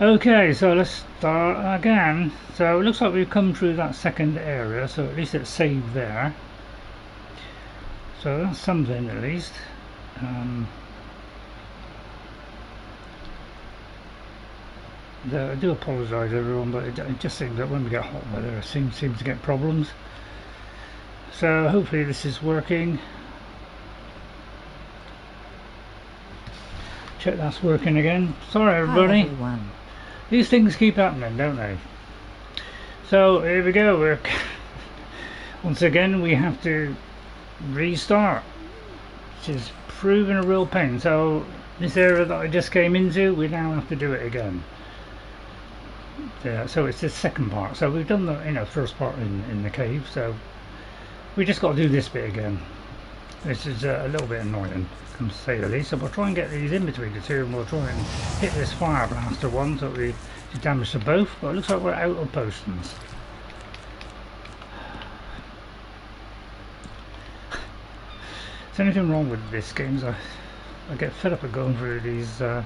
Okay, so let's start again. So it looks like we've come through that second area, so at least it's saved there. So that's something at least. I do apologise everyone, but it just seems that when we get hot weather it seems to get problems. So hopefully this is working. Check that's working again. Sorry everybody. Hi, everyone. These things keep happening, don't they? So here we go. Once again we have to restart, which is proving a real pain. So this area that I just came into, we now have to do it again. Yeah, so it's the second part. So we've done the first part in the cave, so we just got to do this bit again. This is a little bit annoying, to say the least. So we'll try and get these in between the two, and we'll try and hit this fire blaster one so we do damage to both. But it looks like we're out of potions. Is anything wrong with this game? I get fed up of going through these all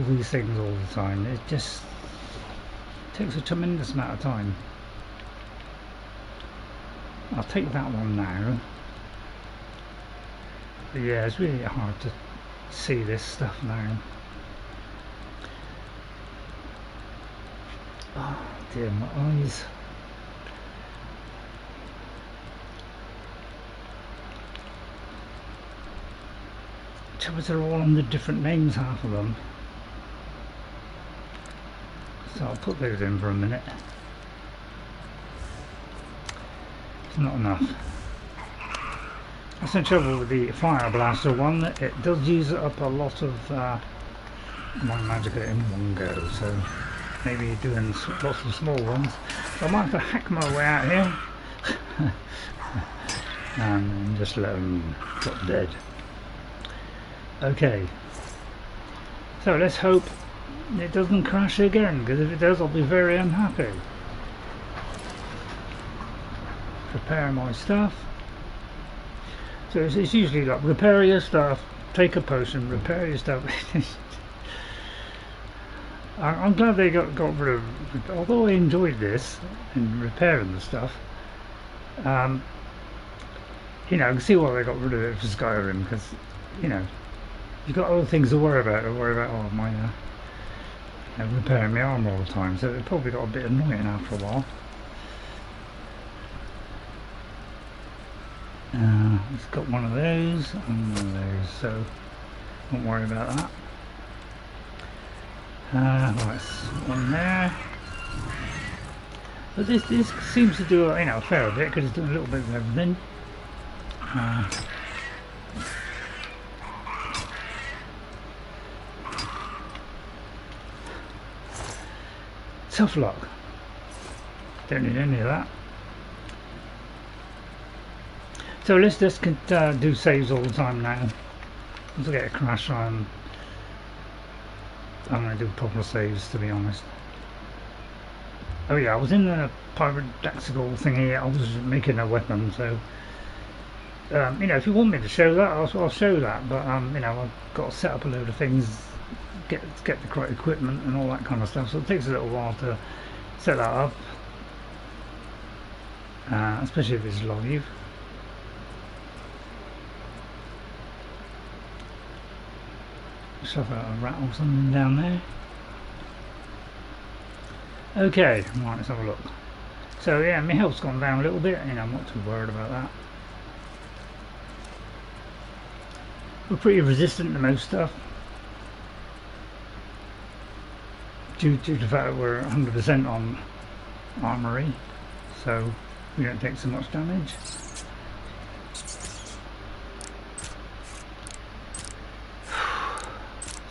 these things all the time. It just takes a tremendous amount of time. I'll take that one now. But yeah, it's really hard to see this stuff now. Oh dear, my eyes. Troubles are all under different names, half of them. So I'll put those in for a minute. It's not enough. That's the trouble with the fire blaster one. It does use up a lot of my magicka in one go. So maybe doing lots of small ones. So I might have to hack my way out here and just let them drop dead. Okay. So let's hope it doesn't crash again, because if it does I'll be very unhappy. Prepare my stuff. So it's usually like repair your stuff, take a potion, repair your stuff. I'm glad they got rid of, although I enjoyed this and repairing the stuff. I can see why they got rid of it for Skyrim, because you've got other things to worry about. Oh my repairing my armor all the time, so it probably got a bit annoying after a while. It's got one of those and one of those, so don't worry about that. Right, one there. But this seems to do a fair bit, because it's doing a little bit of everything. Tough luck. Don't need any of that. So let's just do saves all the time now. Once I get a crash I'm going to do proper saves, to be honest. Oh yeah, I was in the pyrodaxical thing here. I was making a weapon, so if you want me to show that, I'll show that. But I've got to set up a load of things, get the correct equipment and all that kind of stuff. So it takes a little while to set that up, especially if it's live. Shove out a rat or something down there. Okay, right, let's have a look. So yeah, my health's gone down a little bit, I'm not too worried about that. We're pretty resistant to most stuff, due to the fact that we're 100% on armory, so we don't take so much damage.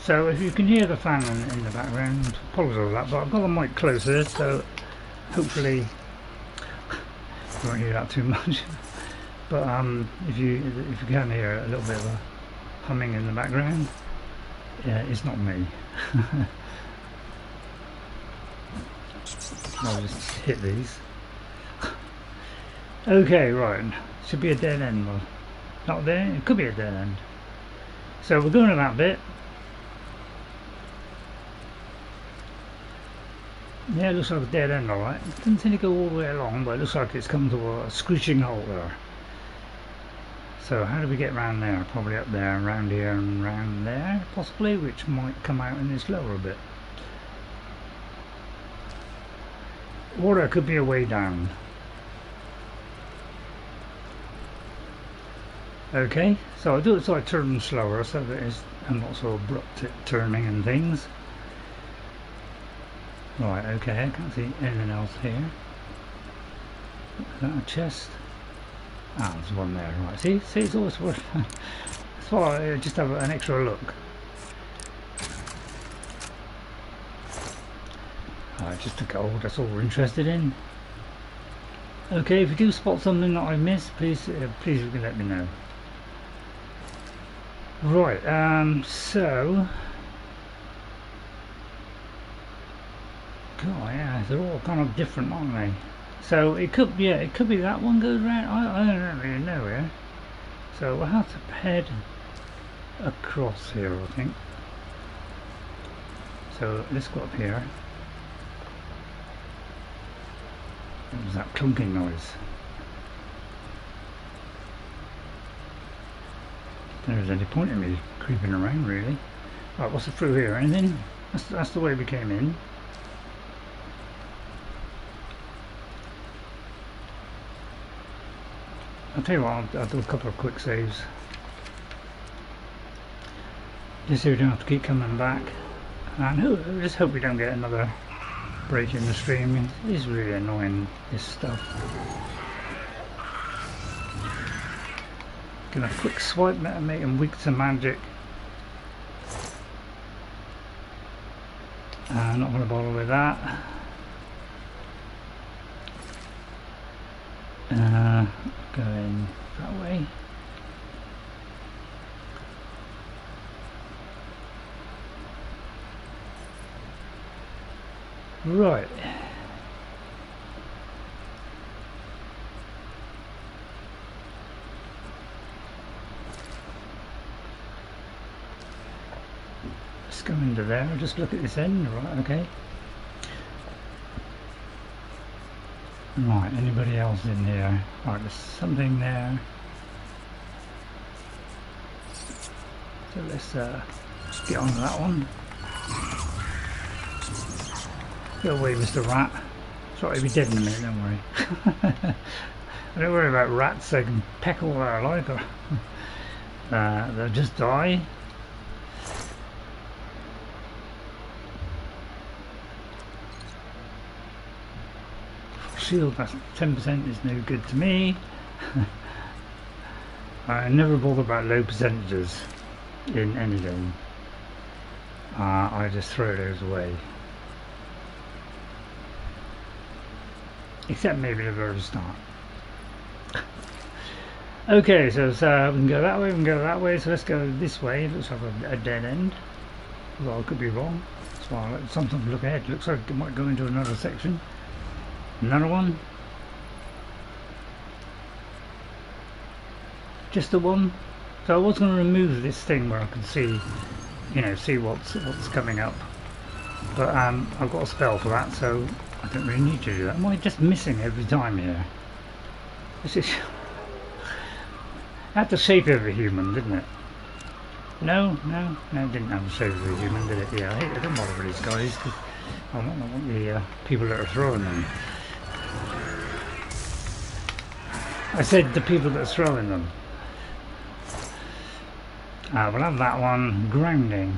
So if you can hear the fan in the background, apologize for that, but I've got the mic closer, so hopefully you won't hear that too much. But if you can hear a little bit of a humming in the background, yeah, it's not me. I'll just hit these. Okay, right, should be a dead end. Well, not there, it could be a dead end. So we're going to that bit. Yeah, it looks like a dead end, alright. It doesn't seem to go all the way along, but it looks like it's come to a screeching halt there. So how do we get around there? Probably up there, around here and around there, possibly, which might come out in this lower bit. Or there could be a way down. Okay, so I do it so I turn slower so that I'm not so abrupt at turning and things. Right, okay, I can't see anything else here. Is that a chest? Ah, there's one there, right. See, it's always worth that's why I just have an extra look. Alright, just the gold, that's all we're interested in. Okay, if you do spot something that I missed, please you can let me know. Right, so God, yeah, they're all kind of different, aren't they? So it could be, yeah, it could be that one goes round. I don't really know here. So we'll have to head across here, I think. So let's go up here. What was that clunking noise? There's any point in me creeping around, really. Right, what's it through here? Anything? That's the way we came in. I'll tell you what, I'll do a couple of quick saves. Just so we don't have to keep coming back. And just hope we don't get another break in the stream. It is really annoying, this stuff. Gonna quick swipe that and make him weak to magic. Not gonna bother with that. Going that way. Right. Let's go into there and just look at this end. Right, okay. Right, anybody else in here? Right, there's something there. So let's get on to that one. Go away, Mr. Rat. Sorry, he'll be dead in a minute, don't worry. I don't worry about rats, they can peck all our life. They'll just die. Shield, that's 10% is no good to me. I never bother about low percentages in any game. I just throw those away. Except maybe the very start. Okay, so we can go that way, we can go that way, so let's go this way. It looks like a dead end. Although I could be wrong. So I'll let sometimes look ahead. It looks like it might go into another section. Another one. Just the one. So I was going to remove this thing where I can see, you know, see what's coming up. But I've got a spell for that, so I don't really need to do that. Am I just missing every time here? This is had the shape of a human, didn't it? No, it didn't have the shape of a human, did it? Yeah, I don't bother with these guys because I don't want the people that are throwing them. I said the people that are throwing them. We'll have that one. Grounding.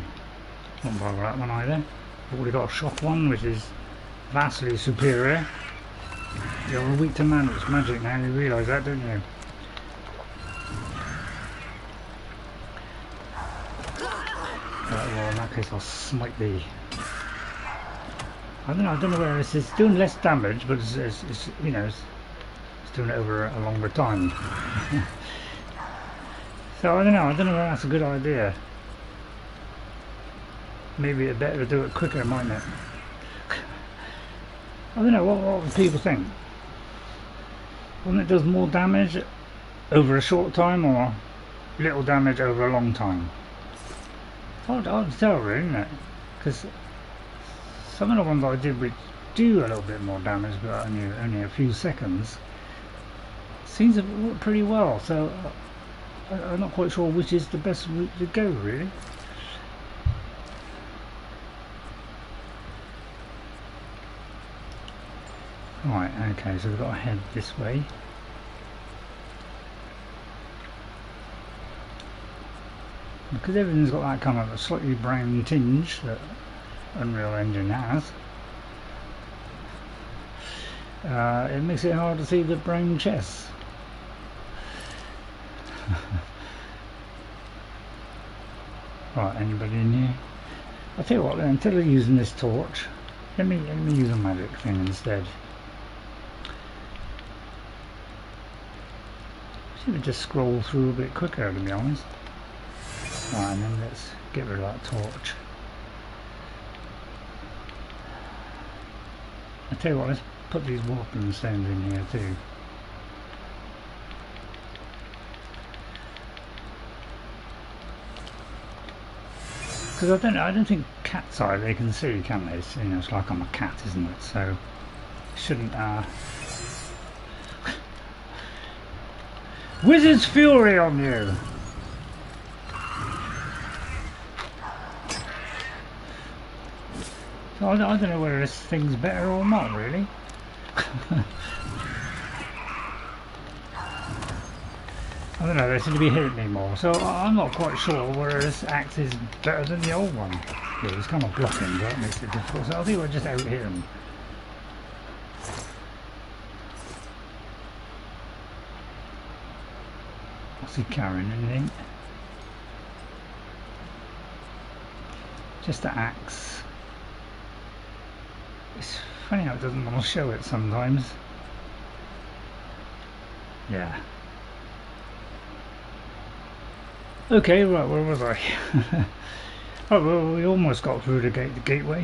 Won't bother that one either. We've already got a shock one, which is vastly superior. You're weak to man, it's magic now, you realise that, don't you? Well, in that case I'll smite thee. I don't know where this is. It's doing less damage, but it's you know, it's doing it over a longer time. So I don't know whether that's a good idea. Maybe it's better to do it quicker, mightn't it? I don't know, what do people think? When it does more damage over a short time or little damage over a long time? It's hard to tell really, isn't it? Because some of the ones I did with do a little bit more damage, but only a few seconds. Seems to work pretty well, so I'm not quite sure which is the best route to go, really. Right, okay, so we've got to head this way. Because everything's got that kind of a slightly brown tinge that Unreal Engine has. It makes it hard to see the brown chests. Right, anybody in here? I'll tell you what then, instead of using this torch, let me use a magic thing instead. See if we just scroll through a bit quicker, to be honest. Right, and then let's get rid of that torch. I'll tell you what, let's put these warping stones in here too. Because I don't think cat's eye they can see, can they? It's, you know, it's like I'm a cat, isn't it? So shouldn't Wizard's Fury on you! So I don't know whether this thing's better or not, really. I don't know, they seem to be hitting me more, so I'm not quite sure whether this axe is better than the old one. Yeah, it's kind of blocking, so that makes it difficult, so I think we'll just out hit him. What's he carrying, anything? Just the axe. It's funny how it doesn't want to show it sometimes. Yeah. Okay, right, where was I? Oh, well, we almost got through the gateway.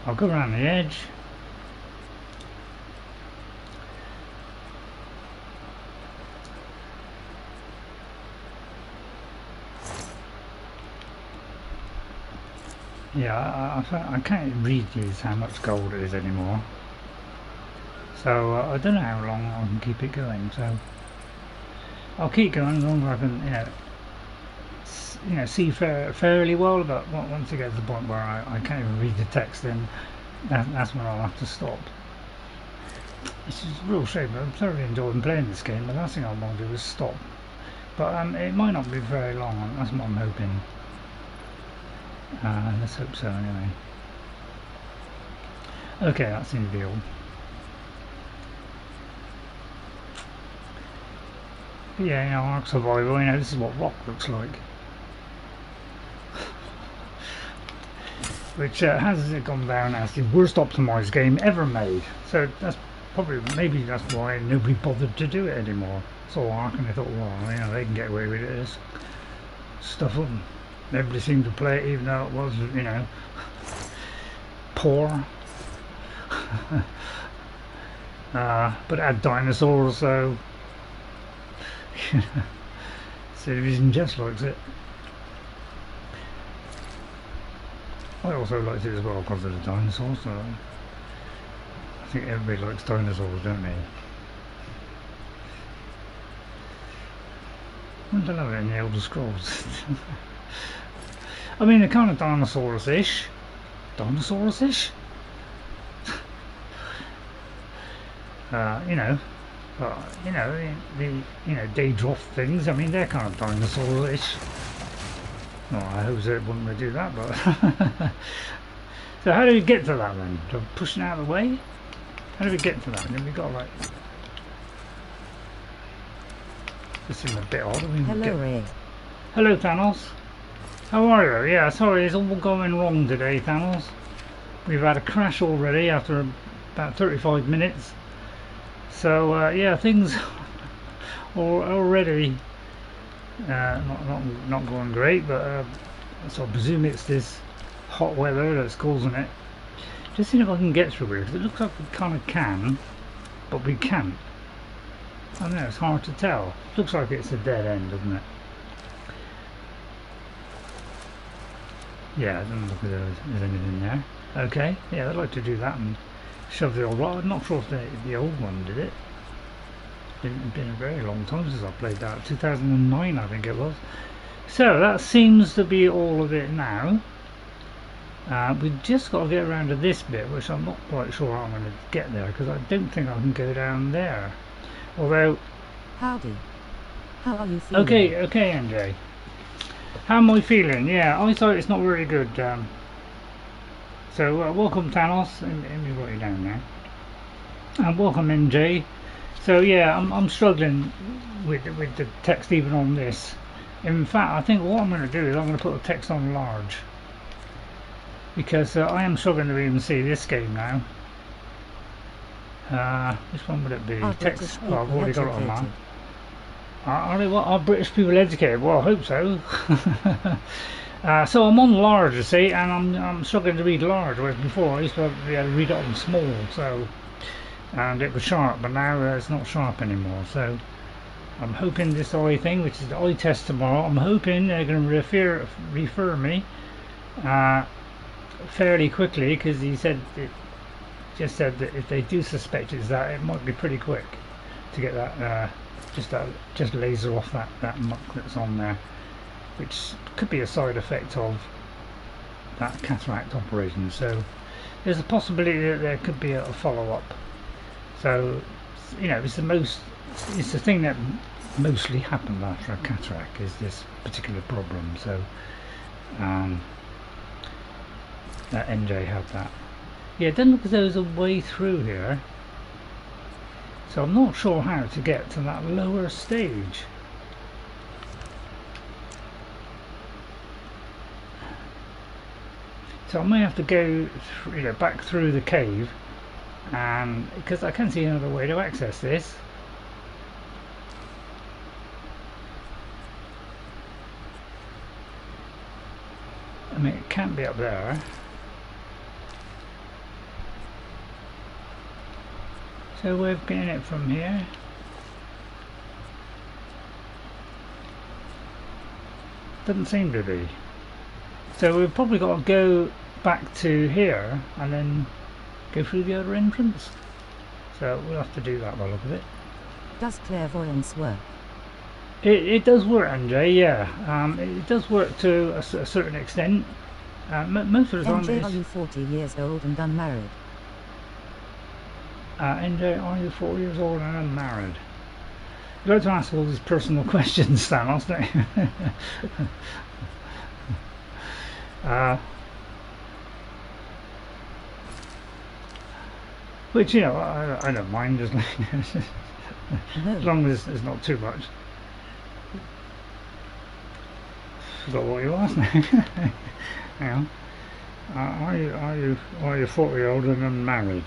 I'll go around the edge. Yeah, I can't read these how much gold it is anymore. So I don't know how long I can keep it going. So I'll keep going as long as I can, you know, see fairly well. But once it gets to the point where I can't even read the text, then that's when I'll have to stop. It's just a real shame. I'm thoroughly enjoying playing this game. The last thing I want to do is stop. But it might not be very long. That's what I'm hoping. Let's hope so anyway. Okay, that seems to be all. But yeah, you know, Ark Survival, you know, this is what rock looks like. Which has gone down as the worst optimised game ever made. So that's probably, maybe that's why nobody bothered to do it anymore. So Ark, and they thought, well, you know, they can get away with it. Just stuff them. Everybody seemed to play it, even though it was, you know, poor. But it had dinosaurs, so Citizen just likes it. I also liked it as well because of the dinosaurs. So I think everybody likes dinosaurs, don't they? Wouldn't I love it in the Elder Scrolls? I mean, they're kind of dinosaurus-ish. Dinosaurus-ish? You know, you know, the Daedroth things, I mean, they're kind of dinosaur-ish. Well, I hope they wouldn't do that, but... So how do we get to that then? Pushing out of the way? How do we get to that? Then we've got like... This seems a bit odd. Hello, Ray. Hello, Thanos. How are you? Yeah, sorry, it's all going wrong today, Thanos. We've had a crash already after about 35 minutes. So, yeah, things are already not going great, but so I presume it's this hot weather that's causing it. Just seeing if I can get through here, because it looks like we kind of can, but we can't. I don't know, it's hard to tell. Looks like it's a dead end, doesn't it? Yeah, it doesn't look as though there's anything there. Okay, yeah, I'd like to do that and shove the old one. I'm not sure if the old one did it. Been a very long time since I played that. 2009, I think it was. So that seems to be all of it now. We've just got to get around to this bit, which I'm not quite sure how I'm going to get there, because I don't think I can go down there. Although... Howdy. How are you feeling? Okay, MJ. How am I feeling? Yeah, eyesight is not very good. So welcome Thanos, let me write you down now. And welcome MJ. So yeah, I'm struggling with the text even on this. In fact, I think what I'm going to do is I'm going to put the text on large, because I am struggling to even see this game now. Which one would it be? Text. Oh, I've already got it on that. Are British people educated? Well, I hope so. So I'm on large, you see, and I'm struggling to read large, whereas before I used to be able to read it on small, so, and it was sharp, but now it's not sharp anymore. So I'm hoping this eye thing, which is the eye test tomorrow, I'm hoping they're going to refer me fairly quickly, because he said just said that if they do suspect it's that, it might be pretty quick to get that just laser off that muck that's on there, which could be a side effect of that cataract operation. So there's a possibility that there could be a follow-up. So you know, it's the thing that mostly happened after a cataract, is this particular problem. So that NJ had that. Yeah, it doesn't look as though there's a way through here, so I'm not sure how to get to that lower stage. So I may have to go back through the cave, and because I can't see another way to access this. I mean, it can't be up there. So we're getting it from here. Doesn't seem to be. So we've probably got to go back to here and then go through the other entrance. So we'll have to do that by the look of it. Does clairvoyance work? It does work, MJ, yeah. It does work to a certain extent. Most of the time MJ, are you 40 years old and unmarried? NJ, are you 4 years old and unmarried? You like to ask all these personal questions, Thanos, don't you? Which, you know, I don't mind, just as long as it's not too much. Forgot what you asked now. Hang on. Are you 40-year-old and unmarried?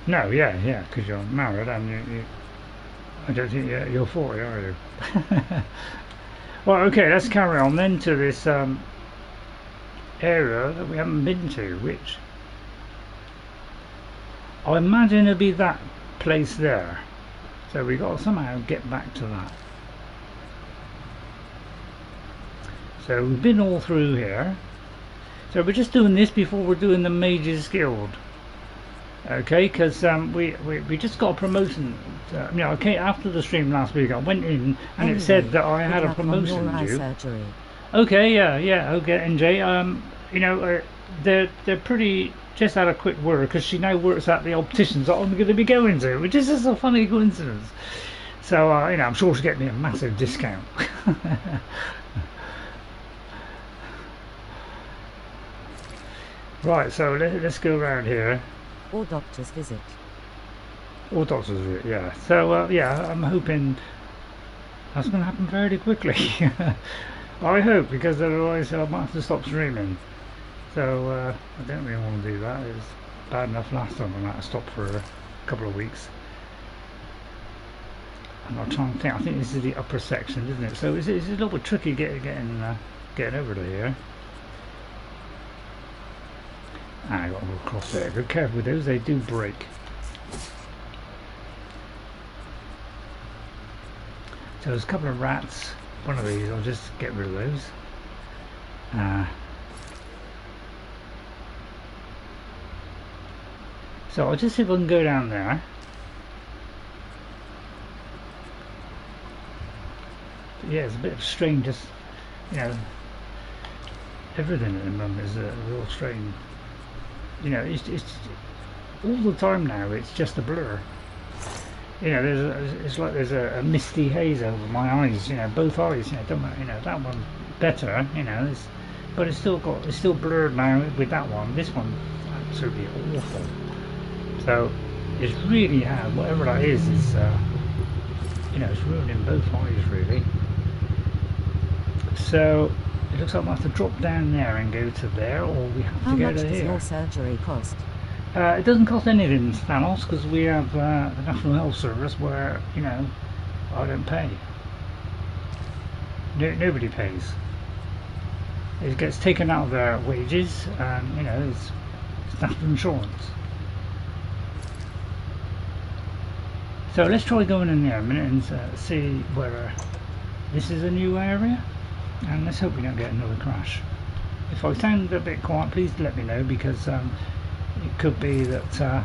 No, yeah, because you're married and you I don't think you're 40, are you? Well, okay, let's carry on then to this area that we haven't been to, which I imagine it'll be that place there. So we got to somehow get back to that. So we've been all through here. So we're just doing this before we're doing the Mage's Guild. Okay, because we just got a promotion. You know, okay, after the stream last week, I went in and it said that I had a promotion due. Okay, yeah, okay, NJ. You know, they're pretty. Just had a quick word because she now works at the opticians that I'm going to be going to, which is just a funny coincidence. So you know, I'm sure she'll get me a massive discount. Right, so let's go around here. Or doctor's visit. Or doctor's visit, yeah. So yeah, I'm hoping that's going to happen fairly quickly. I hope, because otherwise I might have to stop streaming. So I don't really want to do that. It was bad enough last time I had to stop for a couple of weeks. And I'll try and think. I think this is the upper section, isn't it? So it's a little bit tricky getting over to here. I got to go across there. Be careful with those, they do break. So there's a couple of rats. One of these, I'll just get rid of those. So I'll just see if I can go down there. But yeah, it's a bit of strain, just, you know, everything at the moment is a real strain. You know, it's all the time now, it's just a blur. You know, it's like there's a misty haze over my eyes, you know, both eyes, you know, don't matter, you know, that one better, you know, but it's still blurred now with that one. This one, absolutely awful. So it's really hard, whatever that is, you know, it's ruining both eyes really. So it looks like we'll have to drop down there and go to there, or we have to go to here. How much does your surgery cost? It doesn't cost anything, Thanos, because we have the National Health Service where, you know, I don't pay. Nobody pays. It gets taken out of their wages, and, you know, it's national insurance. So let's try going in there a minute and see whether this is a new area, and let's hope we don't get another crash. If I sound a bit quiet, please let me know, because it could be that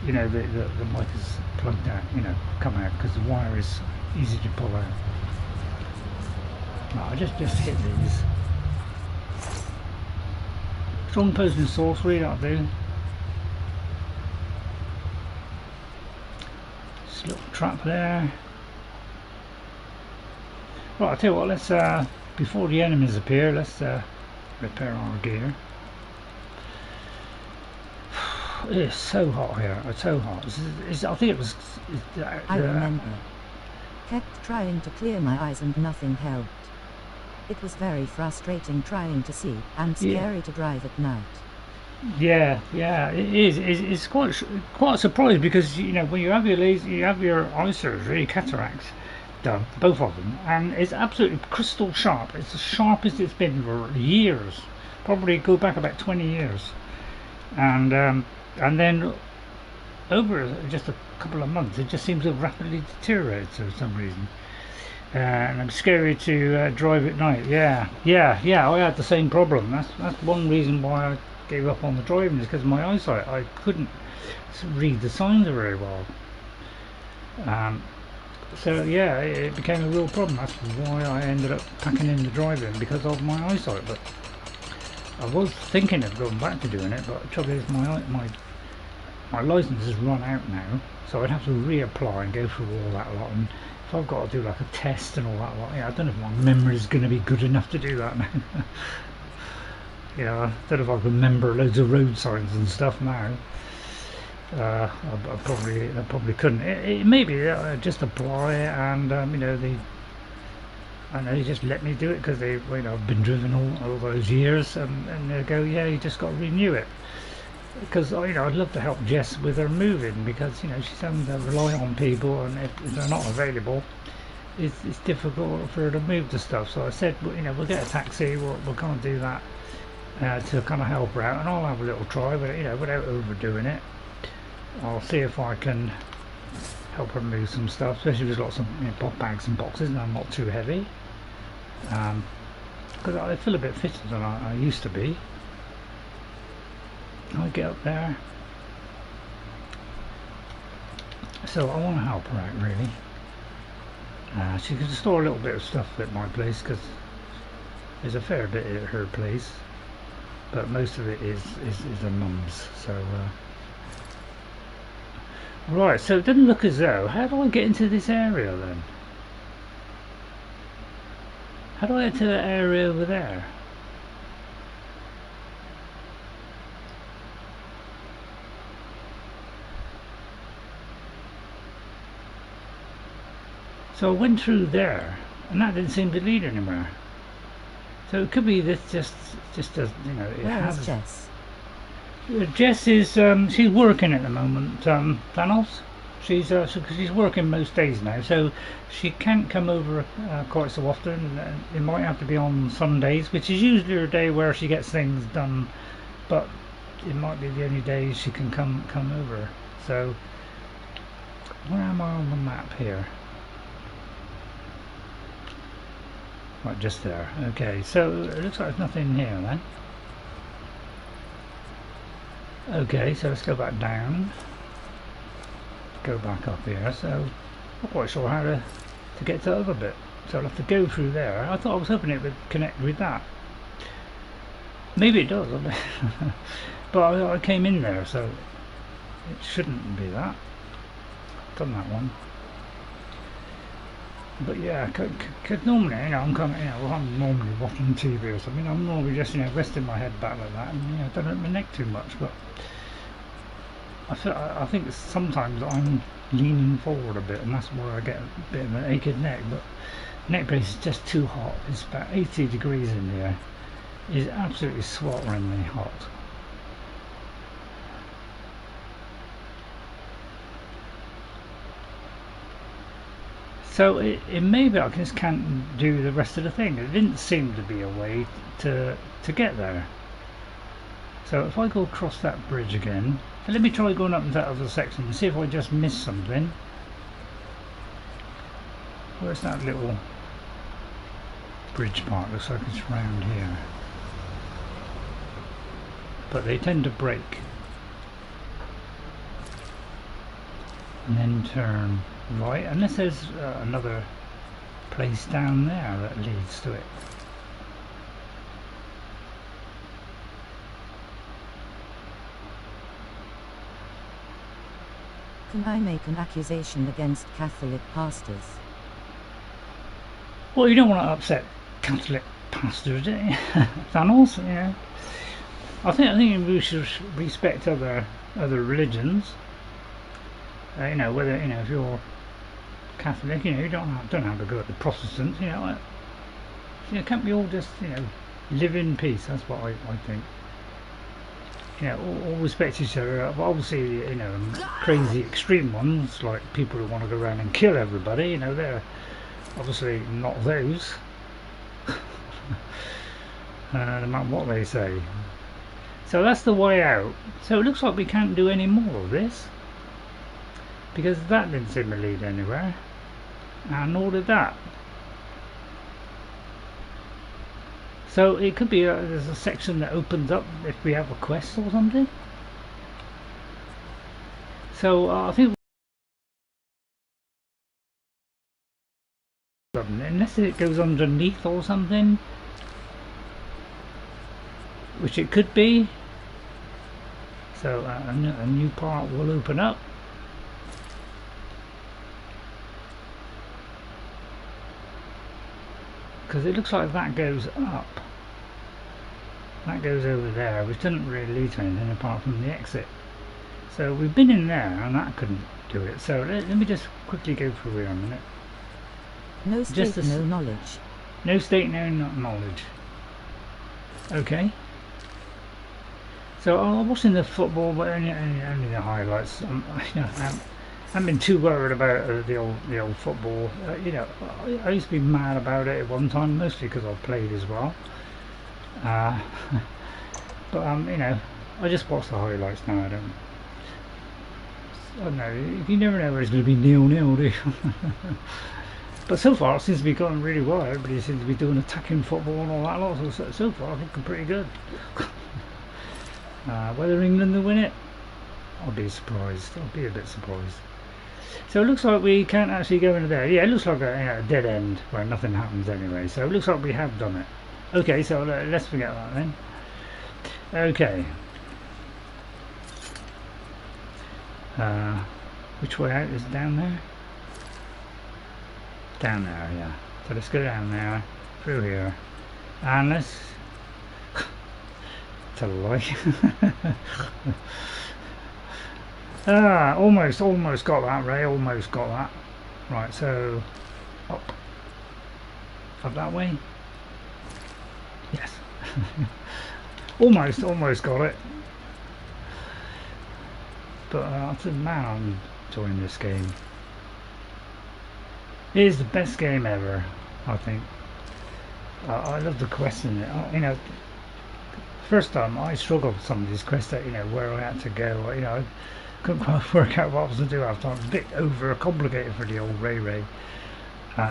you know, the mic is plugged out, you know, come out, because the wire is easy to pull out. No, I just hit these. Strong poison sorcery, that'll do. Just a little trap there. Right, I'll tell you what, let's before the enemies appear, let's repair our gear. It's so hot here, it's so hot. I think it was... I remember. Kept trying to clear my eyes and nothing helped. It was very frustrating trying to see, and scary to drive at night. Yeah, it is. It's quite a surprise, because, you know, when you have your eye surgery, cataracts done, both of them, and it's absolutely crystal sharp. It's the sharpest it's been for years. Probably go back about 20 years. And then over just a couple of months, it just seems to have rapidly deteriorated for some reason. And I'm scary to drive at night. Yeah. I had the same problem. That's one reason why I gave up on the driving, is because of my eyesight. I couldn't read the signs very well. So yeah, it became a real problem. That's why I ended up packing in the driving, because of my eyesight. But I was thinking of going back to doing it, but the trouble is my license has run out now, so I'd have to reapply and go through all that lot. And if I've got to do like a test and all that lot, yeah, I don't know if my memory is going to be good enough to do that now. Yeah, I don't know if I remember loads of road signs and stuff now. I probably couldn't. It maybe just apply, and you know, I know they just let me do it, because they, you know, I've been driven all those years, and they go, yeah, you just got to renew it. Because, you know, I'd love to help Jess with her moving, because, you know, she's having to rely on people, and if they're not available, it's difficult for her to move the stuff. So I said, well, you know, we'll get a taxi, we'll kind of do that to kind of help her out, and I'll have a little try, but, you know, without overdoing it. I'll see if I can help her move some stuff, especially if there's lots of, you know, pop bags and boxes, and I'm not too heavy. Because I feel a bit fitter than I used to be. I get up there, so I want to help her out really. She can store a little bit of stuff at my place, because there's a fair bit at her place, but most of it is her mum's. So right, so it doesn't look as though, how do I get into this area then? How do I get to that area over there? So I went through there, and that didn't seem to lead anywhere. So it could be this just does, you know, it Where has. is Jess? Jess is she's working at the moment. Thanos. She's working most days now, so she can't come over quite so often. It might have to be on Sundays, which is usually her day where she gets things done, but it might be the only day she can come over. So where am I on the map here? Right, just there. Okay, so it looks like there's nothing here then. Okay, so let's go back down. Go back up here. So I'm not quite sure how to get to the other bit. So I'll have to go through there. I thought I was hoping it would connect with that. Maybe it does. But I came in there, so it shouldn't be that. Done that one. But yeah, because normally, you know, I'm kind of, you know, I'm normally watching TV or something. I'm normally just, you know, resting my head back like that, and you know, don't hurt my neck too much. But I think sometimes I'm leaning forward a bit, and that's where I get a bit of an aching neck. But neck brace is just too hot. It's about 80 degrees in here. It's absolutely swelteringly hot. So it may be I just can't do the rest of the thing. It didn't seem to be a way to get there. So if I go across that bridge again, so let me try going up into that other section and see if I just missed something. Where's that little bridge part? Looks like it's around here. But they tend to break and then turn right, unless there's another place down there that leads to it. Can I make an accusation against Catholic pastors? Well, you don't want to upset Catholic pastors, do you? Thanos, you know. I think we should respect other religions. You know, whether, you know, if you're Catholic, you know, you don't have to go at the Protestants, you know. Can't we all just, you know, live in peace? That's what I think. You know, all respect each other. But obviously, you know, crazy extreme ones, like people who want to go around and kill everybody, you know, they're obviously not those. No matter what they say. So that's the way out. So it looks like we can't do any more of this, because that didn't seem to lead anywhere, and nor did that. So it could be there's a section that opens up if we have a quest or something. So I think, unless it goes underneath or something, which it could be. So a new part will open up. Because it looks like that goes up. That goes over there, which doesn't really lead to anything apart from the exit. So we've been in there and that couldn't do it. So let me just quickly go through here a minute. No state, no knowledge. No state, no knowledge. Okay. So I'm watching the football, but only the highlights. I haven't been too worried about the old football. You know, I used to be mad about it at one time, mostly because I played as well. But you know, I just watch the highlights now. I don't know. You never know where it's going to be 0-0, do you? But so far it seems to be going really well. Everybody seems to be doing attacking football and all that lot. So far, I think I'm pretty good. Whether England will win it, I'll be surprised. I'll be a bit surprised. So it looks like we can't actually go into there. Yeah, it looks like a dead end where nothing happens anyway. So it looks like we have done it. Okay, so let's forget that then. Okay. Which way out is it? Down there? Down there, yeah. So let's go down there, through here, and let's... Tell a lie. Almost got that, Ray, almost got that. Right, so up that way. Yes. almost got it. But I think, man, I'm enjoying this game. It is the best game ever, I think. I love the quest in it. You know, first time I struggled with some of these quests, that, you know, where I had to go. You know, I couldn't quite work out what I was to do after. I was a bit over complicated for the old RayRay.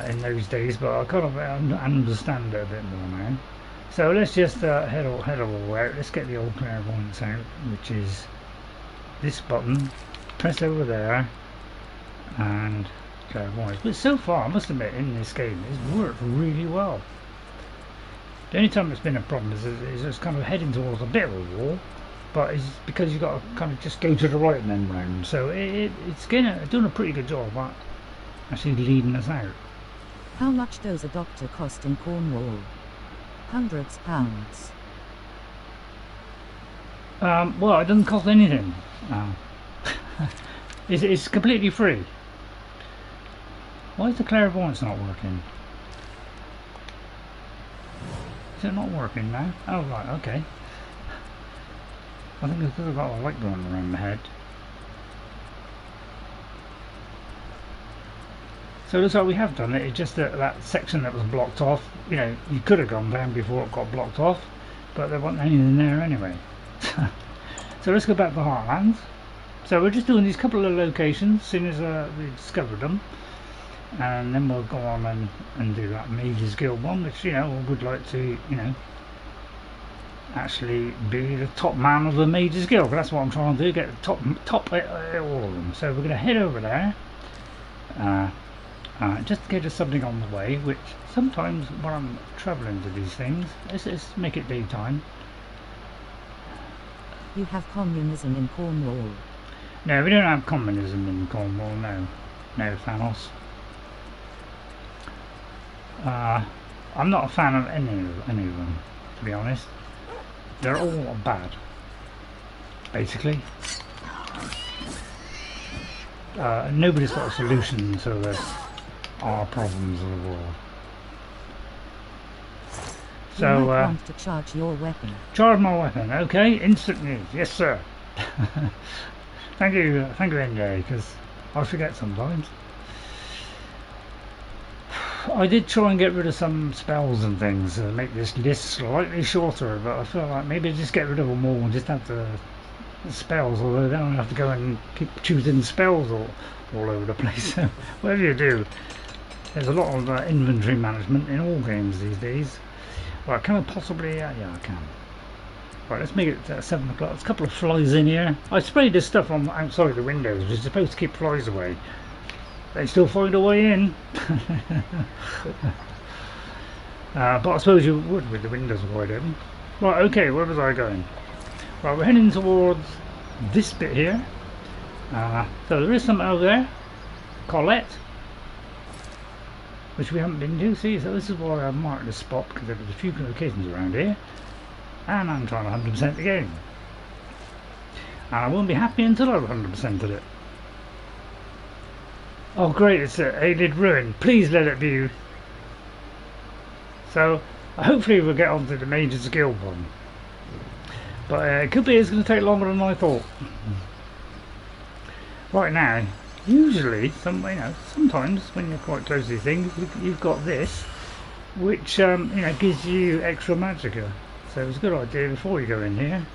in those days, but I kind of understand it a bit more now. So let's just head all out. Let's get the old clairvoyance out, which is this button. Press over there and clairvoyance. But so far, I must admit, in this game, it's worked really well. The only time it's been a problem is it's kind of heading towards a bit of a wall, but it's because you've got to kind of just go to the right and then round. So it's doing a pretty good job at actually leading us out. How much does a doctor cost in Cornwall? £100s. Well, it doesn't cost anything. It's completely free. Why is the clairvoyance not working? Is it not working now? Oh right, okay. I think it's because I've got a light going around my head. So it looks like we have done it. It's just that section that was blocked off. You know, you could have gone down before it got blocked off, but there wasn't anything there anyway. So let's go back to Heartlands. So we're just doing these couple of locations as soon as we discovered them, and then we'll go on and do that Mage's Guild one, which, you know, we would like to, you know, actually be the top man of the Mage's Guild. That's what I'm trying to do, get the top at all of them. So we're going to head over there. Just to get us something on the way, which sometimes when I'm travelling to these things, let's make it daytime. You have communism in Cornwall. No, we don't have communism in Cornwall, no. No, Thanos. I'm not a fan of any of them, to be honest. They're all bad, basically. Nobody's got a solution to the our problems of the world. So, you might want to charge your weapon. Charge my weapon, okay? Instant news, yes sir. Thank you, Wendy, because I forget sometimes. I did try and get rid of some spells and things to make this list slightly shorter, but I feel like maybe just get rid of them all and just have the spells, although then I have to go and keep choosing spells all over the place. So whatever you do, there's a lot of inventory management in all games these days. Right, can I possibly... yeah, I can. Right, let's make it 7 o'clock. There's a couple of flies in here. I sprayed this stuff on outside the windows, which is supposed to keep flies away. They still find a way in. But I suppose you would with the windows wide open. Right, okay, where was I going? Right, we're heading towards this bit here. So there is something over there. Culotte, which we haven't been to, see, so this is why I've marked this spot, because there was a few locations around here, and I'm trying to 100% the game. And I won't be happy until I've 100%ed it. Oh great, it's Ayleid Ruin, please let it be. So, hopefully we'll get onto the Mage's Guild one. But it could be it's going to take longer than I thought. Right now, usually, sometimes when you're quite close to these things, you've got this, which gives you extra magicka. So it's a good idea before you go in here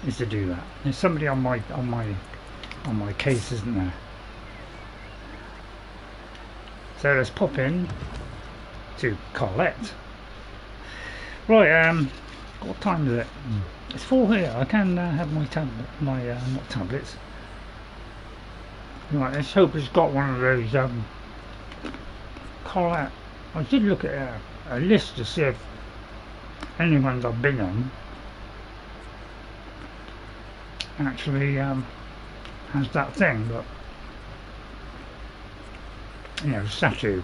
is to do that. There's somebody on my case, isn't there? So let's pop in to Culotte. Right, what time is it? It's 4 here. I can have my tablet, not tablets. Right, let's hope it's got one of those Culotte. I did look at a list to see if any ones I've been on actually has that thing, but statue.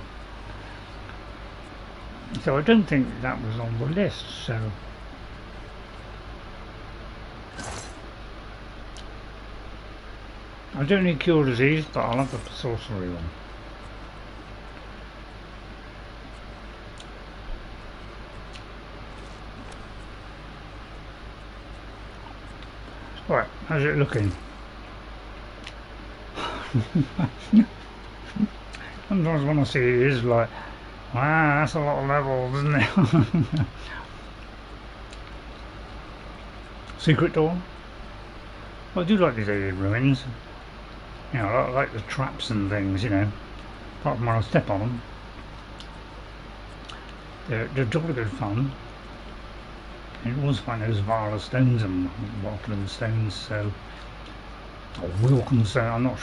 So I don't think that was on the list, so I don't need cure disease, but I'll have the sorcery one. Right, how's it looking? Sometimes when I see it, it's like, wow, that's a lot of levels, isn't it? Secret door. Well, I do like these Ayleid ruins. I like the traps and things, apart from when I step on them. they're jolly good fun. And you always find those Vara stones and Waterland stones, so, or Wilkin stone, I'm not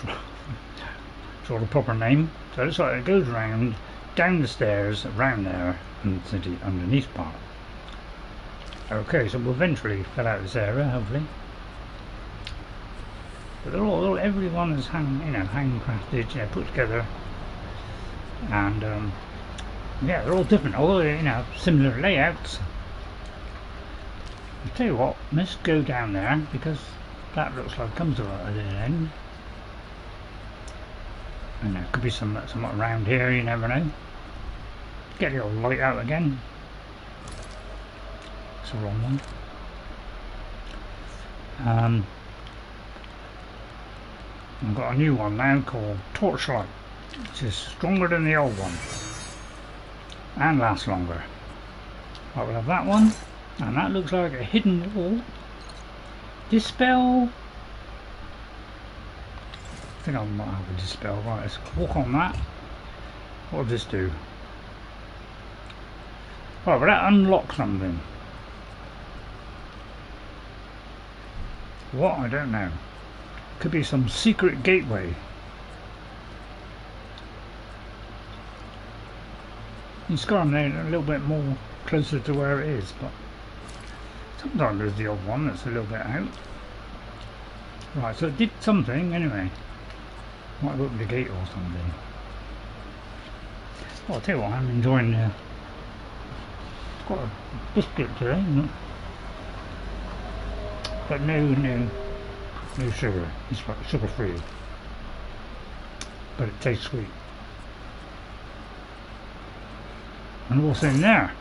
sure the proper name. So it's like it goes around, down the stairs, around there, and to the underneath part. Okay, so we'll eventually fill out this area, hopefully. But they're all everyone is handcrafted, put together, and yeah, they're all different, although similar layouts. I'll tell you what, let's go down there because that looks like it comes to the end. And there could be somewhat around here, you never know. Get the old light out again. It's the wrong one. I've got a new one now called Torchlight, which is stronger than the old one and lasts longer. I will have that one, and that looks like a hidden wall. Dispel. I think I might have a dispel. Right, let's walk on that. What will this do? Right, but that unlocks something. What? I don't know. Could be some secret gateway. In Skyrim they're a little bit more closer to where it is, but sometimes there's the odd one that's a little bit out. Right, so it did something anyway. Might have opened the gate or something. Well, I'll tell you what, I'm enjoying it's got a biscuit today, but no sugar. It's like sugar free, but it tastes sweet. And what's in there?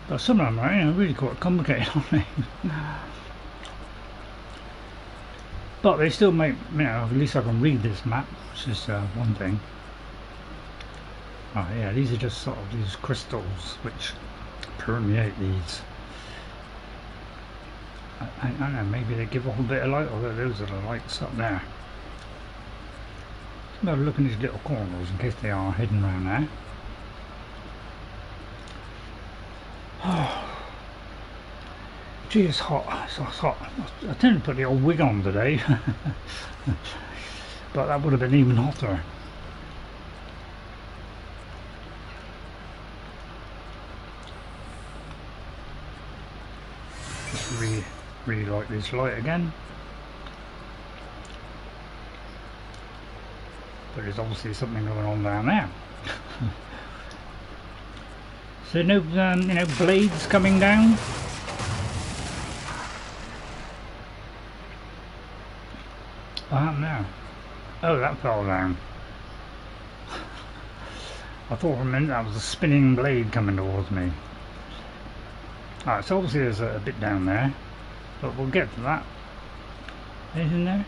But some of them are really quite complicated, aren't they? But they still make, at least I can read this map, which is one thing. Oh yeah, these are just sort of these crystals which permeate these. I don't know, maybe they give off a bit of light, although those are the lights up there. So have a look in these little corners in case they are hidden around there. Oh, gee, it's hot. It's hot. I tend to put the old wig on today, but that would have been even hotter. Just really like this light again, but there's obviously something going on down there. So no, blades coming down. What happened there? Oh, that fell down. I thought for a minute that was a spinning blade coming towards me. Alright, so obviously there's a bit down there, but we'll get to that. Anything there?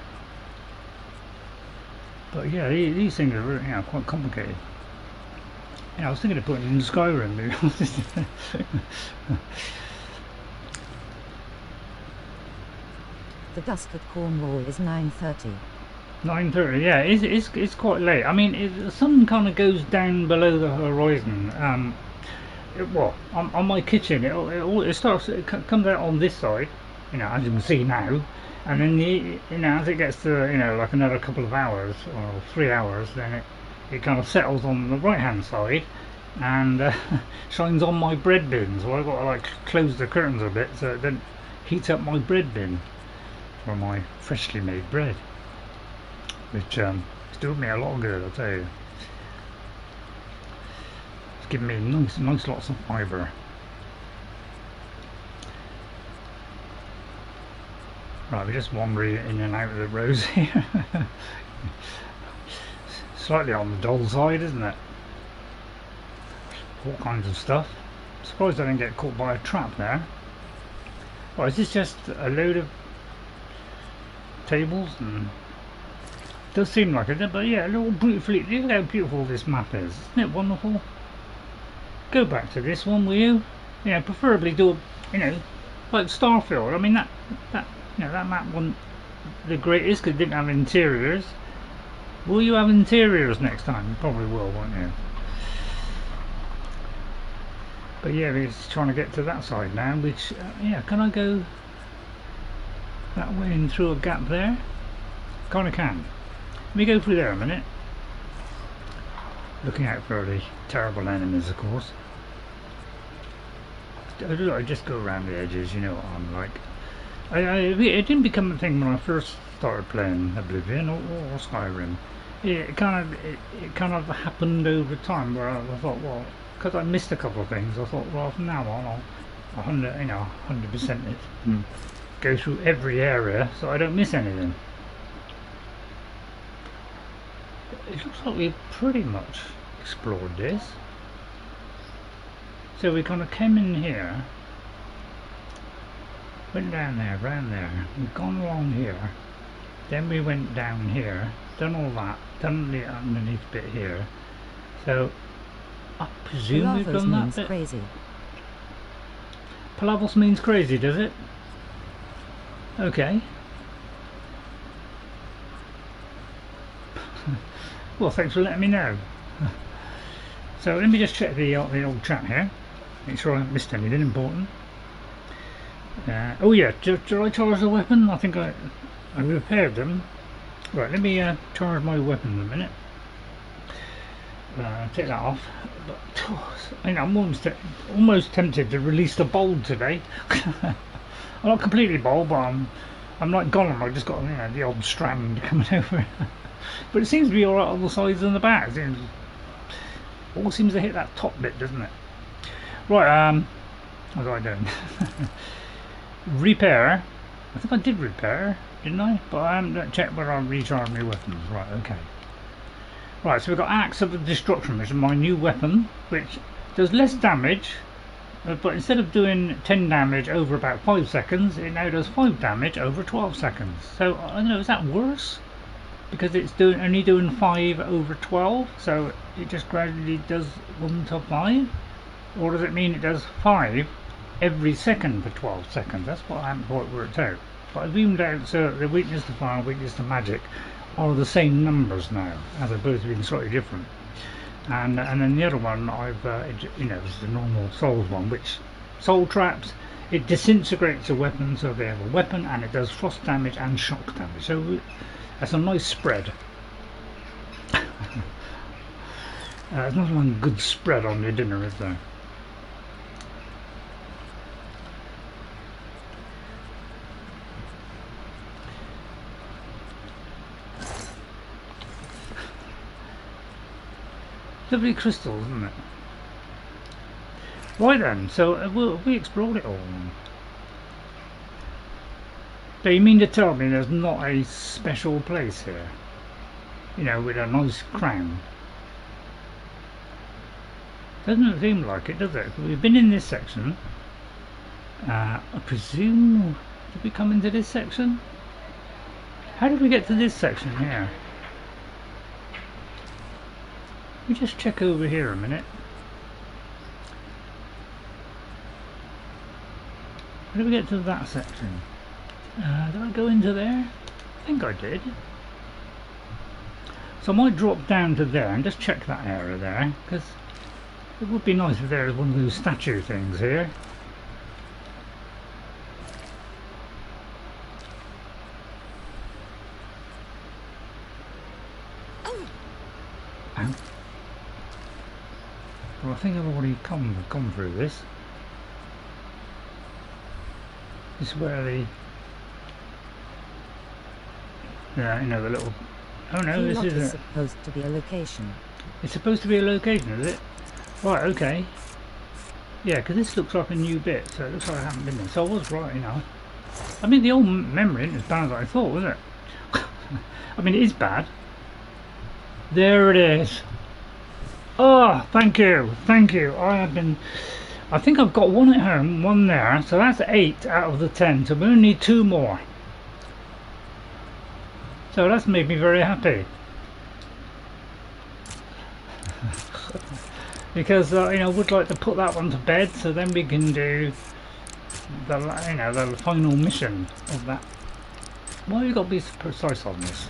But yeah, these things are really, quite complicated. I was thinking of putting it in Skyrim. The dusk at Cornwall is 9:30. 9:30, yeah, it's quite late. I mean, the sun kind of goes down below the horizon. On my kitchen, it comes out on this side, as you can see now, and then as it gets to like another couple of hours or 3 hours, then it kind of settles on the right hand side and shines on my bread bin, so I've got to like close the curtains a bit so it doesn't heat up my bread bin for my freshly made bread, which is doing me a lot of good, I'll tell you. It's giving me nice lots of fibre. Right, we're just wandering in and out of the rows here. Slightly on the dull side, isn't it? All kinds of stuff. Surprised I didn't get caught by a trap there. Well, is this just a load of tables? And it does seem like it, but yeah, look how beautiful this map is. Isn't it wonderful? Go back to this one, will you? Preferably do like Starfield. I mean that map wasn't the greatest because it didn't have interiors. Will you have interiors next time? You probably will, won't you? But yeah, it's trying to get to that side now, which, yeah, can I go that way and through a gap there? Kinda can. Let me go through there a minute. Looking out for the terrible enemies, of course. I just go around the edges, you know what I'm like. It didn't become a thing when I first started playing Oblivion or Skyrim. It kind of happened over time where I thought, well, because I missed a couple of things, I thought, well, from now on I'll 100% it. Go through every area so I don't miss anything. It looks like we've pretty much explored this. So we kind of came in here, went down there, round there, we've gone along here, then we went down here, done all that, done the underneath bit here. So I presume we've done that bit. Crazy. Palavos means crazy, does it? Okay. Well, thanks for letting me know. So let me just check the old chat here, make sure I haven't missed anything important. Oh yeah, did I charge the weapon? I think I repaired them. Right, let me charge my weapon in a minute. Take that off. But, I'm almost tempted to release the bold today. I'm not completely bold, but I'm like Gollum. I just got the odd strand coming over. But it seems to be alright on the sides and the back. All seems to hit that top bit, doesn't it? Right, what was I doing? Repair. I think I did repair, didn't I? But I haven't checked whether I recharged my weapons. Right, okay. Right, so we've got Axe of Destruction, which is my new weapon, which does less damage, but instead of doing 10 damage over about 5 seconds, it now does 5 damage over 12 seconds. So, I don't know, is that worse? Because it's only doing 5 over 12, so it just gradually does 1 to 5? Or does it mean it does 5 every second for 12 seconds? That's what I haven't quite worked out. But I've zoomed out so the weakness to fire and weakness to magic are the same numbers now, as opposed to being slightly different. And then the other one, is the normal Souls one, which Soul Traps, it disintegrates a weapon, so they have a weapon and it does frost damage and shock damage. So that's a nice spread. There's not one good spread on your dinner, is there? Lovely crystals, isn't it? Right then, so we explored it all. So you mean to tell me there's not a special place here? With a nice crown? Doesn't seem like it, does it? We've been in this section. I presume, did we come into this section? How did we get to this section here? Let me just check over here a minute. How did we get to that section? Did I go into there? I think I did. So I might drop down to there and just check that area there, because it would be nice if there was one of those statue things here. Ow. Well, I think I've already gone through this. This is where the the little. Oh no, this isn't supposed to be a location. It's supposed to be a location, is it? Right, okay. Yeah, because this looks like a new bit, so it looks like I haven't been there. So I was right, I mean, the old memory isn't as bad as I thought, was it? I mean, it is bad. There it is. Oh, thank you. I think I've got one at home, one there, so that's 8 out of the 10, so we only need 2 more. So that's made me very happy. Because I would like to put that one to bed, so then we can do the final mission of that. Why have you got to be so precise on this?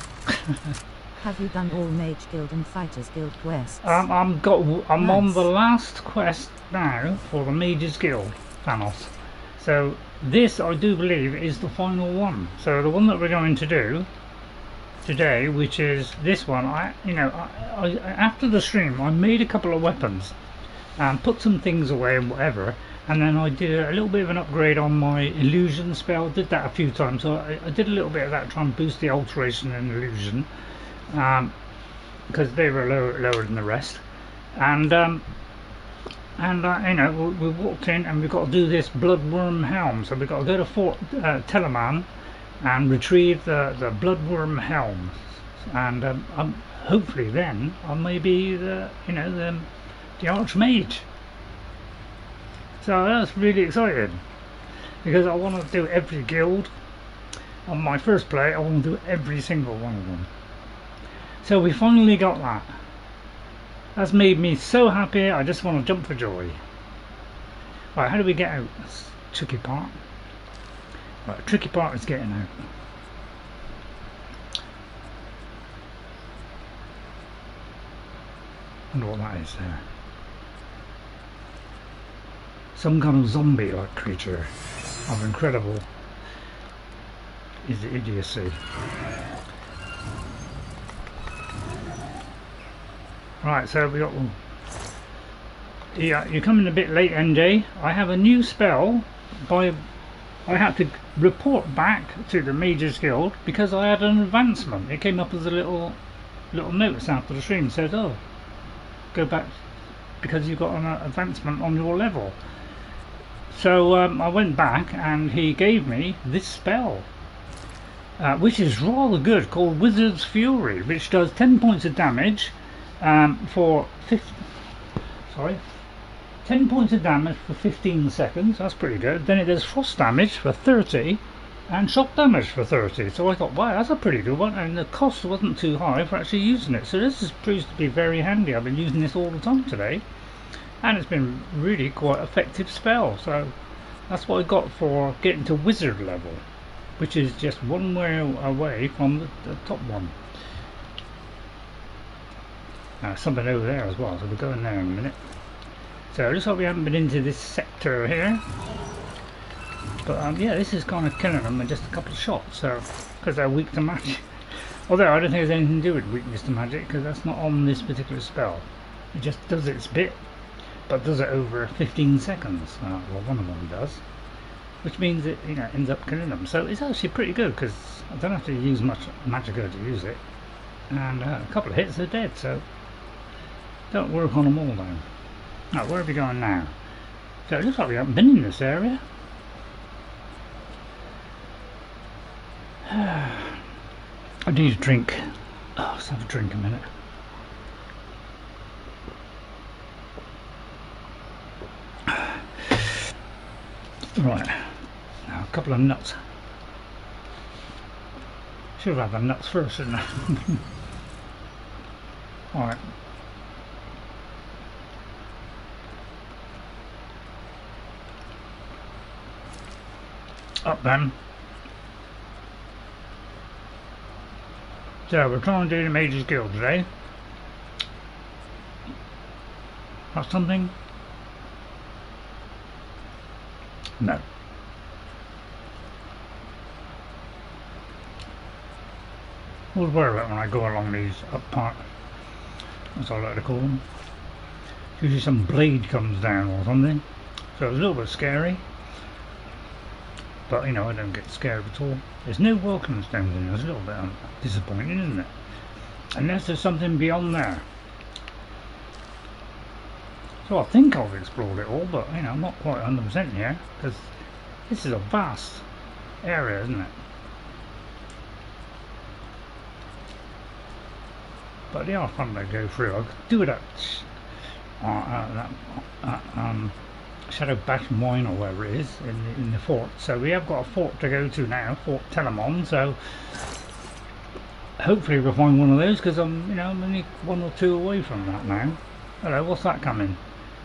Have you done all Mage Guild and Fighters Guild quests? I'm Nice. on the last quest now for the Mages Guild, Thanos. So this, I do believe, is the final one. So the one that we're going to do today, which is this one, I after the stream, I made a couple of weapons and put some things away and whatever, and then I did a little bit of an upgrade on my illusion spell. Did that a few times, so I did a little bit of that, trying to boost the alteration and illusion, because they were lower than the rest. And we walked in and we've got to do this Bloodworm Helm. So we've got to go to Fort Teleman and retrieve the Bloodworm Helm, and hopefully then I may be the Archmage. So that's really exciting, because I want to do every guild. On my first play, I want to do every single one of them. So we finally got that. That's made me so happy, I just want to jump for joy. Right, how do we get out? That's the tricky part. Right, the tricky part is getting out. I wonder what that is there. Some kind of zombie-like creature of incredible idiocy. Right, so we got one. Yeah, you're coming a bit late, NJ. I have a new spell. I had to report back to the Mages Guild because I had an advancement. It came up as a little notice after the stream, said, "Oh, go back because you've got an advancement on your level." So I went back and he gave me this spell, which is rather good, called Wizard's Fury, which does 10 points of damage. 10 points of damage for 15 seconds. That's pretty good. Then it does frost damage for 30 and shock damage for 30. So I thought, wow, that's a pretty good one, and the cost wasn't too high for actually using it. So this proves to be very handy. I've been using this all the time today, and it's been really quite effective spell. So that's what I got for getting to wizard level, which is just one way away from the top one. Something over there as well, so we'll go in there in a minute. So it looks like we haven't been into this sector here, but yeah, this is kind of killing them in just a couple of shots, so because they're weak to magic. Although I don't think there's anything to do with weakness to magic, because that's not on this particular spell. It just does its bit, but does it over 15 seconds. Well, one of them does, which means it ends up killing them. So it's actually pretty good, because I don't have to use much magicka to use it, and a couple of hits, they're dead. So don't work on them all now. Right, where are we going now? So it looks like we haven't been in this area. I need a drink. Oh, let's have a drink a minute. Right, now a couple of nuts. Should have had the nuts first, shouldn't I? Alright. Up then. So we're trying to do the Mages Guild today. That's something? No. Always worry about when I go along these up part, as I like to call them. Usually some blade comes down or something, so it's a little bit scary. But I don't get scared at all. There's no welcome stones in there. It's a little bit disappointing, isn't it? Unless there's something beyond there. So I think I've explored it all, but I'm not quite 100% yet, because this is a vast area, isn't it? But they are fun to go through. I could do that Shadow Bash Mine or whatever it is in the fort. So we have got a fort to go to now, Fort Teleman. So hopefully we'll find one of those, because I'm only 1 or 2 away from that now. Hello, what's that coming?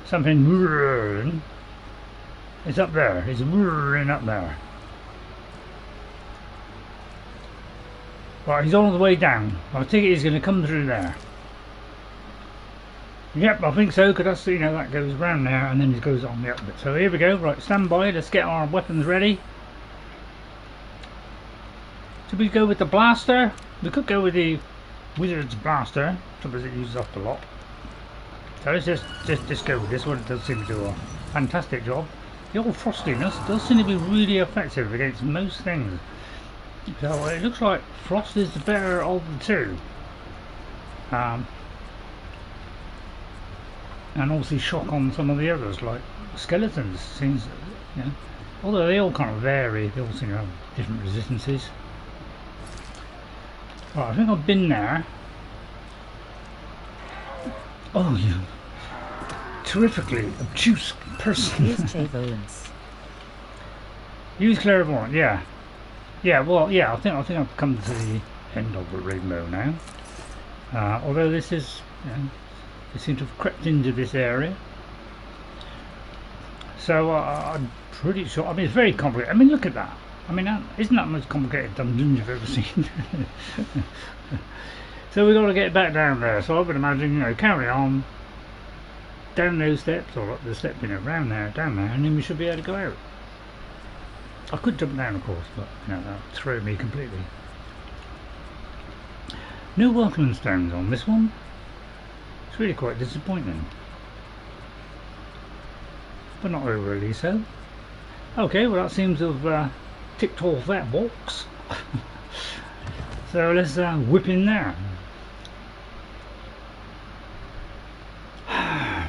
Something whirring. It's up there. It's whirring up there. Right, he's on the way down. I think he's going to come through there. Yep, I think so, because that's, you know, that goes round there and then it goes on the up bit. So here we go. Right, stand by. Let's get our weapons ready. Should we go with the blaster? We could go with the wizard's blaster, because it uses up a lot. So let's just go with this one. It does seem to do a fantastic job. The old frostiness does seem to be really effective against most things. So it looks like frost is the better of the two. And obviously shock on some of the others, like skeletons. Seems, you know, although they all kind of vary, they all seem to have different resistances. Right, I think I've been there. Oh, you terrifically obtuse person. Use clairvoyance. Use clairvoyance, yeah. Yeah, well, yeah, I think I've come to the end of the rainbow now. Although this is, you know, they seem to have crept into this area. So I'm pretty sure. I mean, it's very complicated. I mean, look at that. I mean, isn't that the most complicated dungeon you've ever seen? So we've got to get back down there. So I would imagine, you know, carry on down those steps, or up the steps, you know, round there, down there, and then we should be able to go out. I could jump down, of course, but you know, that would throw me completely. No welcome stones on this one. It's really quite disappointing, but not overly so. Okay, well that seems to have ticked off that box. So let's whip in there. A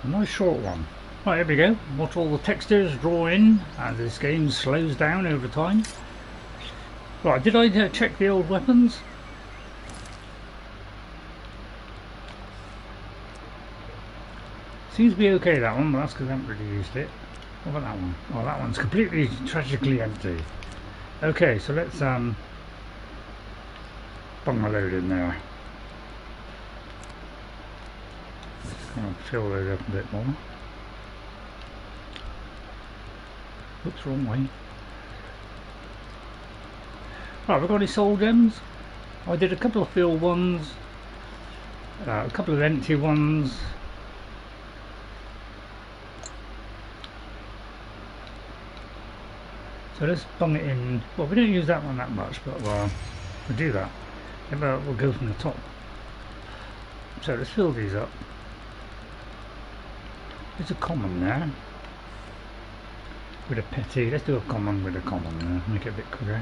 nice short one. Right, here we go. Watch all the textures draw in as this game slows down over time. Right, did I check the old weapons? Seems to be okay, that one, but that's because I haven't really used it. What about that one? Oh, that one's completely tragically empty. Okay, so let's bung a load in there. Just kind of fill those up a bit more. Oops, wrong way. Right, we've got any soul gems. I did a couple of filled ones, a couple of empty ones. So let's bung it in. Well, we don't use that one that much, but we'll do that. We'll go from the top. So let's fill these up. There's a common there with a petty. Let's do a common with a common there, make it a bit quicker.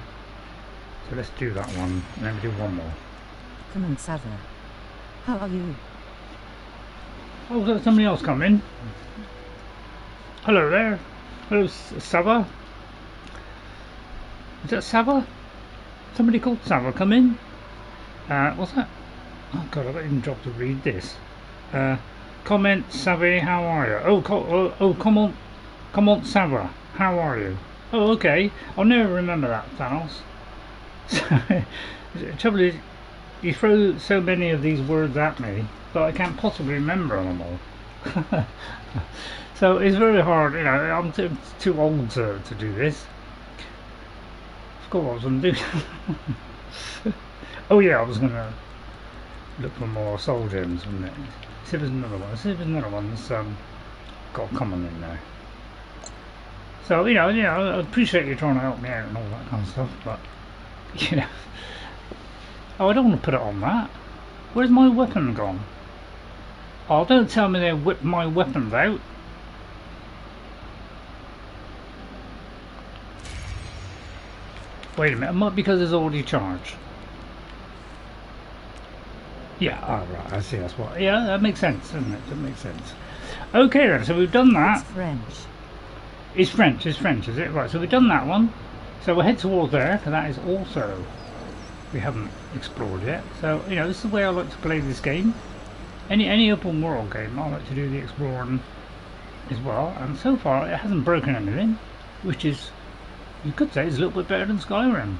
So let's do that one, and then we do one more. Come on, Sava. How are you? Oh, there's somebody else coming. Hello there. Hello, Sava. Is that Sava? Somebody called Sava come in? What's that? Oh god, I've got even dropped to read this. Comment, Sava, how are you? Oh, comment, Sava, how are you? Oh, okay. I'll never remember that, Thanos. The trouble is, you throw so many of these words at me that I can't possibly remember them all. So it's very hard, you know, I'm too old to do this. What I was going to do. Oh yeah, I was going to look for more soul gems, wasn't it? See if there's another one. See if there's another one that's got a common in there. So you know, I appreciate you trying to help me out and all that kind of stuff, but you know, oh, I don't want to put it on that. Where's my weapon gone? Oh, don't tell me they whipped my weapons out. Wait a minute, it might be because it's already charged. Yeah, oh right, I see, that's what. Yeah, that makes sense, doesn't it? That makes sense. Okay then, so we've done that. It's French. It's French, is it? Right, so we've done that one. So we'll head towards there, because that is also, we haven't explored yet. So, you know, this is the way I like to play this game. Any open world game, I like to do the exploring as well. And so far, it hasn't broken anything, which is, you could say, it's a little bit better than Skyrim.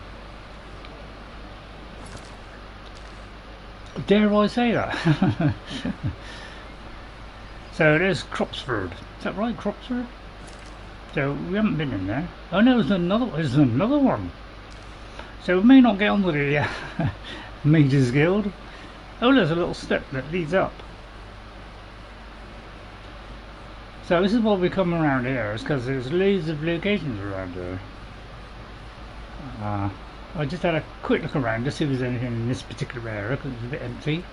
Dare I say that? So there's Cropsford. Is that right, Cropsford? So we haven't been in there. Oh no, there's another one. So we may not get onto the Mage's Guild. Oh, there's a little step that leads up. So this is what we come around here, is because there's loads of locations around here. I just had a quick look around to see if there's anything in this particular area, because it's a bit empty.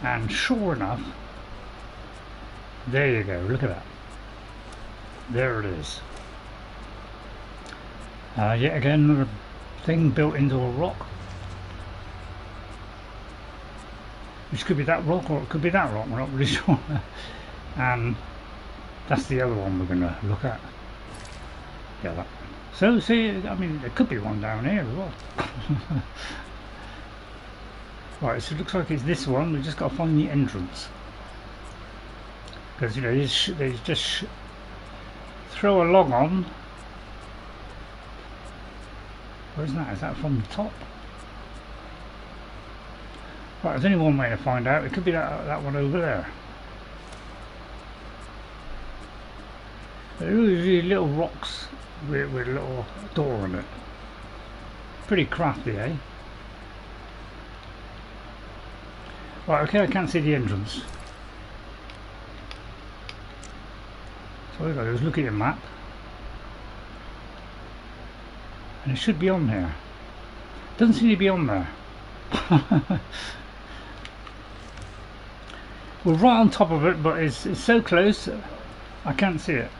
And sure enough, there you go, look at that. There it is. Yet again, another thing built into a rock. Which could be that rock, or it could be that rock, we're not really sure. And that's the other one we're going to look at. Yeah, that. So, see, I mean, there could be one down here as well. Right, so it looks like it's this one. We've just got to find the entrance. Because, you know, they just throw a log on. Where's that? Is that from the top? Right, there's only one way to find out. It could be that one over there. There are these little rocks with a little door in it. Pretty crafty, eh? Right, okay, I can't see the entrance. So all I've got to do is look at your map. And it should be on there. Doesn't seem to be on there. We're right on top of it, but it's so close I can't see it.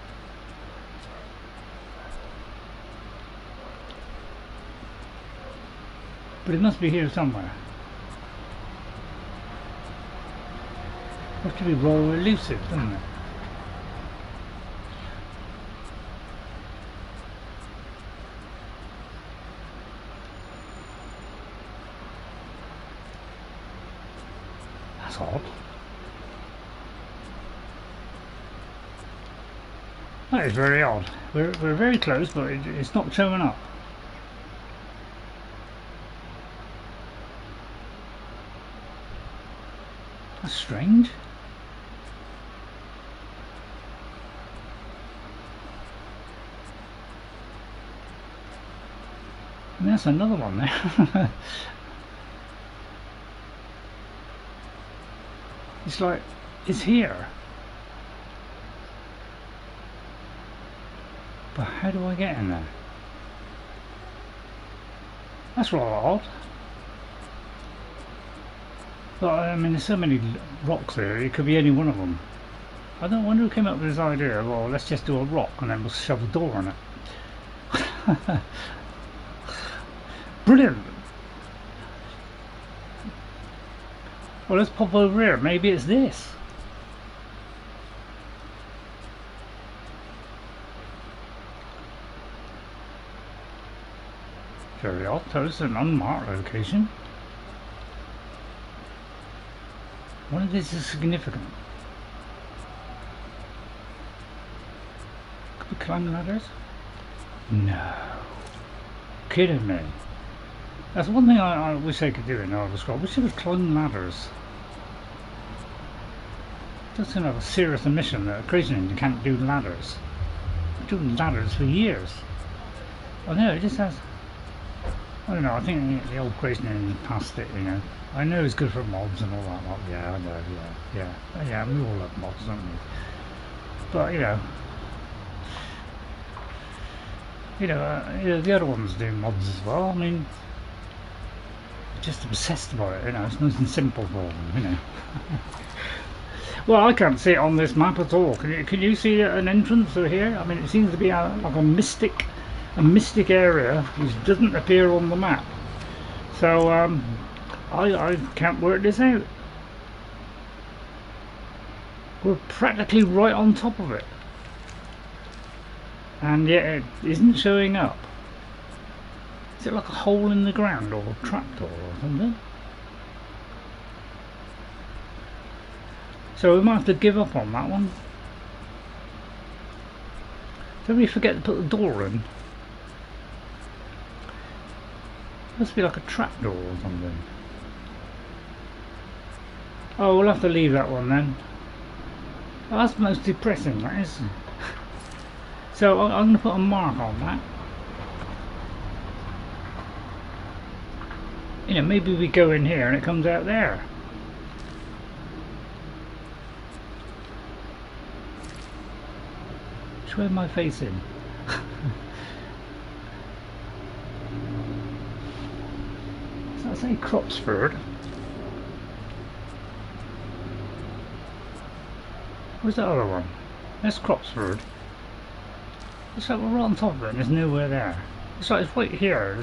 But it must be here somewhere. Has to be raw elusive, doesn't it? That's odd. That is very odd. We're very close, but it's not showing up. That's strange. And there's another one there. It's like, it's here. But how do I get in there? That's rather odd. But I mean, there's so many rocks there, it could be any one of them. I don't wonder who came up with this idea. Well, let's just do a rock and then we'll shove a door on it. Brilliant. Well, let's pop over here. Maybe it's this. Very odd. So it's an unmarked location. What if this is significant? Could we climb ladders? No. Kidding me. That's one thing I wish I could do in Elder Scrolls. We should have climbed ladders. That's kind of a serious admission that a Christian can't do ladders. I've been doing ladders for years. I know, it just has... I don't know, I think the old Christian passed it, you know. I know it's good for mods and all that lot. Yeah, I know, yeah, we all love mods, don't we? But, you know, the other ones do mods as well. I mean, just obsessed about it, you know. It's nice and simple for them, you know. Well, I can't see it on this map at all. Can you see an entrance through here? I mean, it seems to be like a mystic area which doesn't appear on the map. So I can't work this out. We're practically right on top of it, and yet it isn't showing up. Is it like a hole in the ground or a trapdoor or something? So we might have to give up on that one. Don't we forget to put the door in? Must be like a trapdoor or something. Oh, we'll have to leave that one then. Oh, that's most depressing, that is. So I'm going to put a mark on that. You know, maybe we go in here and it comes out there. Which way am I facing? Does that say Cropsford? Where's that other one? That's Cropsford. Looks like we're right on top of it and there's nowhere there. It's like it's right here.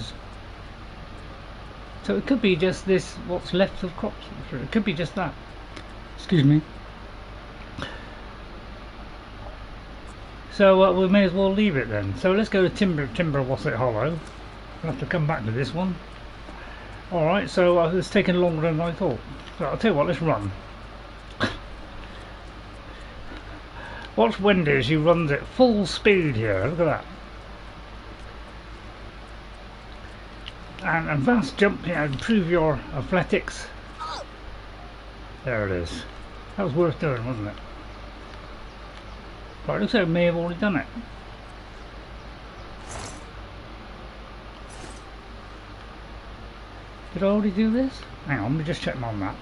So it could be just this, what's left of Cropsford. It could be just that. Excuse me. So we may as well leave it then. So let's go to Timberscar Hollow. We'll have to come back to this one. Alright, so it's taken longer than I thought. So I'll tell you what, let's run. Watch Wendy, she runs at full speed here, look at that. And advanced jump, you know, improve your athletics. There it is. That was worth doing, wasn't it? Right, looks like I may have already done it. Did I already do this? Hang on, let me just check my map.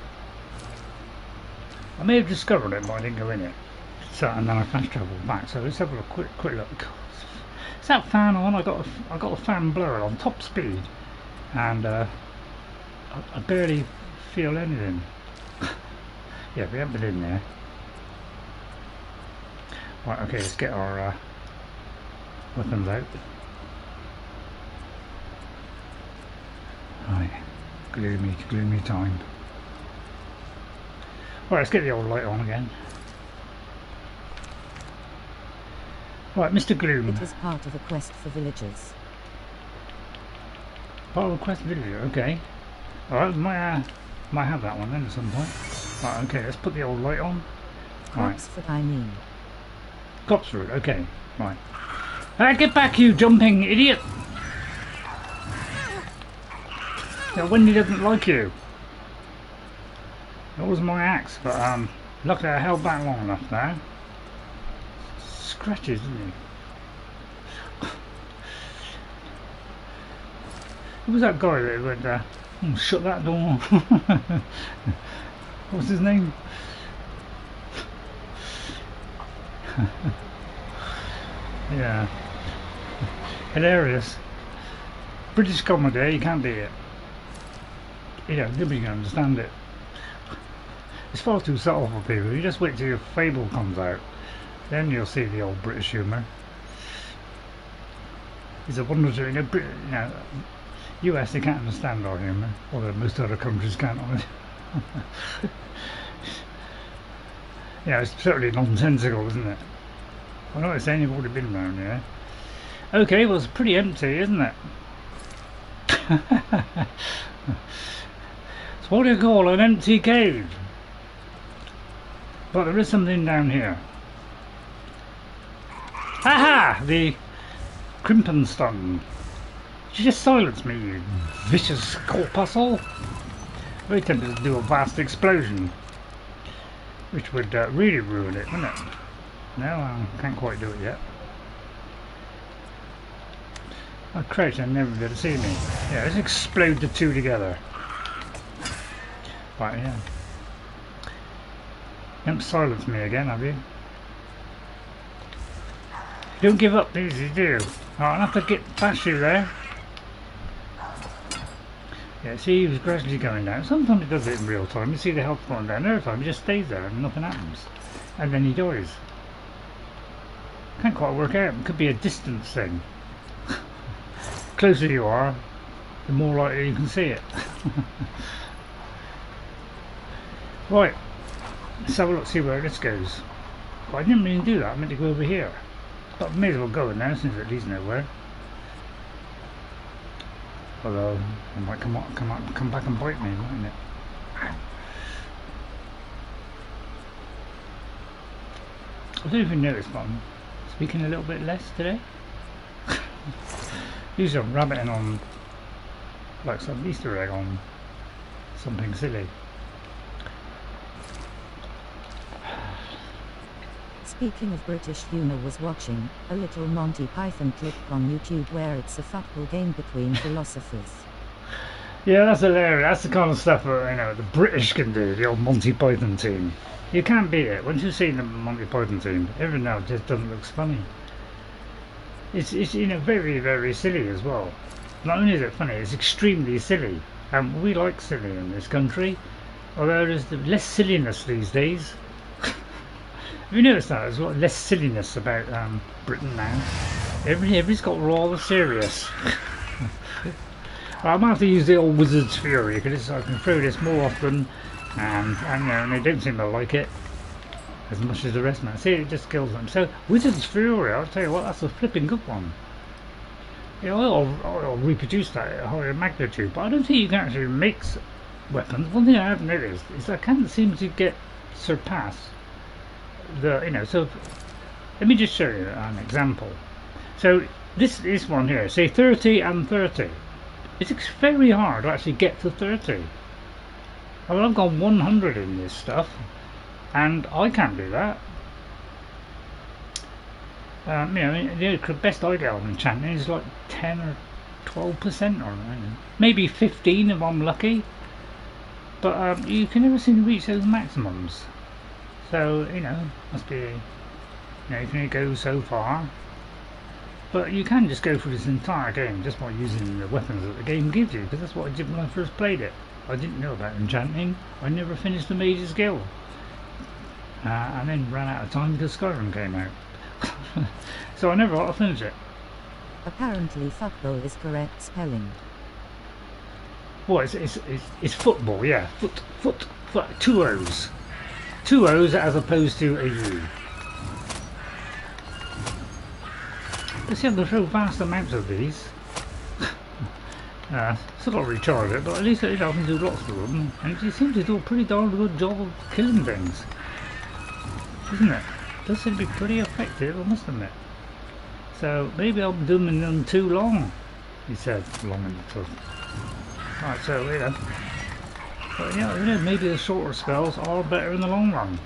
I may have discovered it, but I didn't go in it. So, and then I fast travelled back. So let's have a quick look. Is that fan on? I got the fan blurred on top speed, and I barely feel anything. Yeah, we haven't been in there. Right, okay, let's get our weapons out. Right, gloomy time. Right, let's get the old light on again. Right, Mr. Gloom. It is part of a quest for villagers. Part of a quest villager, okay. Alright, might have that one then at some point. Right, okay, let's put the old light on. Cropsford, I mean. Cropsford, okay, right. Get back, you jumping idiot! Now, Wendy doesn't like you. That was my axe, but luckily I held back long enough there. Scratches, isn't he? Who was that guy that went shut that door? What's his name? Yeah, hilarious. British comedy, you can't beat it. You know, nobody can understand it. It's far too subtle for people. You just wait till your Fable comes out, then you'll see the old British humour. It's a wonder to, you know, US, they can't understand our humour, although most other countries can't. Yeah, it's certainly nonsensical, isn't it? I know it's saying you've already been around here. Okay, well it's pretty empty, isn't it? It's what do you call an empty cave? But there is something down here. Haha! The Crimpenstone. You just silenced me, you vicious corpuscle. Very tempted to do a vast explosion, which would really ruin it, wouldn't it? No, I can't quite do it yet. I crouch and never be able to see me. Yeah, let's explode the two together. Right, yeah. You haven't silenced me again, have you? Don't give up easy, do you? Right, I'll have to get past you there. Yeah, see, he was gradually going down. Sometimes it does it in real time. You see the health going down. Another time, he just stays there and nothing happens. And then he dies. Can't quite work out. It could be a distance thing. The closer you are, the more likely you can see it. Right. Let's have a look, see where this goes. Well, I didn't really do that. I meant to go over here. But I may as well go in there since it leads nowhere. Although it might come back and bite me, mightn't it? I don't even notice, but I'm speaking a little bit less today. Usually I'm rabbiting on like some Easter egg on something silly. Speaking of British humour, was watching a little Monty Python clip on YouTube where it's a football game between philosophers. Yeah, that's hilarious. That's the kind of stuff that, you know, the British can do, the old Monty Python team. You can't beat it. Once you've seen the Monty Python team, every now and just doesn't look funny. It's you know, very, very silly as well. Not only is it funny, it's extremely silly. We like silly in this country, although there's less silliness these days. Have you noticed that? There's a lot less silliness about Britain now. Everybody's got rather serious. Well, I might have to use the old Wizard's Fury because I can throw this more often, and they don't seem to like it as much as the rest, man. See, it just kills them. So Wizard's Fury, I'll tell you what, that's a flipping good one. Yeah, I'll reproduce that at a higher magnitude, but I don't think you can actually mix weapons. One thing I have noticed is I can't seem to surpass the, you know, so let me just show you an example. So this one here, say 30 and 30. It's very hard to actually get to 30. I mean, I've got 100 in this stuff, and I can't do that. You know, the best I get on enchanting is like 10 or 12%, or maybe 15 if I'm lucky. But you can never seem to reach those maximums. So, you know, must be, you know, you can only go so far. But you can just go through this entire game just by using the weapons that the game gives you, because that's what I did when I first played it. I didn't know about enchanting. I never finished the Mage's Guild. And then ran out of time because Skyrim came out. So I never got to finish it. Apparently football is correct spelling. Well, it's football, yeah. Foot, 2 O's. 2 O's as opposed to a U. You see, I can throw vast amounts of these. Still got to recharge it, but at least I can do lots of them. And it seems to do a pretty darn good job of killing things. Isn't it? It does seem to be pretty effective, I must admit. So maybe I'm doing them too long, he said, long enough. Right, so you know, but you know, maybe the shorter spells are better in the long run.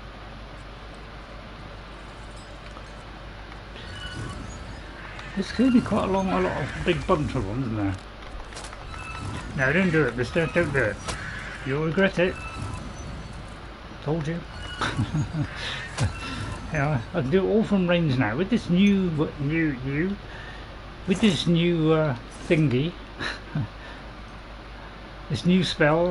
This could be quite a lot of big bunch of them, isn't there? No, don't do it, mister, don't do it. You'll regret it. Told you. Yeah, I can do it all from range now. With this new thingy, this new spell, I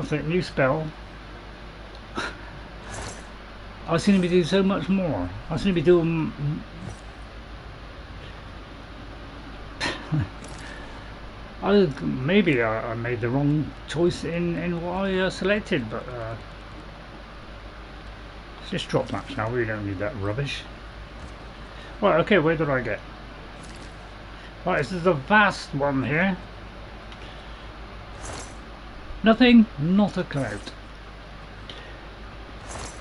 was going to be doing so much more. I was going to be doing... maybe I made the wrong choice in what I selected, but let's just drop that, shall we? Don't need that rubbish. Right, okay, where did I get? Right, this is a vast one here. Nothing, not a cloud.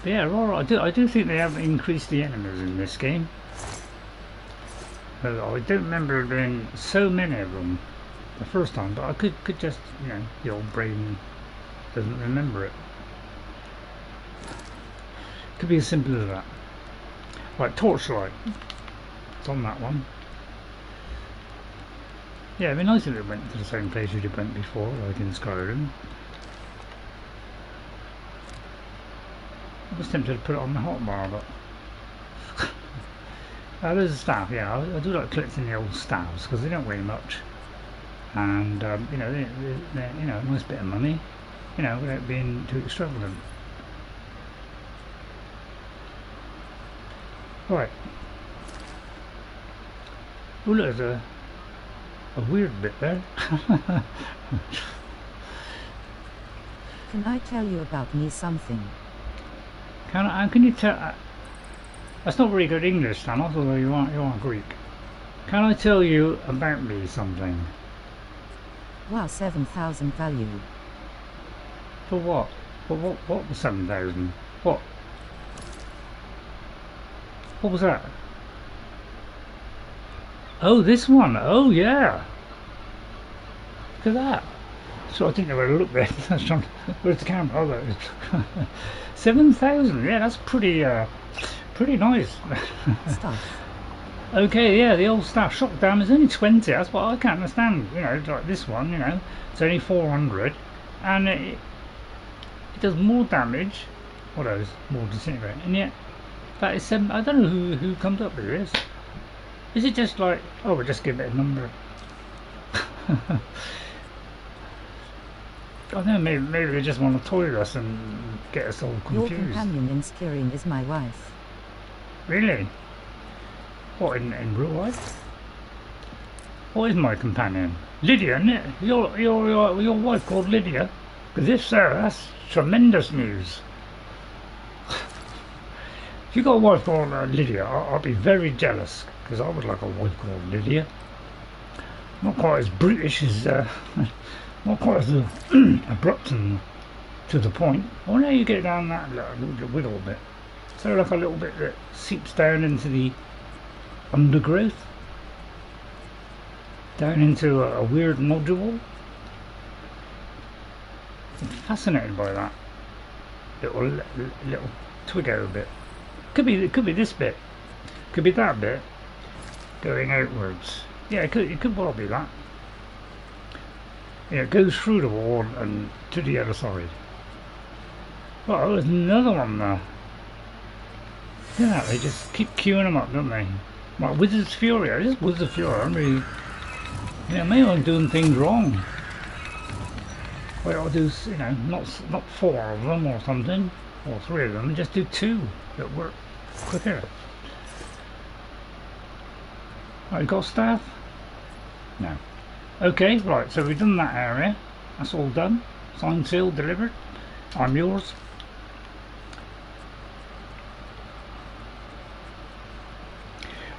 But yeah, right, I do think they have increased the enemies in this game. I don't remember there being so many of them the first time, but I could just, you know, the old brain doesn't remember it. Could be as simple as that. Right, torchlight. It's on that one. Yeah, it'd be nice if it went to the same place you went before, like in Skyrim. I was tempted to put it on the hotbar, but there's a staff. Yeah, I do like collecting the old staffs because they don't weigh much, and you know, they're you know, a nice bit of money, you know, without being too extravagant. Right. Oh, look, there's a weird bit there. Can I tell you about me something? Can you tell? That's not very good English, Thanos, although you are Greek. Can I tell you about me something? Wow, 7,000 value. For what? For what was 7,000? What? What was that? Oh, this one. Oh, yeah. Look at that. So I didn't know where to look there. Where's the camera? Oh, there it is. 7,000. Yeah, that's pretty nice. Stuff. Okay, yeah, the old staff. Shock damage is only 20. That's what I can't understand. You know, like this one, you know, it's only 400. and it does more damage. What else? More disintegrate, and yet that is 7. I don't know who comes up with this. Is it just like, oh, we'll just give it a number? I don't know, maybe they just want to toy us and get us all confused. Your companion in skiing is my wife. Really? What, in real life? What is my companion? Lydia, isn't it? Your wife called Lydia? Because if so, that's tremendous news. If you got a wife called Lydia, I'll be very jealous, because I would like a wife called Lydia. Not quite as British as, not quite as abrupt and to the point. Oh no, you get down that little bit. So like a little bit that seeps down into the undergrowth, down into a weird nodule. I'm fascinated by that little twiggo bit. It could be this bit, could be that bit going outwards. Yeah, it could well be that. Yeah, it goes through the wall and to the other side. Oh, there's another one there. Yeah, they just keep queuing them up, don't they? Like Wizard's Fury. I just Wizard's Fury. I'm really, maybe I'm doing things wrong. Well, I'll do, not 4 of them or something, or 3 of them, and just do 2 that work quicker. Oh, you got staff? No. Okay, right, so we've done that area. That's all done. Signed, sealed, delivered. I'm yours.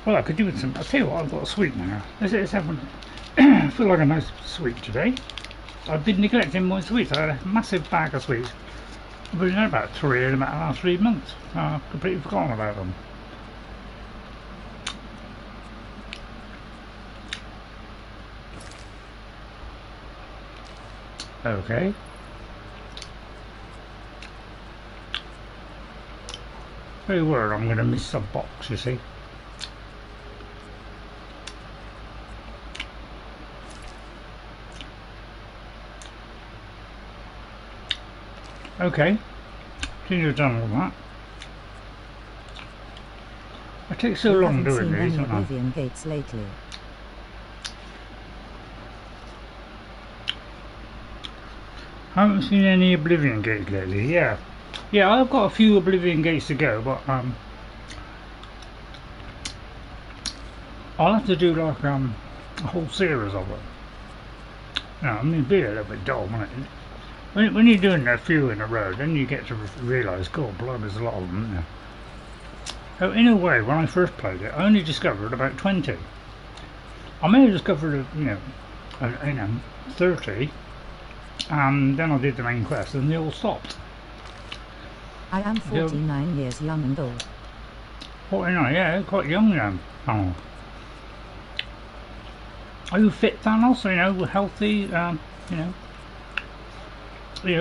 Well, I could do with some. I'll tell you what, I've got a sweet now. Let's have one. I feel like a nice sweet today. I've been neglecting my sweets. I had a massive bag of sweets. I've been there about 3 in about the last 3 months. I've completely forgotten about them. Okay. Very worried I'm going to miss a box, you see. Okay, since you've done all that. It takes so long doing these, don't I? Oblivion gates lately. I haven't seen any Oblivion gates lately. Yeah, I've got a few Oblivion gates to go, but I'll have to do like a whole series of them. I mean, it'd be a little bit dull, wouldn't it? When you're doing a few in a row, then you get to realise, God, blood, there's a lot of them, isn't there? So in a way, when I first played it, I only discovered about 20. I may have discovered, 30, and then I did the main quest, and they all stopped. I am 49 years young and old. 49, yeah, quite young then. Oh. Are you fit, Thanos? Healthy,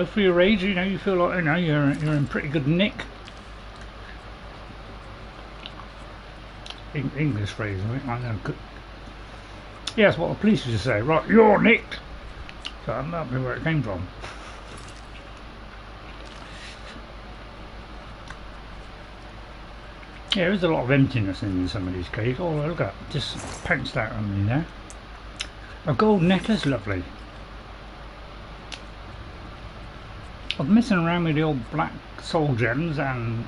for your age, you feel like, you're in pretty good nick. English phrase, I know. Yeah, that's what the police used to say. Right, you're nicked. So that might be where it came from. Yeah, there's a lot of emptiness in some of these caves. Oh, look at that, just pounced out on me there. A gold necklace, lovely. I'm messing around with the old black soul gems and,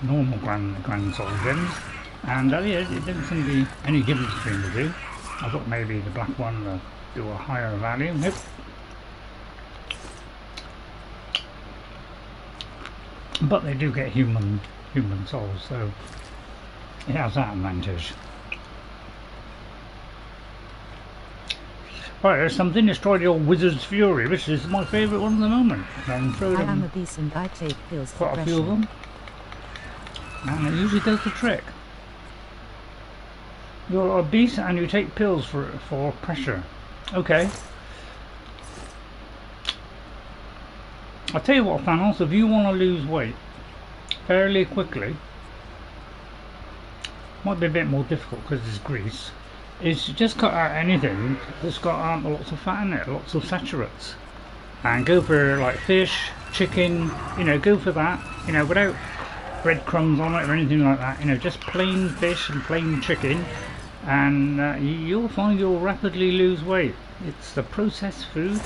normal grand soul gems. And yeah, it didn't seem to be any difference between the two. I thought maybe the black one will do a higher value. Nope. But they do get human souls, so it has that advantage. Right, there's something. Let's try the old Wizard's Fury. This is my favourite one at the moment. I am obese and I take pills for quite a few of them. And it usually does the trick. You're obese and you take pills for pressure. Okay. I'll tell you what, Thanos, if you want to lose weight fairly quickly, might be a bit more difficult because it's grease, is just cut out anything that's got lots of fat in it, lots of saturates. and go for like fish, chicken, you know, go for that, you know, without breadcrumbs on it or anything like that, you know, just plain fish and plain chicken, and you'll find you'll rapidly lose weight. It's the processed food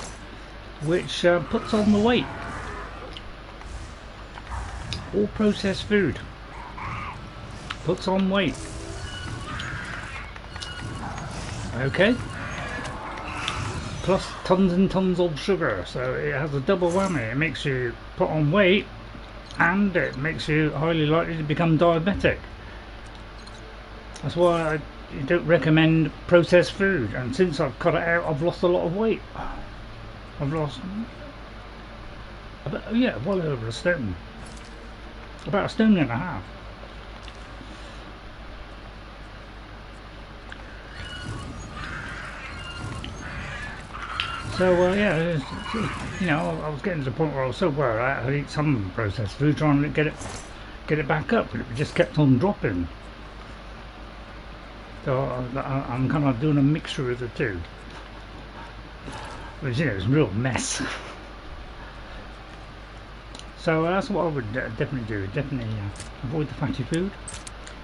which puts on the weight. All processed food puts on weight. Okay, plus tons and tons of sugar, so it has a double whammy. It makes you put on weight and it makes you highly likely to become diabetic. That's why I don't recommend processed food, and since I've cut it out I've lost a lot of weight. I've lost about, yeah, well over a stone, about a stone and a half. So yeah, you know, I was getting to the point where I was so worried I had to eat some processed food, trying to get it back up, but it just kept on dropping. So I'm kind of doing a mixture of the two, which, you know, is a real mess. So that's what I would definitely do. Definitely avoid the fatty food,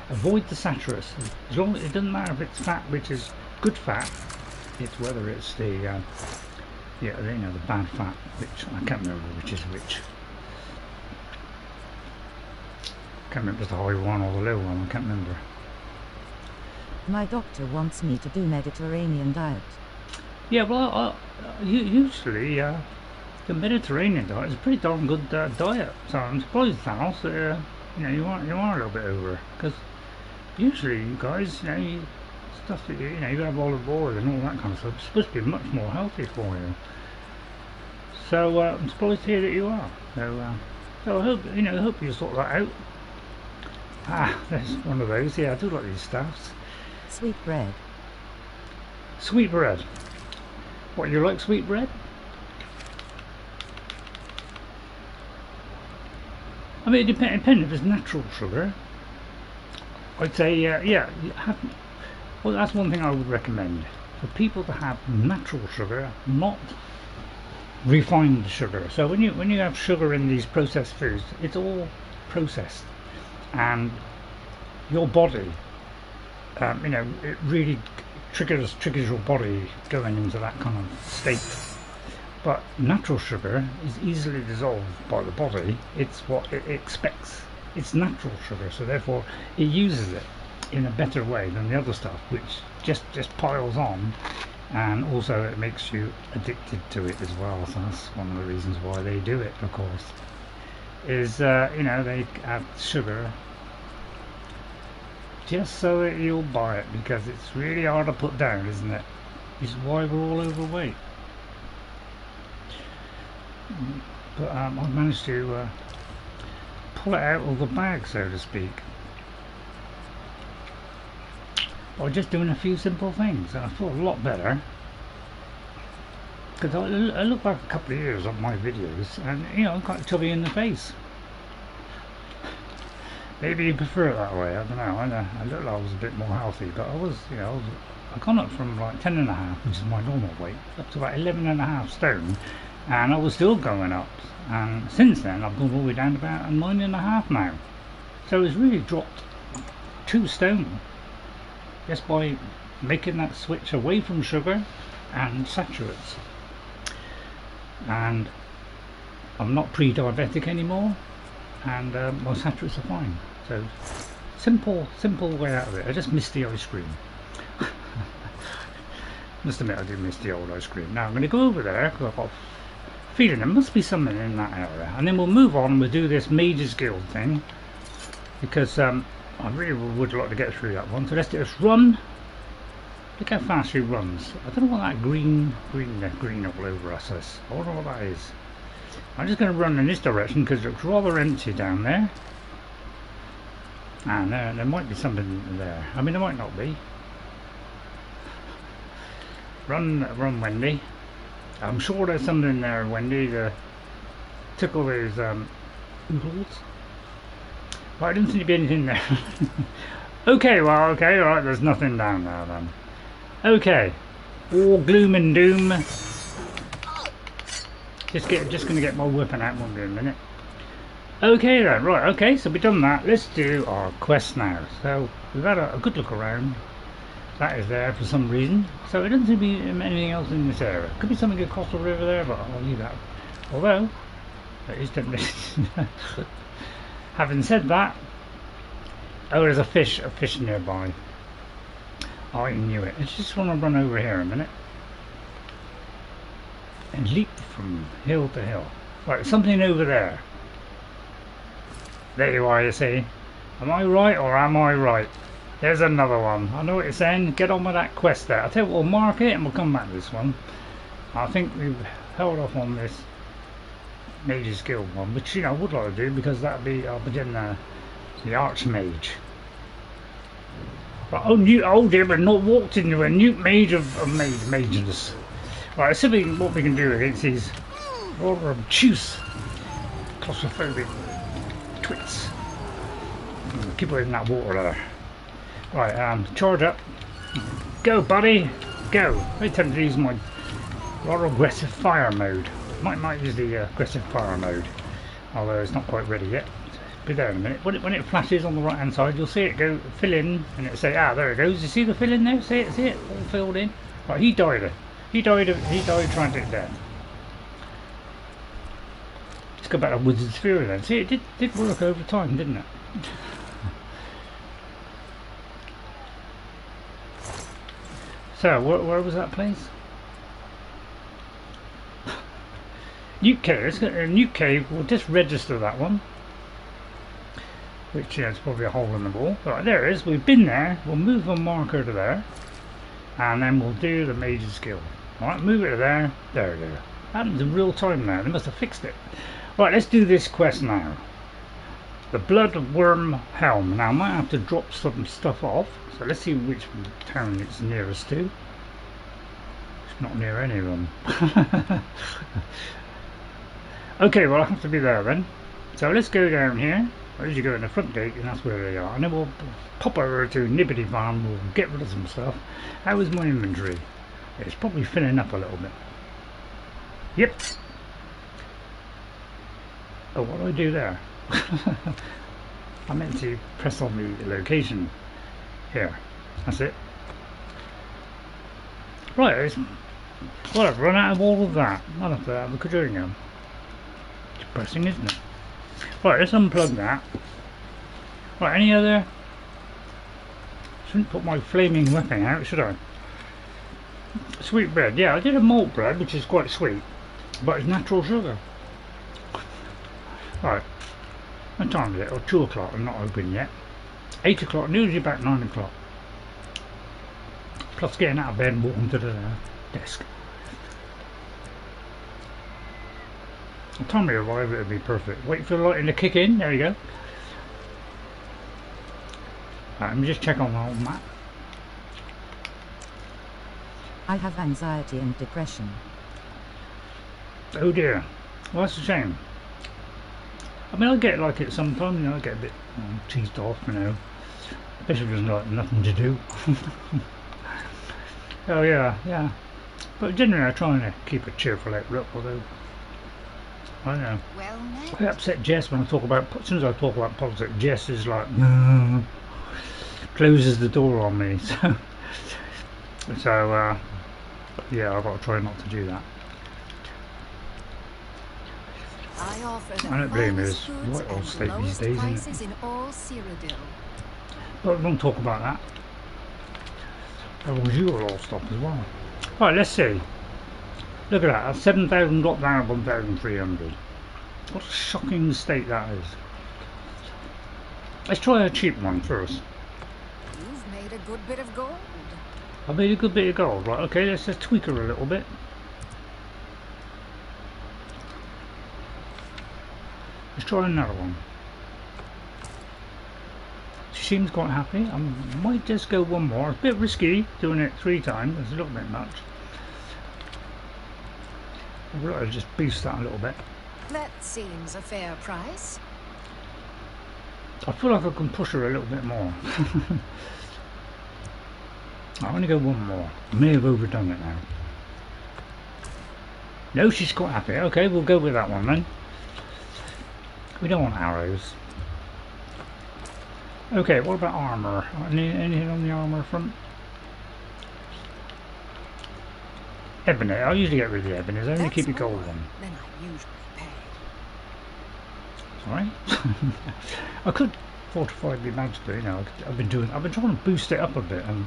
avoid the saturated. As long as it doesn't matter if it's fat, which is good fat. It's whether it's the yeah, you know, the bad fat, which I can't remember which is which. I can't remember if it's the high one or the low one. I can't remember. My doctor wants me to do Mediterranean diet. Yeah, well, usually the Mediterranean diet is a pretty darn good diet. So I'm surprised, Thanos, that you know, you are a little bit over, because usually you guys, you know, stuff that you know, you have olive oil and all that kind of stuff. It's supposed to be much more healthy for you. So I'm surprised to hear that you are. So I hope, you know, I hope you sort that out. Ah, there's one of those. Yeah, I do like these staffs. Sweet bread. Sweet bread. What, you like sweet bread? I mean, it depends if it's natural sugar. I'd say, yeah, you have. Well, that's one thing I would recommend for people to have natural sugar, not refined sugar. So when you have sugar in these processed foods, it's all processed, and your body, you know, it really triggers your body going into that kind of state. But natural sugar is easily dissolved by the body. It's what it expects. It's natural sugar, so therefore it uses it in a better way than the other stuff, which just piles on, and also it makes you addicted to it as well. So that's one of the reasons why they do it, of course, is you know, they add sugar just so that you'll buy it, because it's really hard to put down, isn't it? Which is why we're all overweight. But I've managed to pull it out of the bag, so to speak, by just doing a few simple things, and I feel a lot better. Because I look back a couple of years of my videos, and you know, I'm quite chubby in the face. Maybe you prefer it that way, I don't know. I look like I was a bit more healthy, but I was, you know, I've gone up from like 10.5, which is my normal weight, up to about 11.5 stone, and I was still going up. And since then, I've gone all the way down to about 9.5 now. So it's really dropped 2 stone just by making that switch away from sugar and saturates. And I'm not pre-diabetic anymore, and my saturates are fine. So simple way out of it. I just missed the ice cream. Must admit, I do miss the old ice cream. Now I'm going to go over there because I've got a feeling there must be something in that area, and then we'll move on and we'll do this Mage's Guild thing, because I really would like to get through that one. So let's just run. Look how fast she runs. I don't know what that green all over us is. I wonder what that is. I'm just going to run in this direction because it looks rather empty down there. And there might be something there. I mean, there might not be. Run, Wendy. I'm sure there's something there, Wendy, to tickle those oodles. But I didn't seem to be anything there. Okay, well, okay, alright, there's nothing down there then. Okay, all gloom and doom. Just going to get my weapon out, won't be a minute. Okay then, right, okay, so we've done that. Let's do our quest now. So we've had a good look around. That is there for some reason. So it doesn't seem to be anything else in this area. Could be something across the river there, but I'll leave that. Although, that is definitely... Having said that, oh, there's a fish nearby. I knew it. I just want to run over here a minute. And leap from hill to hill. Right, something over there. There you are, you see. Am I right or am I right? There's another one. I know what you're saying. Get on with that quest there. I'll tell you what, we'll mark it and we'll come back to this one. I think we've held off on this Mage's Guild one, which, you know, I would like to do because that'll be, I'll be doing the Archmage. But oh dear, we've not walked into a Newt Mage of mages. Right, let's see what we can do against these rather obtuse claustrophobic twits. Keep away from that water there. Right, charge up. Go, buddy, go. I tend to use my rather aggressive fire mode. Might use the aggressive fire mode, although it's not quite ready yet. Be there in a minute. When it flashes on the right hand side, you'll see it go fill in, and it'll say, ah, there it goes. You see the fill in there? See it, all filled in. Right, he died trying to get death. Let's go back to Wizard's Fury then. See, it did work over time, didn't it? So, where was that place? Newt Cave. Let's go, Newt Cave. We'll just register that one. Which, yeah, it's probably a hole in the wall. Right, there it is. We've been there. We'll move a marker to there. And then we'll do the Mage's Guild. Alright, move it to there. There. Happens in real time now. They must have fixed it. Right, let's do this quest now. The Bloodworm Helm. Now, I might have to drop some stuff off. So let's see which town it's nearest to. It's not near any of them. Okay, well, I have to be there then. So let's go down here. As you go in the front gate, and that's where they are. And then we'll pop over to Nibbity Farm. We'll get rid of some stuff. How is my inventory? It's probably filling up a little bit. Yep. Oh, what do I do there? I meant to press on the location here. That's it. Right, well, I've run out of all of that. I'll have to have a Caring. It's depressing, isn't it? Right, let's unplug that. Right, any other? Shouldn't put my flaming weapon out, should I? Sweet bread, yeah, I did a malt bread, which is quite sweet, but it's natural sugar. Right, what time is it? Oh, 2 o'clock, I'm not open yet. 8 o'clock, usually about 9 o'clock. Plus getting out of bed and walking to the desk. The time we arrive, it'll be perfect. Wait for the lighting to kick in, there you go. Right, let me just check on my old map. I have anxiety and depression. Oh dear, well that's a shame. I mean, I get like it sometimes, you know, I get a bit cheesed off, you know, especially if there's like nothing to do. Oh yeah, but generally I try and keep a cheerful outlook, although I don't know. Well, I upset Jess when I talk about, as soon as I talk about politics, Jess is like, closes the door on me, so yeah, I've got to try not to do that. I don't blame her, it's the right old state these days, isn't it? But we won't talk about that. Otherwise you will all stop as well. Right, let's see. Look at that, that's 7,000 got down to 1,300. What a shocking state that is. Let's try a cheap one first. You've made a good bit of gold. I made a good bit of gold, right, okay, let's just tweak her a little bit. Let's try another one. She seems quite happy. I might just go one more. It's a bit risky doing it 3 times. It's a little bit much. I'd like to just boost that a little bit. That seems a fair price. I feel like I can push her a little bit more. I want to go one more. I may have overdone it now. No, she's quite happy. Okay, we'll go with that one then. We don't want arrows. Okay, what about armour? Anything on the armour front? Ebony. I usually get rid of the ebony. I only keep the gold one. Then I usually pay. Sorry. I could fortify the magic, you know. I've been trying to boost it up a bit, and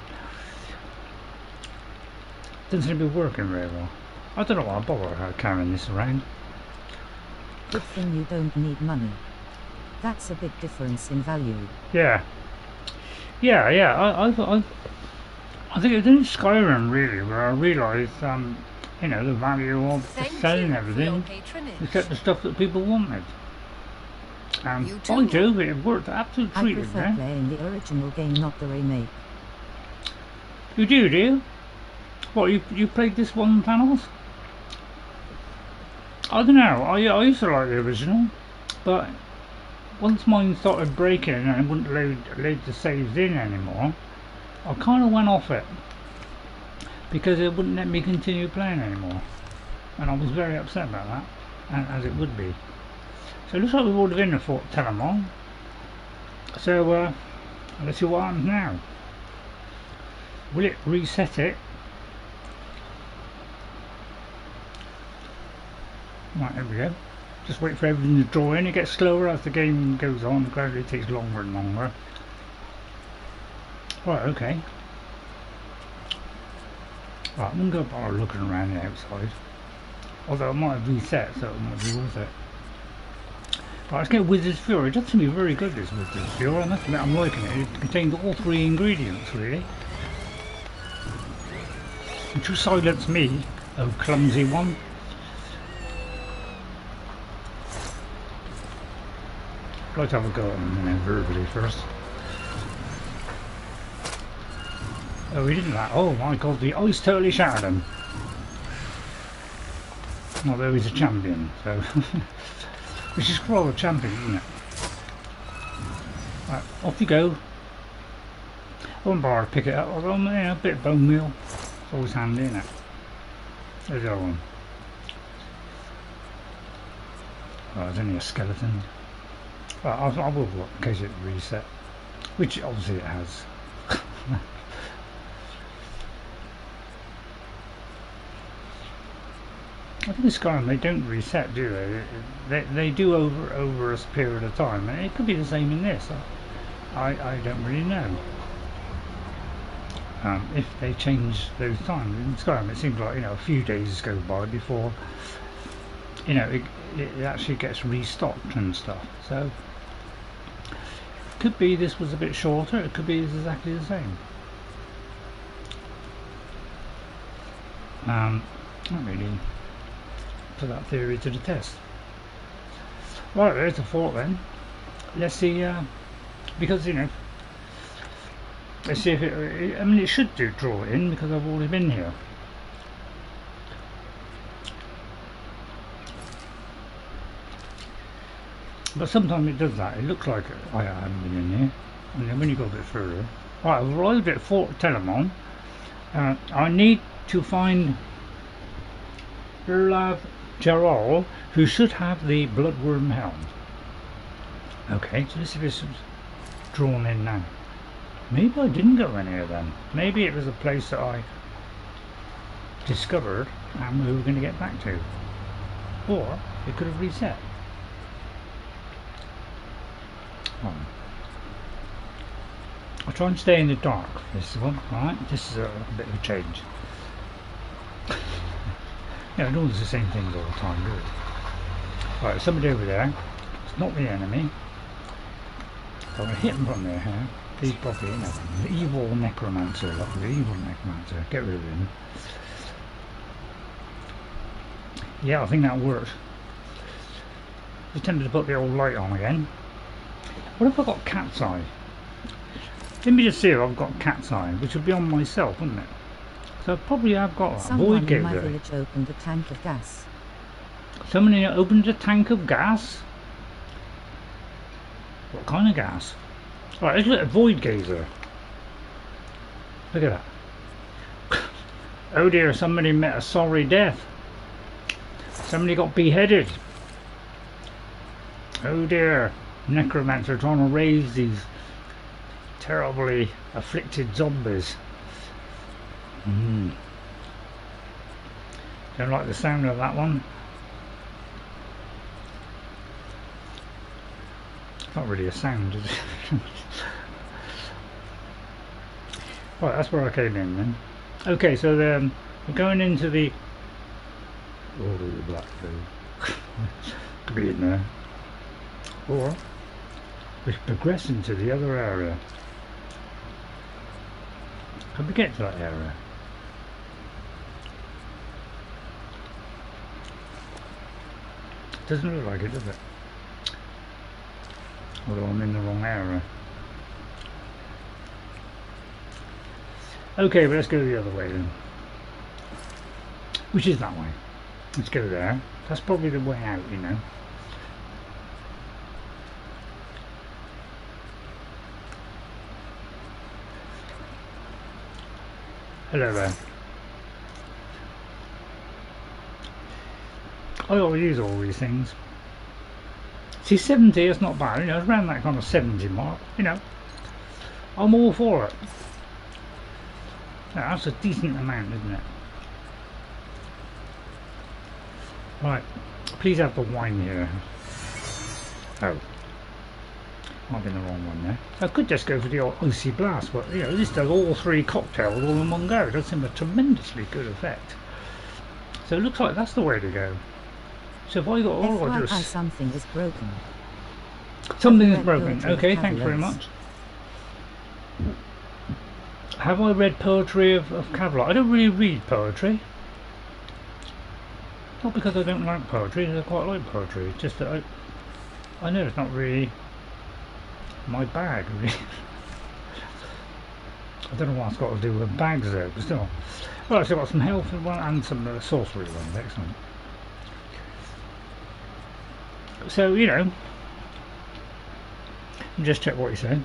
doesn't seem to be working very well. I don't know why I bother carrying this around. Good thing you don't need money. That's a big difference in value. Yeah. I think it's in Skyrim really where I realised, you know, the value of selling everything, except the stuff that people wanted. And by Jove, it worked absolutely treat. I prefer playing the original game, not the remake. You do you? What, you played this one panels? I don't know, I used to like the original, but once mine started breaking and it wouldn't load the saves in anymore, I kind of went off it because it wouldn't let me continue playing anymore, and I was very upset about that, and as it would be. So it looks like we've already been to Fort Teleman, so let's see what happens now. Will it reset it? Right, there we go. Just wait for everything to draw in. It gets slower as the game goes on. Gradually it takes longer and longer. Right, okay. Right, I'm going to go looking around the outside. Although I might have reset, so it might be worth it. Right, let's get Wizard's Fury. It does seem to be very good, this Wizard's Fury. I must admit, I'm liking it. It contains all three ingredients, really. And to silence me, oh clumsy one. I'd like to have a go at him verbally first. Oh, he didn't that. Oh my god, the ice totally shattered him. Although he's a champion, so. Which is rather champion, isn't it? Right, off you go. I won't bother to pick it up, although yeah, a bit of bone meal. It's always handy, isn't it? There's the other one. Oh, it's only a skeleton. I will look in case it reset, which obviously it has. I think this Skyrim, they don't reset, do they? They do over a period of time, and it could be the same in this. I don't really know. If they change those times in Skyrim, it seems like, you know, a few days go by before, you know, it actually gets restocked and stuff. So could be this was a bit shorter. It could be exactly the same. Not really put that theory to the test. Right, there's the fort then. Let's see, because, you know, let's see if it, I mean, it should do draw it in because I've already been here. But sometimes it does that. It looks like I haven't been in here, and then when you go a bit further. Right, I've arrived at Fort Teleman. I need to find Gerald, who should have the Bloodworm Helm. Okay, so let's see if it's drawn in now. Maybe I didn't go in here then. Maybe it was a place that I discovered and we were going to get back to. Or it could have reset. I'll try and stay in the dark for this one, right? This is a bit of a change. Yeah, no one's the same things all the time, do it? Right, somebody over there. It's not the enemy. I'm going to hit him from there, huh? He's probably, you know, the evil Necromancer, look, the evil Necromancer. Get rid of him. Yeah, I think that worked. I attempted to put the old light on again. What if I got cat's eye? Let me just see if I've got cat's eye, which would be on myself, wouldn't it? So I probably have got a void gazer. Someone in my village opened a tank of gas. Someone opened a tank of gas? What kind of gas? Right, let's look at a void gazer. Look at that. Oh dear, somebody met a sorry death. Somebody got beheaded. Oh dear. Necromancer trying to raise these terribly afflicted zombies. Don't like the sound of that one. It's not really a sound, is it? Right, that's where I came in then. Okay, so then we're going into the... Oh, the black food. Could be in there. Or we progress into the other area. Can we get to that area? Doesn't look like it, does it? Although I'm in the wrong area. Okay, but let's go the other way then. Which is that way. Let's go there. That's probably the way out, you know. Hello there. I always use all these things. See, 70 is not bad, you know, it's around that kind of 70 mark, you know. I'm all for it. Now, that's a decent amount, isn't it? Right, please have the wine here. Oh, might be the wrong one there. I could just go for the old icy blast, but you know, this does all 3 cocktails all in one go. It does seem a tremendously good effect. So it looks like that's the way to go. So if I got all I just... something is broken. Something is broken. Okay, thanks very much. Have I read poetry of Cavalot? I don't really read poetry. Not because I don't like poetry, I quite like poetry. It's just that I know it's not really my bag, really. I don't know what it's got to do with bags though, but still. Right, so I've got some health and some sorcery ones, excellent. So, you know, just check what you said.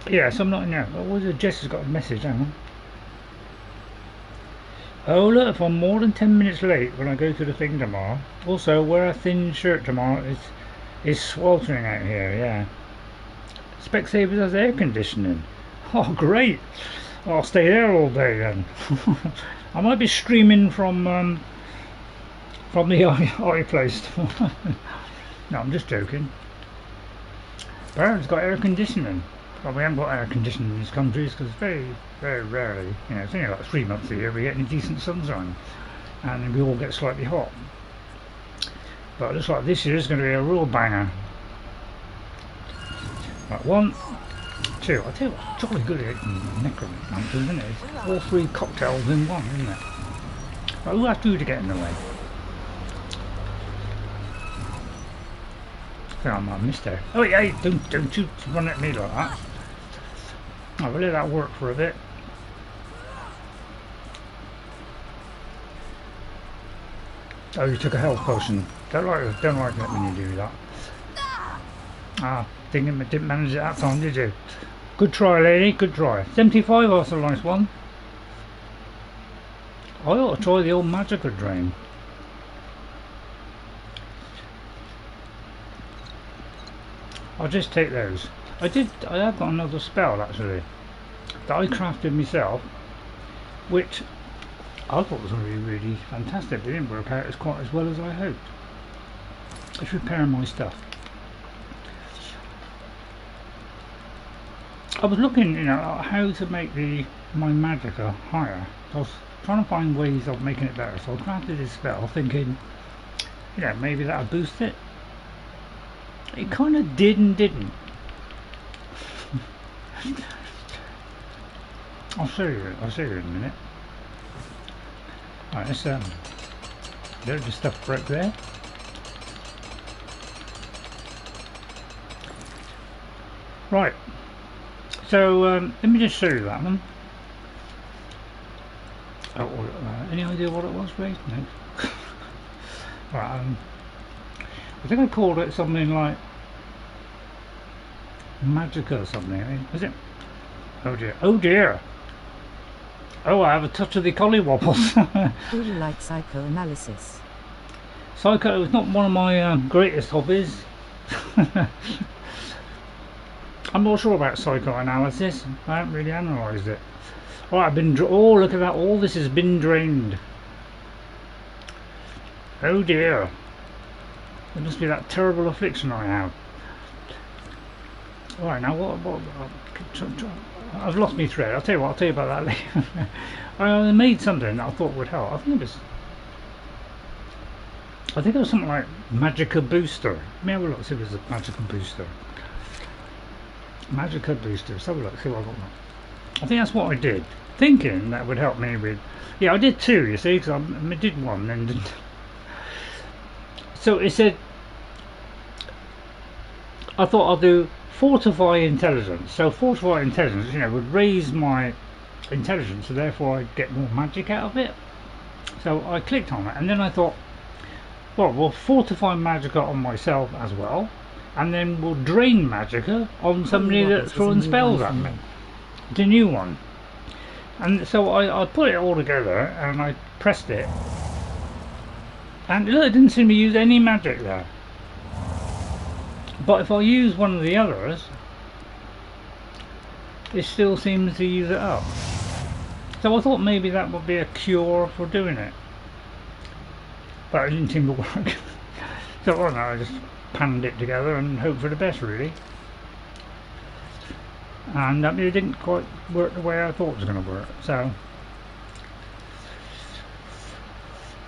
Yes, I'm not in there. Oh, Jess has got a message, hang on. Oh look, if I'm more than 10 minutes late when I go to the thing tomorrow. Also, wear a thin shirt tomorrow. It's sweltering out here, yeah. Specsavers has air conditioning. Oh great. I'll stay there all day then. I might be streaming from the eye place. No, I'm just joking. Apparently it's got air conditioning. Well, we haven't got air conditioning in these countries because very, very rarely, you know, it's only like 3 months a year we get any decent sunshine and we all get slightly hot. But it looks like this year is going to be a real banger. Right, 1, 2. I tell you what, jolly good at Necromancer, isn't it? It's all 3 cocktails in one, isn't it? Right, who has to get in the way? I think I might have missed her. Oh, hey, don't you run at me like that. I'll let that work for a bit. Oh, you took a health potion. Don't like it when you do that. Ah, didn't manage it that time, did you? Good try, lady. Good try. 75. That's a nice one. I ought to try the old magical drain. I'll just take those. I have got another spell actually that I crafted myself, which I thought was going to be really fantastic. It didn't work out quite as well as I hoped. Let's repair my stuff. I was looking, you know, at how to make my magicka higher. I was trying to find ways of making it better, so I crafted this spell thinking, you know, maybe that'll boost it. It kind of did and didn't. I'll show you in a minute. Alright, let's there's the stuff right there. Right. So let me just show you that one. Oh, any idea what it was, Ray? No. Right, I think I called it something like Magicka or something. Was it? Oh dear! Oh dear! Oh, I have a touch of the collywobbles. Do you like psychoanalysis? Psycho is not one of my greatest hobbies. I'm not sure about psychoanalysis. I haven't really analysed it. Oh, I've been. Oh, look at that! All this has been drained. Oh dear! It must be that terrible affliction I have. All right, now what? I've lost my thread. I'll tell you what. I'll tell you about that later. I made something that I thought would help. I think it was something like Magica Booster. Let me have a look. See if it's a Magica Booster. Magica Booster. Let's have a look. See what I got. I think that's what I did, thinking that would help me with. Yeah, I did two. You see, because I did one and didn't. So it said, I thought I'll do Fortify Intelligence. So Fortify Intelligence, would raise my intelligence, so therefore I'd get more magic out of it. So I clicked on it, and then I thought, well, we'll fortify magicka on myself as well, and then we'll drain magicka on somebody that's throwing spells at me. The new one. And so I put it all together, and I pressed it. And look, it didn't seem to use any magic there. But if I use one of the others, it still seems to use it up. So I thought maybe that would be a cure for doing it. But it didn't seem to work. So I don't know, I just panned it together and hoped for the best, really. And it didn't quite work the way I thought it was going to work. So,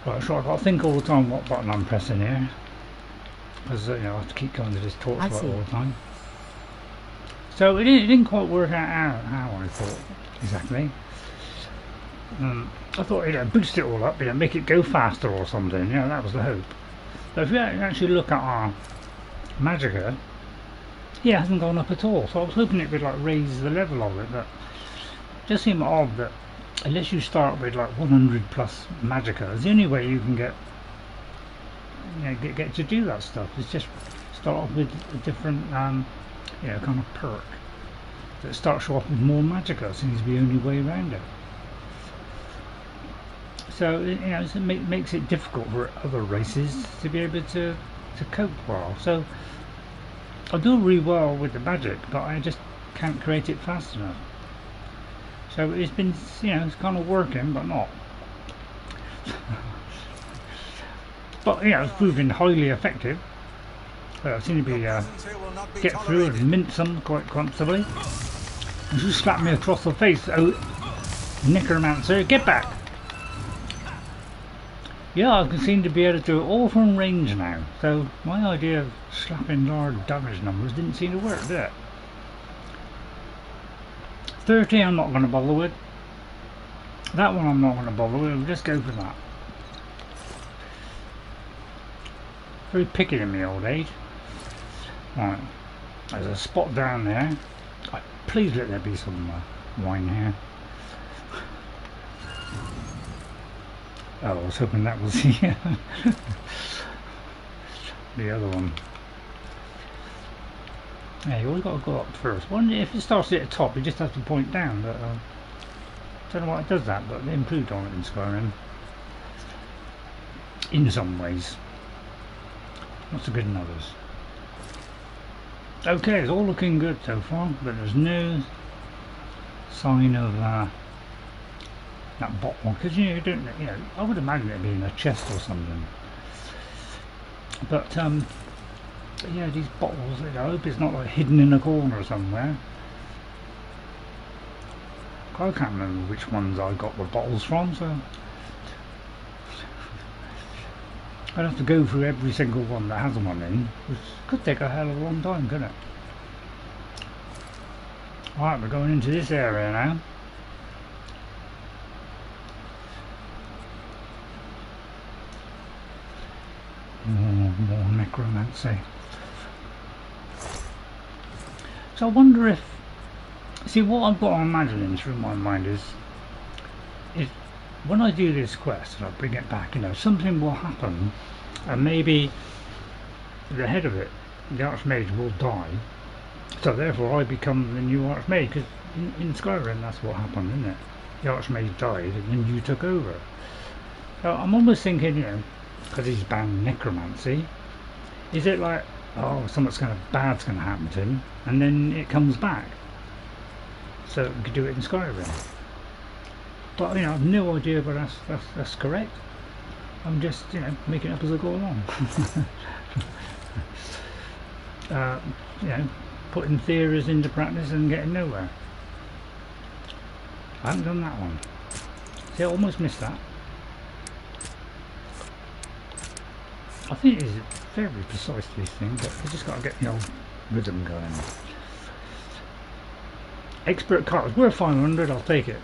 right, so I've got to think all the time what button I'm pressing here, because I have to keep going to this torchlight all the time. So it didn't quite work out how I thought exactly. I thought boost it all up, make it go faster or something. That was the hope. But if you actually look at our magicka, it hasn't gone up at all. So I was hoping it would raise the level of it, but it just seemed odd that unless you start with 100 plus magicka, it's the only way you can get to do that stuff. It's just start off with a different kind of perk that starts you off with more magicka. Seems to be the only way around it. So it makes it difficult for other races to be able to cope well. So I do really well with the magic, but I just can't create it fast enough. So it's been, it's kind of working, but not. But it's proving highly effective. I seem to be get through and mince them quite comfortably. And just slapped me across the face. Oh, Necromancer, get back! Yeah, I seem to be able to do it all from range now. So my idea of slapping large damage numbers didn't seem to work, did it? 30 I'm not going to bother with. That one I'm not going to bother with. We'll just go for that. Very picky in my old age. Right, there's a spot down there. Please let there be some wine here. Oh, I was hoping that was the other one. Yeah, you always got to go up first. If it starts at the top, you just have to point down. But I don't know why it does that, but they improved on it in Skyrim. In some ways. Not so good in others. Okay, it's all looking good so far, but there's no sign of that bottle, because I would imagine it being a chest or something. But these bottles, I hope it's not hidden in a corner somewhere. I can't remember which ones I got the bottles from, so I'd have to go through every single one that has one in, which could take a hell of a long time, couldn't it? Alright, we're going into this area now. More necromancy. So I wonder if, what I've got imagining through my mind is when I do this quest and I bring it back, something will happen, and maybe the head of it, the Archmage, will die. So therefore I become the new Archmage, because in Skyrim that's what happened, isn't it? the Archmage died and then you took over. So I'm almost thinking, you know, because he's banned necromancy, is it like, oh, something's bad's gonna happen to him, and then it comes back? So we could do it in Skyrim. But you know, I've no idea, but that's correct. I'm just, you know, making it up as I go along. You know, putting theories into practice and getting nowhere. I haven't done that one. See, I almost missed that. I think it is very precise, these things, but I just got to get the old rhythm going. Expert cards, worth 500, I'll take it.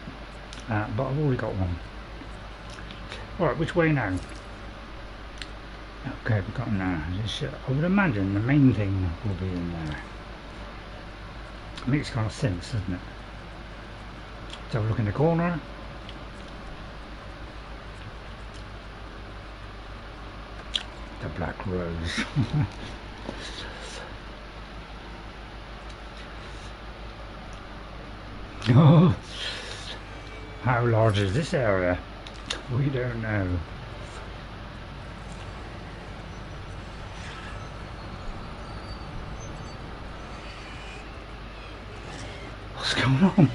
But I've already got one. Alright, which way now? Okay, we've got now. I would imagine the main thing will be in there. It makes kind of sense, doesn't it? Let's have a look in the corner. The Black Rose. Oh, how large is this area? We don't know. What's going on?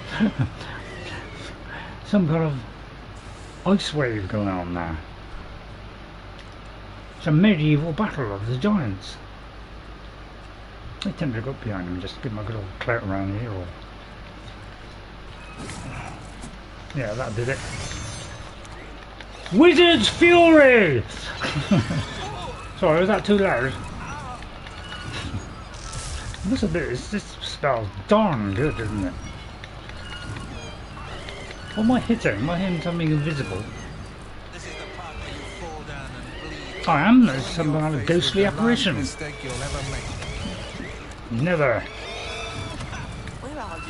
Some kind of ice wave going on there. It's a medieval battle of the giants. I tend to go up behind them, just give them a good old clout around here. Or yeah, that did it. Wizard's Fury! Sorry, was that too loud? This spells darn good, isn't it? What am I hitting? Am I hitting something invisible? I am. There's some kind of ghostly apparition. Never. Where are you?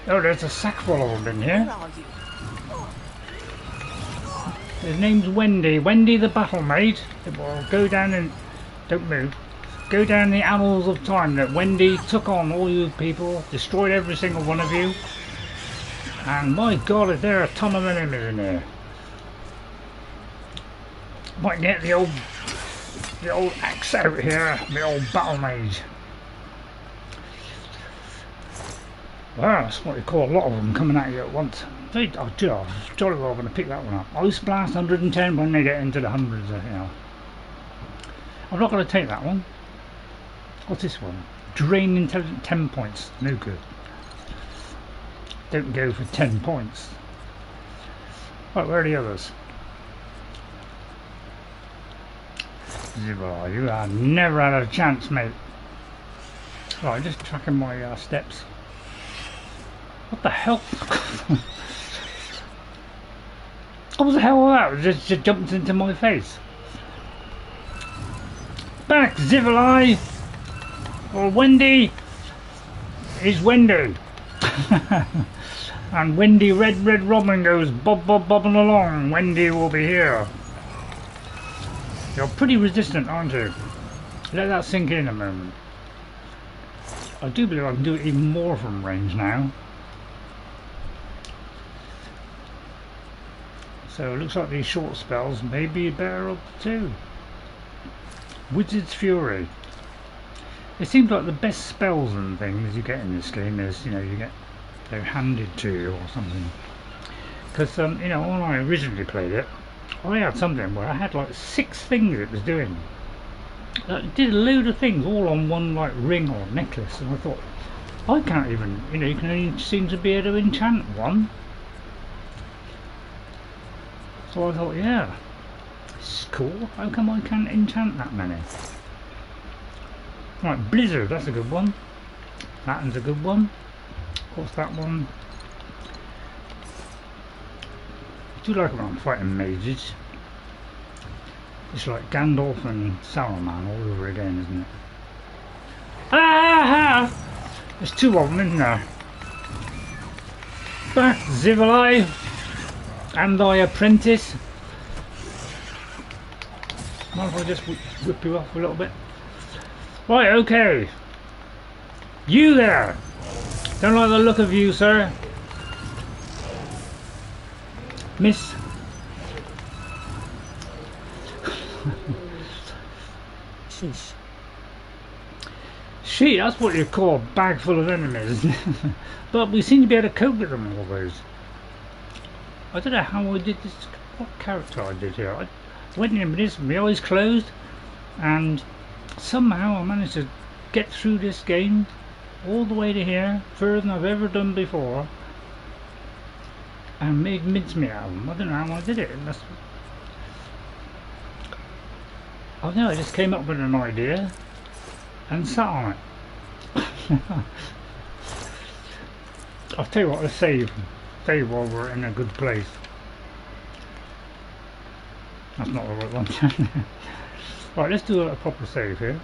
Oh, there's a sack full of them in here. Where are you? His name's Wendy. Wendy the Battlemage. It will go down and don't move. Go down the annals of time that Wendy took on all you people, destroyed every single one of you, and my God, is there a ton of enemies in there? Might get the old axe out here, the old Battlemage. Wow, that's what you call a lot of them coming at you at once. Oh, jolly well going to pick that one up. Ice Blast 110 when they get into the hundreds, you know. I'm not going to take that one. What's this one? Drain Intelligence 10 points. No good. Don't go for 10 points. Right, where are the others? Zero, you have never had a chance, mate. Right, just tracking my steps. What the hell? What the hell was that? It just jumped into my face. Back, Zivalai! Or Wendy is Wendy. And Wendy Red Robin goes bobbing along. Wendy will be here. You're pretty resistant, aren't you? Let that sink in a moment. I do believe I can do it even more from range now. So it looks like these short spells may be better up too. Wizard's Fury. It seems like the best spells and things you get in this game is, you know, they're handed to you or something. Because you know, when I originally played it, I had something where I had like 6 things it was doing. It did a load of things all on one like ring or necklace, and I thought, I can't even, you know, you can only seem to be able to enchant one. So I thought, yeah, this is cool. How come I can't enchant that many? Right, Blizzard, that's a good one. That one's a good one. What's that one? I do like when I'm fighting mages. It's like Gandalf and Saruman all over again, isn't it? Ah! There's 2 of them, isn't there? Back, Zivalai, and thy apprentice. Mind if I just whip you off a little bit? Right, okay. You there! Don't like the look of you, sir. Miss. Sheesh. Shit, that's what you call a bag full of enemies. But we seem to be able to cope with them always. I don't know how I did this, what character I did here. I went in with my eyes closed, and somehow I managed to get through this game all the way to here, further than I've ever done before, and made mincemeat out of them. I don't know how I did it. I don't know, I just came up with an idea and sat on it. I'll tell you what, let's save while we're in a good place. That's not the right one. Right, let's do a proper save here.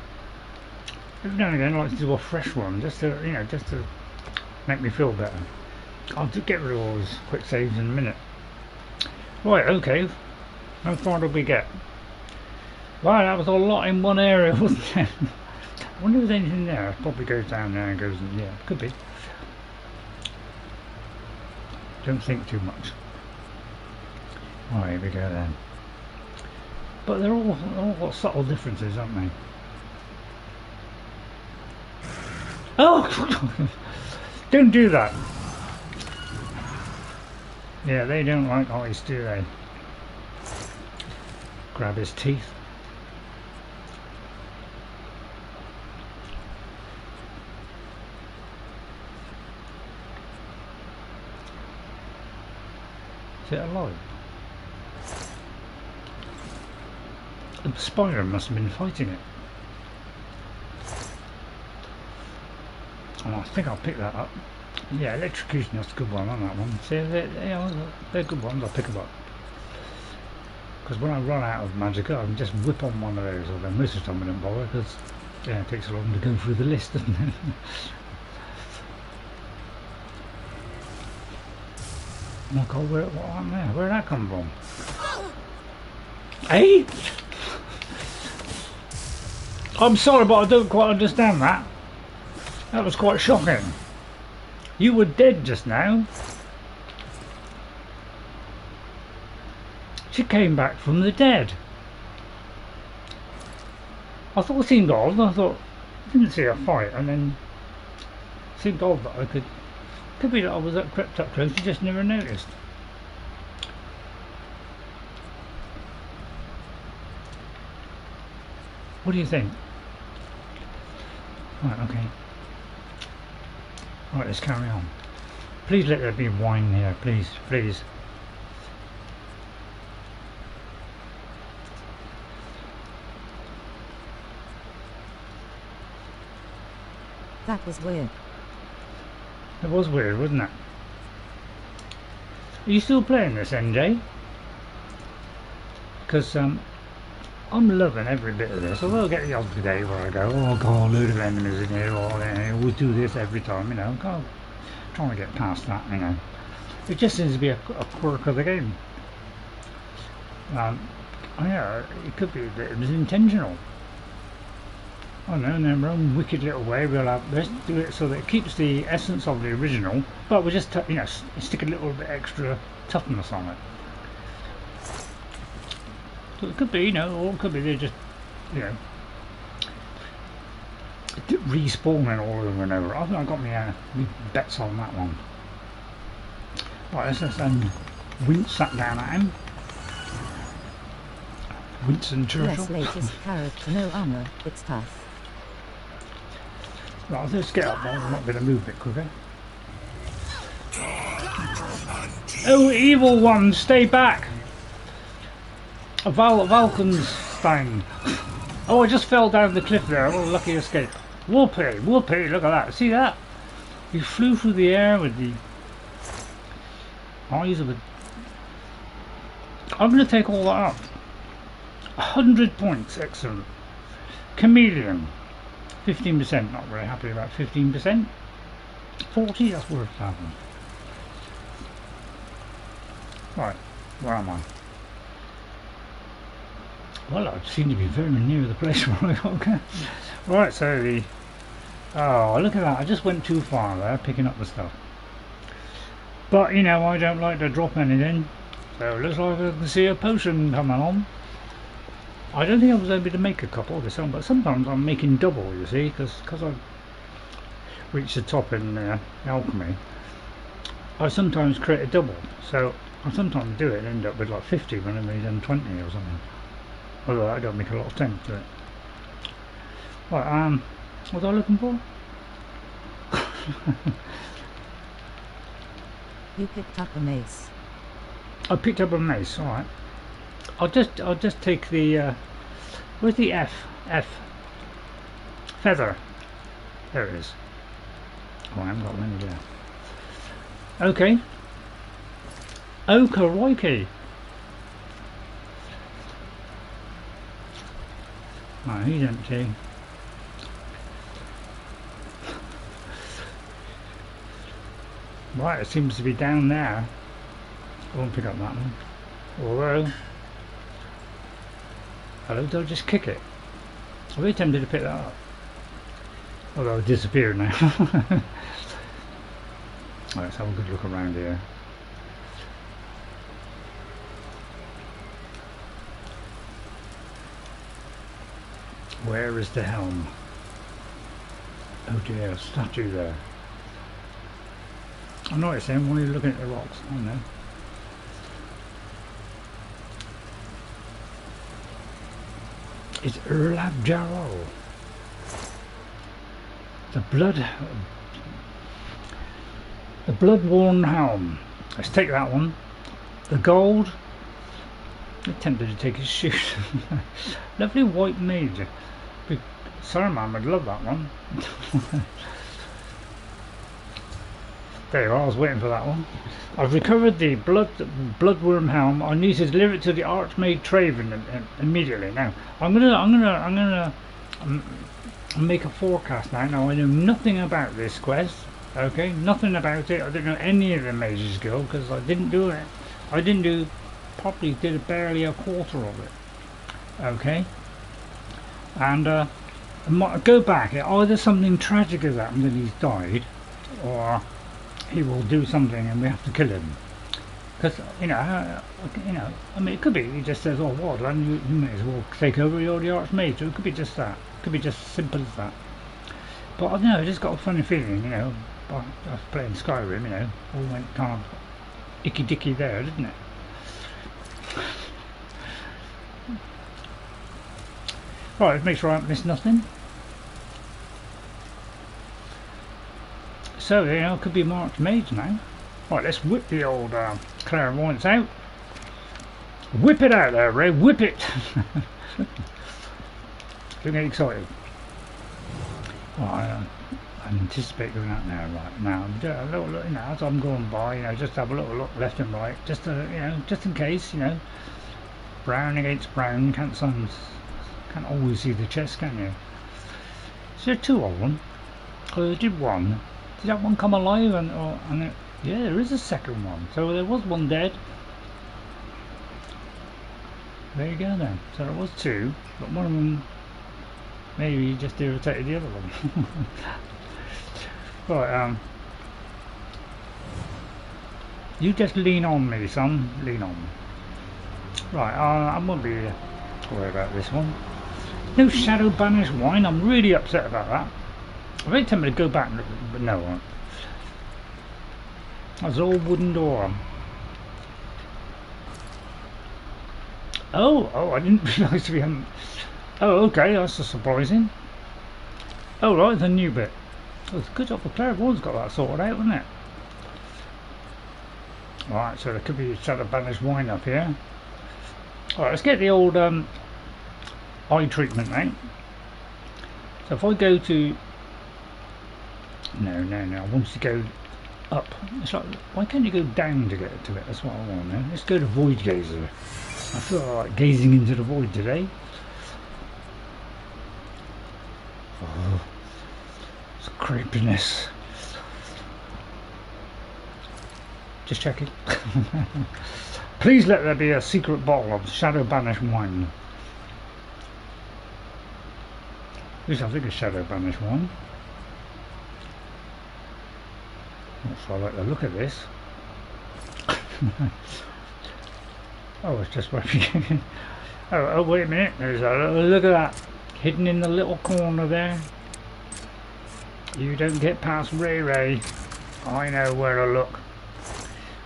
Every now and again I like to do a fresh one, just to, you know, just to make me feel better. I'll get rid of all those quick saves in a minute. Right, okay. How far did we get? Wow, that was a lot in one area, wasn't it? I wonder if there's anything there. It probably goes down there and goes in, yeah, could be. Don't think too much. Right, here we go then. But they're all got subtle differences, aren't they? Oh! Don't do that! Yeah, they don't like ice, do they? Grab his teeth. Is it alive? The spider must have been fighting it. Oh, I think I'll pick that up. Yeah, electrocution, that's a good one on that one. See, they're good ones, I'll pick them up. Because when I run out of magicka, I can just whip on one of those, although most of the time I don't bother, because yeah, it takes so long to go through the list, doesn't it? Oh god, what happened there? Where did that come from? Hey? I'm sorry, but I don't quite understand that. That was quite shocking. You were dead just now. She came back from the dead. I thought it seemed odd. I thought, I didn't see a fight, and then it seemed odd that I could be that I was crept up close, you just never noticed. What do you think? Right, okay. Right, let's carry on. Please let there be wine here, please, please. That was weird. It was weird, wasn't it? Are you still playing this, NJ? Because I'm loving every bit of this. Although I get the odd day where I go, oh god, a load of enemies in here, or I always do this every time, you know. God, trying to get past that, you know. It just seems to be a quirk of the game. Yeah, it could be that it was intentional. I don't know, in their own wicked little way, let's do it so that it keeps the essence of the original, but we'll just, you know, stick a little bit extra toughness on it. So it could be, you know, or it could be they're just, you know, respawning all over and over. I think I got my bets on that one. Right, let's just wince that down at him. Winston Churchill. Yes, latest character, no armor, it's tough. Right, let's get up there, I'm not going to move a bit quicker. Oh, evil one, stay back! Valkenstein. Oh, I just fell down the cliff there, what a lucky escape. Whoopee, whoopee, look at that, see that? He flew through the air with the eyes of a... I'm going to take all that up. 100 points, excellent. Chameleon. 15%, not very happy about 15%. 40, that's worth having. Right, where am I? Well, I seem to be very near the place where I go. Right, so the... Oh, look at that, I just went too far there, picking up the stuff. But, you know, I don't like to drop anything. So it looks like I can see a potion coming on. I don't think I was able to make a couple this time, but sometimes I'm making double, you see, because I've reached the top in alchemy. I sometimes create a double, so I sometimes do it and end up with like 50 when I've done 20 or something. Although I don't make a lot of sense to it. Right, what was I looking for? You picked up a mace. I picked up a mace. All right. I'll just take the. Where's the F? Feather. There it is. Oh, I haven't got many there. Okay. Oh, crikey. No, he's empty. Right, it seems to be down there. I won't pick up that one. Although, hello, did I just kick it? I'm very tempted to pick that up. Although it disappeared now. Right, let's have a good look around here. Where is the helm? Oh dear, a statue there. I noticed him while you're looking at the rocks. I don't know. It's Ayleid Jarrow. The Bloodworm Helm. Let's take that one. The gold. I'm tempted to take his shoes. Lovely white mage. Saruman would love that one. There you are, I was waiting for that one. I've recovered the Bloodworm Helm. I need to deliver it to the Archmage Traven immediately. Now, I'm gonna make a forecast now. Now I know nothing about this quest. Okay, nothing about it. I don't know any of the Mage's Guild because I didn't do it. I did barely a quarter of it. Okay, and I might go back. Either something tragic has happened and he's died, or he will do something and we have to kill him. Because I mean, it could be he just says, "Oh, what? And you may as well take over. You're the Archmage." So it could be just that. It could be just simple as that. But I don't know. I just got a funny feeling, I was playing Skyrim, all went kind of icky dicky there, didn't it? Right, let's make sure I haven't missed nothing. So, it could be Mark's Mage now. Right, let's whip the old clairvoyance out. Whip it out there, Ray, whip it! Don't get excited. Right, I anticipate going out now, right now. A little look, as I'm going by, just have a little look left and right, just just in case, brown against brown, can't always see the chest, can you? Is there two of them? Oh, I did one. Did that one come alive? Yeah, there is a second one. So there was one dead. There you go then. So there was two, but one of them maybe just irritated the other one. Right, you just lean on me, son. Lean on. Right, I won't be worried about this one. No shadow banished wine. I'm really upset about that. I'm very tempted to go back, but no. That's an old wooden door. Oh, I didn't realise we hadn't. Oh, okay, that's surprising. Oh, right, it's a new bit. Oh, it's a good job the clairvoyant's got that sorted out, isn't it? Alright, so there could be shadow banished wine up here. Alright, let's get the old eye treatment now. So if I go to... No, I want to go up. It's like, why can't you go down to get to it? That's what I want to know. Let's go to Void Gazer. I feel like gazing into the void today. Oh, it's creepiness. Just checking. Please let there be a secret bottle of shadow banished wine. At least I think it's shadow banished wine. Not sure I like the look of this. Oh, it's just working. Oh, wait a minute. There's look at that. Hidden in the little corner there. You don't get past RayRay. I know where to look.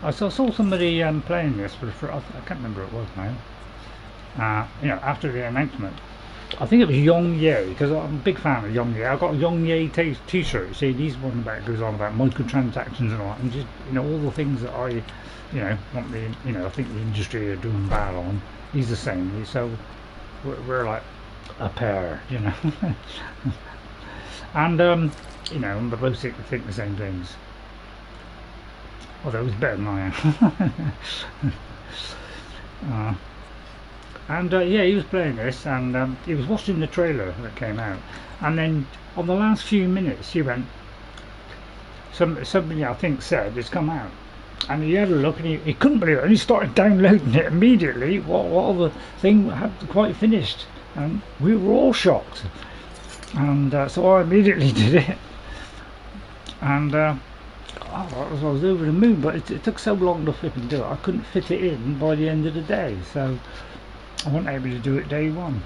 I saw somebody playing this for I can't remember what it was now. You know, after the announcement. I think it was Young Ye, because I'm a big fan of Young Ye. I got a Young Ye t-shirt. See, these one about goes on about microtransactions and all that, and just, you know, all the things that I, you know, want the, you know, I think the industry are doing bad on. He's the same. So we're like a pair, you know. And you know, we both think the same things. Although he's better than I am. And yeah, he was playing this, and he was watching the trailer that came out, and then on the last few minutes he went, somebody I think said it's come out, and he had a look and he couldn't believe it, and he started downloading it immediately while the thing had quite finished, and we were all shocked. And so I immediately did it, and I was over the moon, but it took so long to flip and do it, I couldn't fit it in by the end of the day, so I wasn't able to do it day one.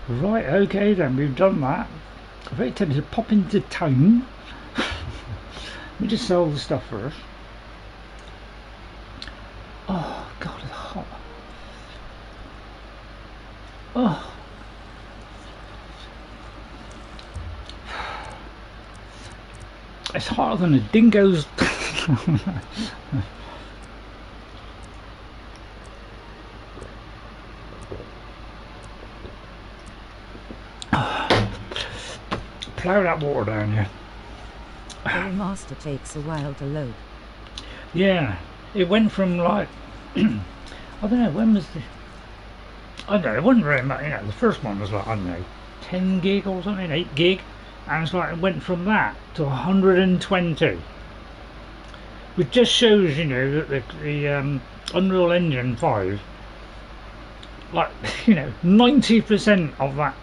Right, okay then, we've done that. I'm very tempted to pop into town. Let me just sell the stuff first. Oh god, it's hot. Oh, it's hotter than a dingo's. Plough that water down here. The remaster takes a while to load. Yeah, it went from like I don't know, when was the, I don't know, it wasn't very much, you know, the first one was like, I don't know, 10 gig or something, 8 gig, and it's like it went from that to 120, which just shows, you know, that the Unreal Engine 5, like, you know, 90% of that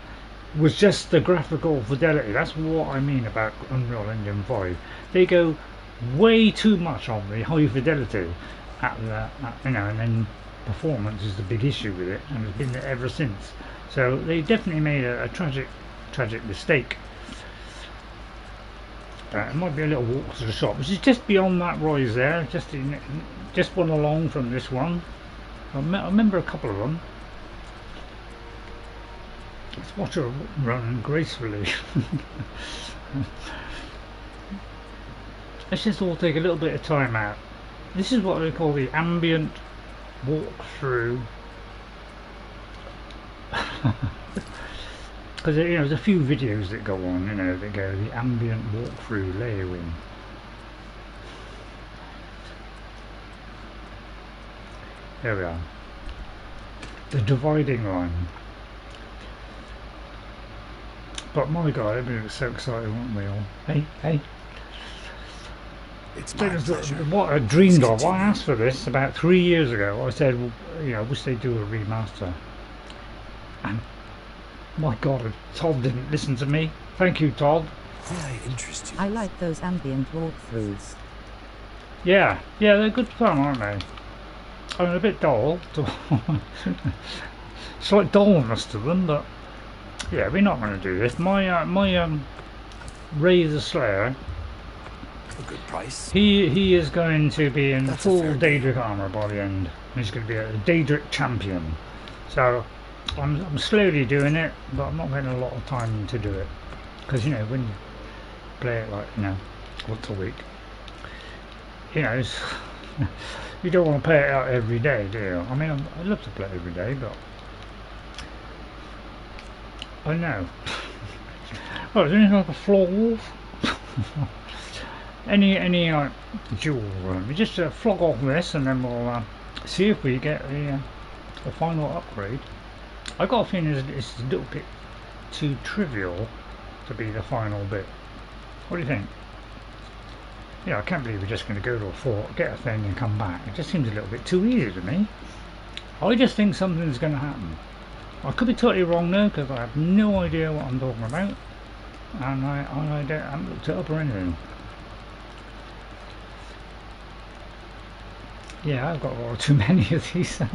was just the graphical fidelity. That's what I mean about Unreal Engine 5. They go way too much on the high fidelity you know, and then performance is the big issue with it, and it's been there ever since. So they definitely made a tragic mistake. It might be a little walk to the shop, which is just beyond that rise there, just one along from this one. I remember a couple of them. Let's watch her run gracefully. Let's just all take a little bit of time out. This is what they call the ambient walkthrough. Because you know, there's a few videos that go on, you know, that go the ambient walkthrough layering. There we are. The dividing line. But my god, everybody was so excited, weren't we all? Hey. It's my pleasure. What I dreamed of, I asked for this about 3 years ago. I said, well, you know, I wish they'd do a remaster. And my god, Todd didn't listen to me. Thank you, Todd. May I interest you? I like those ambient walkthroughs. Yeah, they're good fun, aren't they? I mean, a bit dull. It's like dullness to them, but yeah, we're not going to do this. My Ray the Slayer, A good price. he is going to be in That's full a fair Daedric armor by the end. He's going to be a Daedric champion. So I'm slowly doing it, but I'm not getting a lot of time to do it, because you know, when you play it like, you know, once a week, you know, you don't want to play it out every day, do you? I mean, I'd love to play it every day, but I know. Oh, is there anything like a floor wolf? any jewel? We just flog off this, and then we'll see if we get the final upgrade. I got a feeling it's a little bit too trivial to be the final bit. What do you think? Yeah, I can't believe we're just going to go to a fort, get a thing, and come back. It just seems a little bit too easy to me. I just think something's going to happen. I could be totally wrong though, because I have no idea what I'm talking about, and I haven't looked it up or anything. Yeah, I've got one or too many of these. I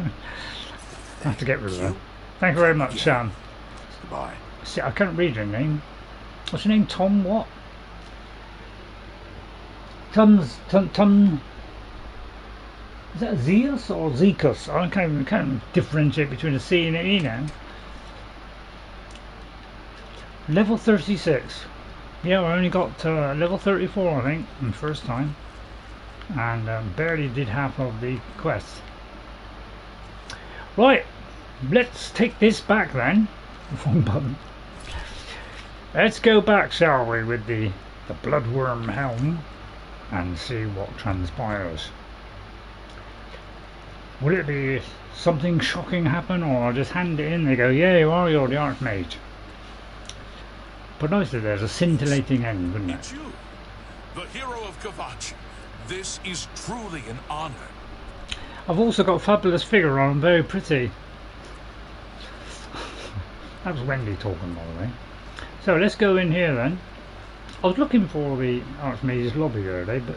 have to get rid of them. Thank you very much, Sean. Goodbye. See, I can't read your name. What's your name? Tom what? Tom. Is that Zeus or Zekus? I can't differentiate between a C and an E now. Level 36. Yeah, I only got to level 34, I think, the first time. And barely did half of the quests. Right, let's take this back then. Wrong button. Let's go back, shall we, with the Bloodworm Helm and see what transpires. Will it be something shocking happen, or I'll just hand it in, they go, yeah, you're the Archmage. But nicely, there's a scintillating end, wouldn't it? It's you, the hero of Kavachi. This is truly an honor. I've also got a fabulous figure on, very pretty. That was Wendy talking, by the way. So let's go in here then. I was looking for the Archmage's lobby earlier, but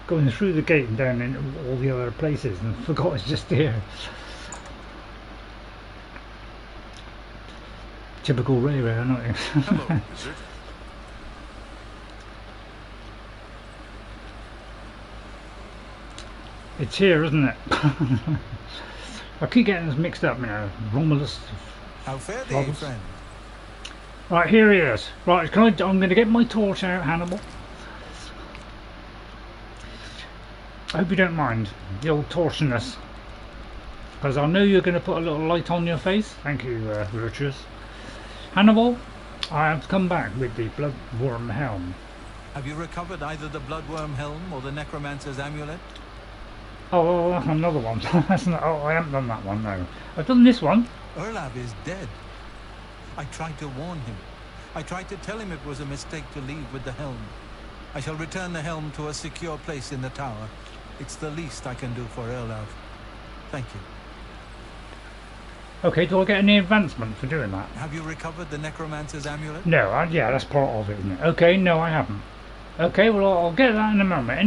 going through the gate and down into all the other places and forgot it's just here. Typical RayRay, I know. Hello, wizard. It's here, isn't it? I keep getting this mixed up, you know. Romulus. How fare thee, friend? Right, here he is. Right, I'm going to get my torch out, Hannibal. I hope you don't mind the old torchiness, because I know you're going to put a little light on your face. Thank you, Virtuous. Hannibal, I have come back with the Bloodworm Helm. Have you recovered either the Bloodworm Helm or the Necromancer's Amulet? Oh, another one. That's not, oh, I haven't done that one, no. I've done this one. Erlab is dead. I tried to warn him. I tried to tell him it was a mistake to leave with the helm. I shall return the helm to a secure place in the tower. It's the least I can do for Erlab. Thank you. Okay, do I get any advancement for doing that? Have you recovered the Necromancer's Amulet? No, yeah, that's part of it, isn't it? Okay, no, I haven't. Okay, well, I'll get that in a moment.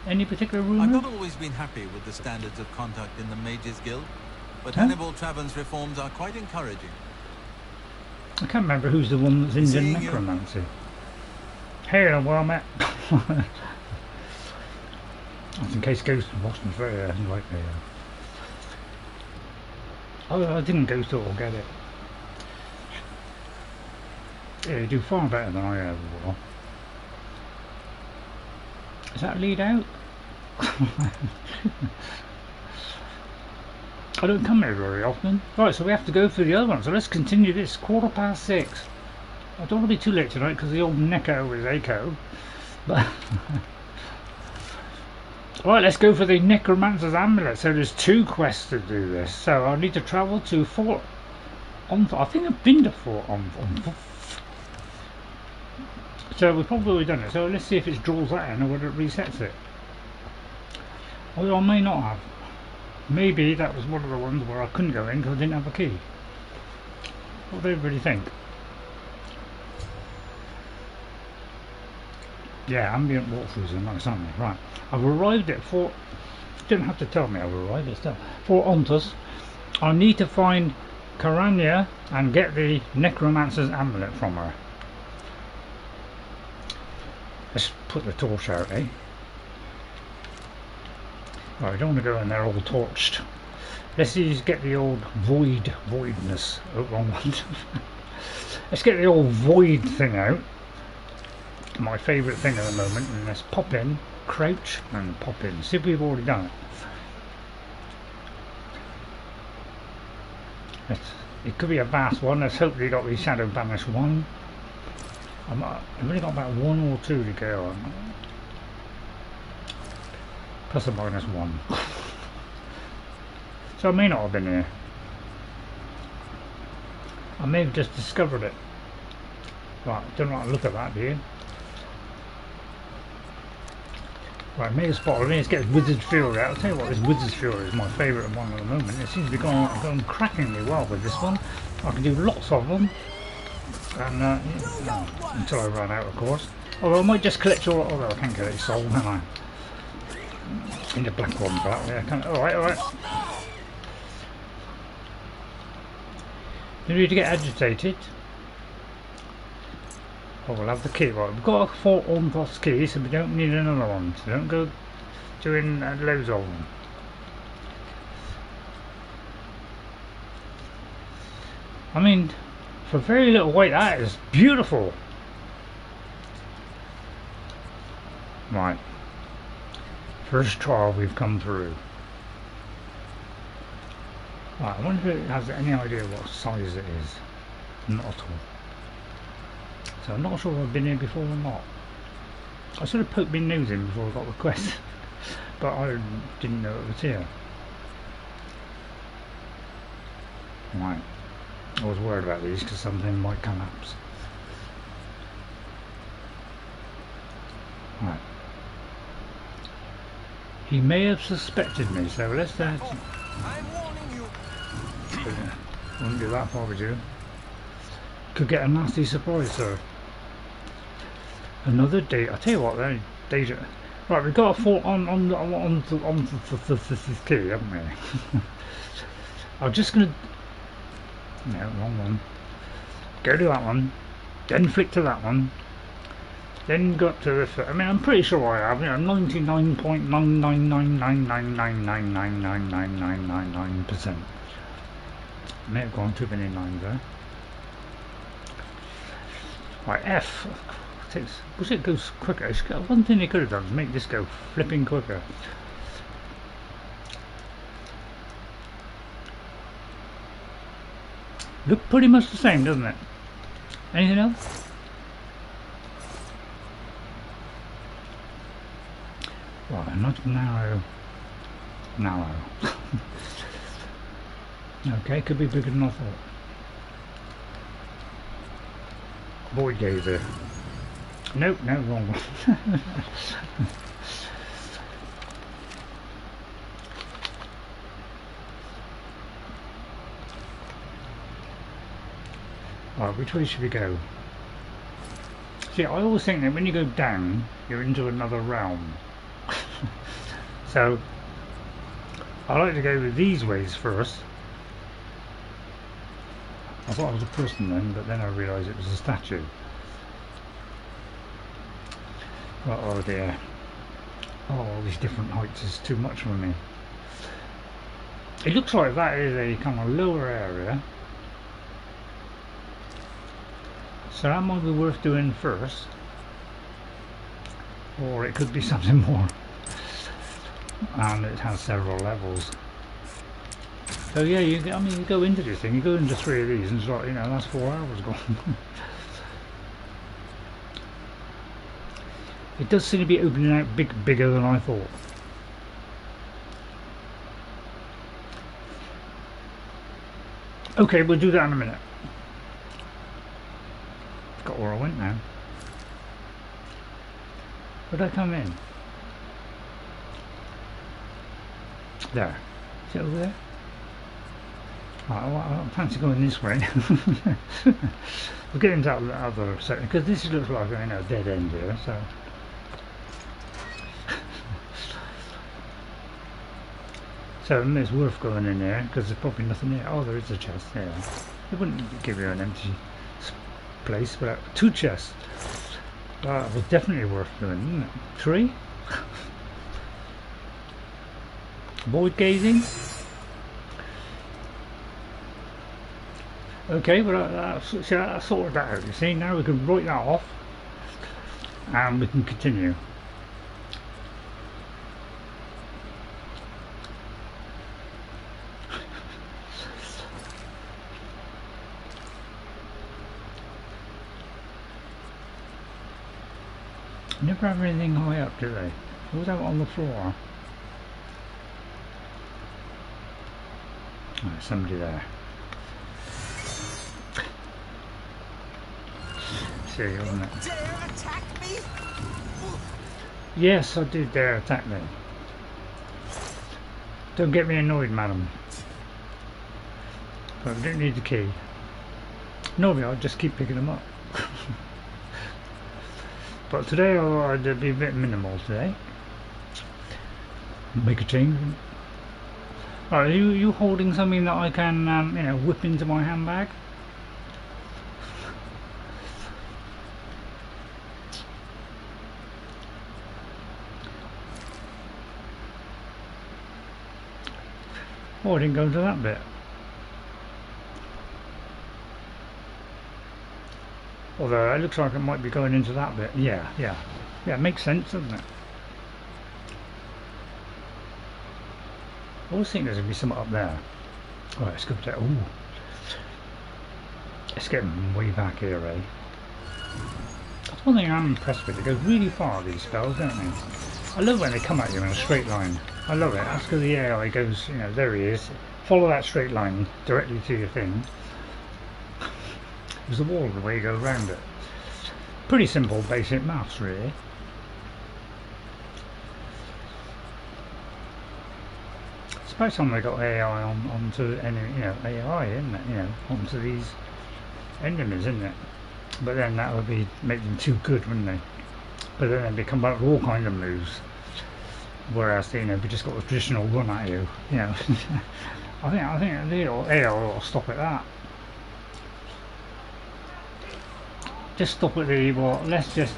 Any particular rumour? I've not always been happy with the standards of conduct in the Mages Guild, but Hannibal Traven's reforms are quite encouraging. I can't remember who's the one that's in the Necromancer. Hey, well met. That's in case Ghost of Boston's very right there. Oh, I didn't go to it or get it. Yeah, you do far better than I ever will. Is that lead out? I don't come here very often. Right, so we have to go for the other one. So let's continue this. 6:15. I don't want to be too late tonight because the old Neko is Echo. But right, let's go for the Necromancer's Amulet. So there's 2 quests to do this. So I need to travel to Fort Ontus. I think I've been to Fort Ontus. So we've probably done it. So let's see if it draws that in or whether it resets it. Although I may not have. Maybe that was one of the ones where I couldn't go in because I didn't have a key. What do everybody think? Yeah, ambient walkthroughs are nice, aren't they? Right. I've arrived at Fort... Didn't have to tell me I've arrived, but still. Fort Ontus. I need to find Caranya and get the Necromancer's Amulet from her. Let's put the torch out, eh? Right, I don't want to go in there all torched. Let's just get the old voidness. Oh, wrong one. Let's get the old void thing out. My favourite thing at the moment. And let's pop in, crouch, and pop in. See if we've already done it. It could be a vast one. Let's hope we got the Shadow Banish one. I've only got about 1 or 2 to go on. Plus or minus 1. So I may not have been here. I may have just discovered it. Right, don't like to look at that, do you? Right, may have spotted me. Let's get Wizard's Fury out. I'll tell you what, this Wizard's Fury is my favourite one at the moment. It seems to be going crackingly well with this one. I can do lots of them. And yeah, until I run out, of course. Although I might just collect all. Although I can't collect soul, can I? In the black one, but yeah, alright. You need to get agitated. Oh, we'll have the key. Right, we've got a Fort Ontus key, so we don't need another one. So don't go doing loads of them. I mean, for very little weight, that is beautiful. Right. First trial we've come through. Right, I wonder if it has any idea what size it is. Not at all. So I'm not sure if I've been here before or not. I should have poked my nose in before I got the quest, but I didn't know it was here. Right. I was worried about these because something might collapse. Right. He may have suspected me, so let's I'm warning you. Wouldn't do that if I were you. Could get a nasty surprise, sir. Another day. I tell you what, then danger. Right, we've got a fort on the key, haven't we? I'm just gonna. No, wrong one. Go to that one, then flick to that one, then go up to this. I mean, I'm pretty sure I have. 99.9999999999999%. May have gone too many lines there. Right, F. Wish it goes quicker. One thing they could have done is make this go flipping quicker. Look pretty much the same, doesn't it? Anything else? Right, not narrow. Okay, could be bigger than I thought. Void gazer. Nope, no, wrong one. Right, which way should we go? See, I always think that when you go down, you're into another realm. So, I like to go these ways first. I thought I was a person then, but then I realised it was a statue. Oh dear. Oh, all these different heights is too much for me. It looks like that is a kind of lower area. So that might be worth doing first. Or it could be something more. And it has several levels. So yeah, you go into this thing, you go into 3 of these and it's like, you know, that's 4 hours gone. It does seem to be opening out bigger than I thought. Okay, we'll do that in a minute. Forgot where I went now. Where did I come in? There. Is it over there? I fancy going this way. We'll get into that other section because this looks like a dead end here. So it's worth going in there because there's probably nothing there. Oh, there is a chest there. It wouldn't give you an empty place, but 2 chests. It was definitely worth doing, isn't it? 3? Void gazing. Okay, but I sorted that out. You see, now we can write that off, and we can continue. Never have anything high up, do they? Always out on the floor. Oh, there's somebody there. See, wasn't it? Dare attack me? Yes, I do dare attack me. Don't get me annoyed, madam. But I don't need the key. Normally I'll just keep picking them up. But today I'd be a bit minimal today. Make a change. Alright, are you holding something that I can, you know, whip into my handbag? Oh, I didn't go into that bit. Although it looks like it might be going into that bit. Yeah, it makes sense, doesn't it? I always think there's going to be something up there. Right, let's go to... Ooh. Let's get way back here, eh? That's one thing I'm impressed with. It goes really far, these spells, don't they? I love when they come at you in a straight line. I love it. That's because the AI goes, you know, there he is. Follow that straight line directly to your thing. There's the wall the way you go around it. Pretty simple, basic maths, really. It's about time they got AI onto any, you know, AI, isn't it? You know, onto these enemies, isn't it? But then that would be make them too good, wouldn't they? But then they come back with all kinds of moves. Whereas, you know, we just got the traditional run at you. You know, I think the AI will stop at that. Just stop at the, well, let's just,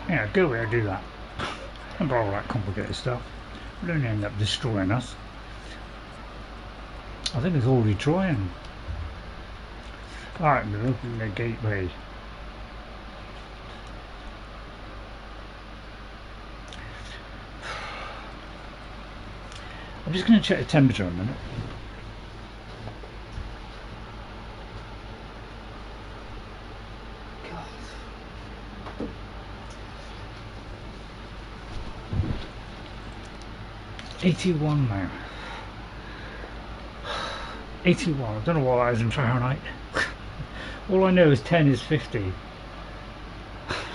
yeah, go there, do that. And all that complicated stuff. We don't end up destroying us. I think it's already trying. Alright, we're opening the gateway. I'm just going to check the temperature a minute. God. 81 now. 81. I don't know what that is in Fahrenheit. All I know is 10 is 50.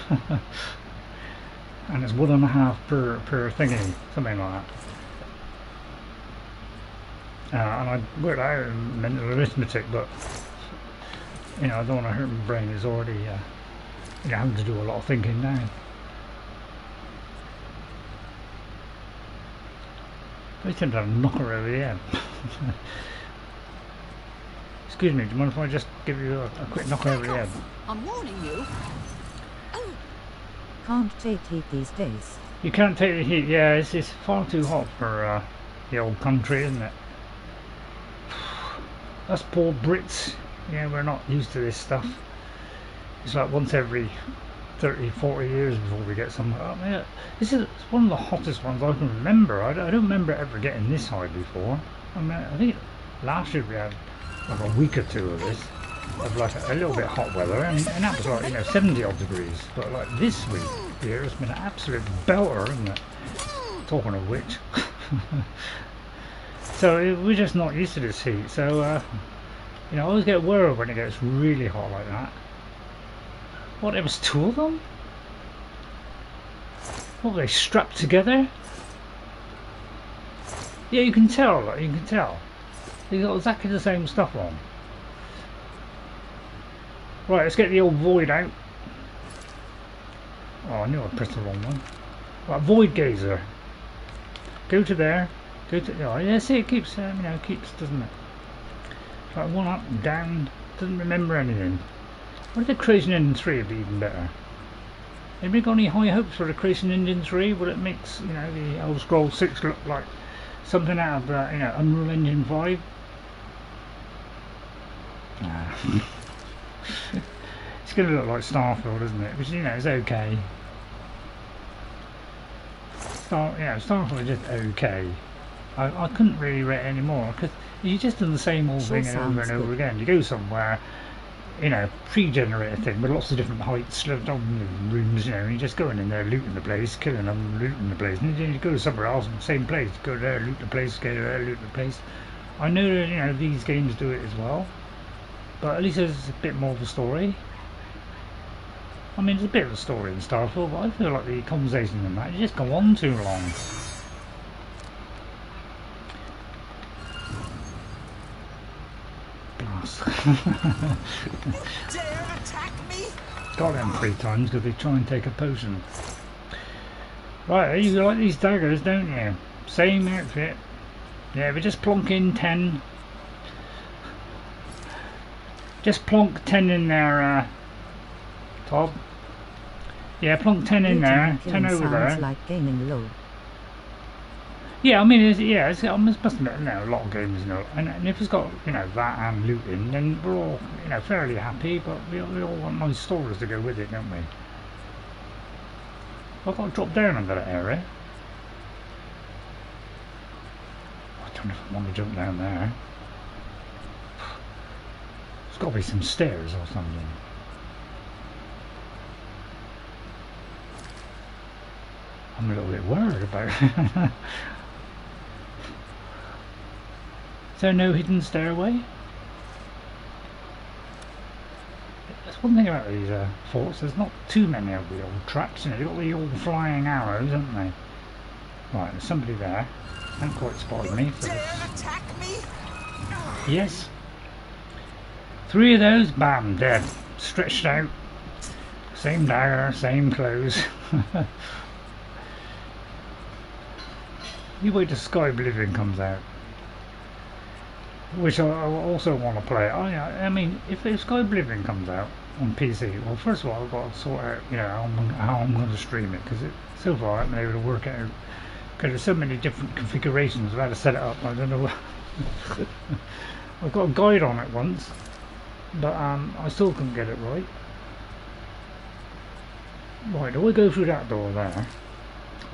And it's 1.5 per thingy, something like that. And I worked out in mental arithmetic, but you know, I don't want to hurt my brain. It's already you know, having to do a lot of thinking now. I tend to knock her over the head. Excuse me, do you mind if I just give you a quick knock over the head? I'm warning you. Can't take heat these days. You can't take the heat, yeah, it's far too hot for the old country, isn't it? Us poor Brits, yeah, we're not used to this stuff. It's like once every 30, 40 years before we get some. I mean, this is one of the hottest ones I can remember. I don't remember ever getting this high before. I mean, I think last year we had like a week or two of this, of like a little bit hot weather, and that was like, you know, 70 odd degrees. But like this week here, it's been an absolute belter, isn't it? Talking of which. So we're just not used to this heat. So you know, I always get worried when it gets really hot like that. What, there was two of them? What, were they strapped together? Yeah, you can tell, like, you can tell. They got exactly the same stuff on. Right, let's get the old void out. Oh, I knew I pressed the wrong one. Right, void gazer. Go to there. Go to, oh yeah, see, it keeps, you know, keeps, doesn't it? Like one up, down, doesn't remember anything. What if the Creation Engine 3 would be even better? Anybody got any high hopes for the Creation Engine 3? Will it makes, you know, the Elder Scrolls 6 look like something out of, you know, Unreal Engine 5? Nah. It's going to look like Starfield, isn't it? Which, you know, is okay. Starfield is just okay. I couldn't really rate it anymore because you just do the same old thing over and over again. You go somewhere, you know, pre-generated thing with lots of different heights, rooms, you know, and you just going in there, looting the place, killing them, looting the place, and then you go to somewhere else, same place, go there, loot the place, go there, loot the place. I know that, you know, these games do it as well, but at least there's a bit more of a story. I mean, there's a bit of a story in Starfield, but I feel like the conversations in that just go on too long. Dare attack me? Got them 3 times because they try and take a potion. Right, you like these daggers, don't you? Same outfit. Yeah, we just plonk in 10. Just plonk 10 in there, Todd. Yeah, plonk 10 in there, 10 over there. Like gaining low. Yeah, I mean, I must admit, you know, a lot of games, you know, and if it's got, you know, that and looting, then we're all, you know, fairly happy, but we all want nice stories to go with it, don't we? I've got to drop down under that area. I don't know if I want to jump down there. There's got to be some stairs or something. I'm a little bit worried about it. Is there no hidden stairway? That's one thing about these forts, there's not too many of the old traps, you know, they've got the old flying arrows, haven't they? Right, there's somebody there. Haven't quite spotted me. Attack me? Yes. 3 of those, bam, dead. Stretched out. Same dagger, same clothes. You wait till Sky Oblivion comes out. Which I also want to play. I mean, if Sky Oblivion comes out on PC, well, first of all, I've got to sort out, you know, how I'm going to stream it, because so far I haven't been able to work out, because there's so many different configurations of how to set it up. I don't know. I've got a guide on it once, but I still couldn't get it right. Right, do I go through that door there,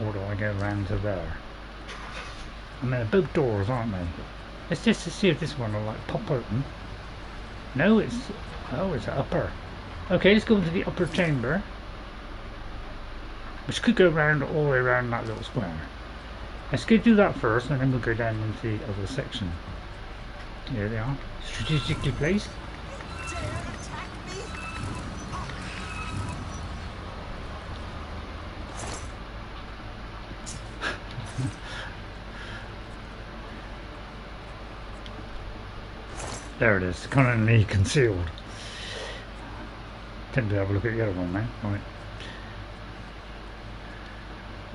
or do I go round to there? I mean, they're both doors, aren't they? Let's just see if this one will like pop open. No, it's upper. Okay, let's go into the upper chamber, which could go round all the way around that little square. Let's go do that first, and then we'll go down into the other section. Here they are, strategically placed. There it is, cunningly concealed. Tend to have a look at the other one now. Right.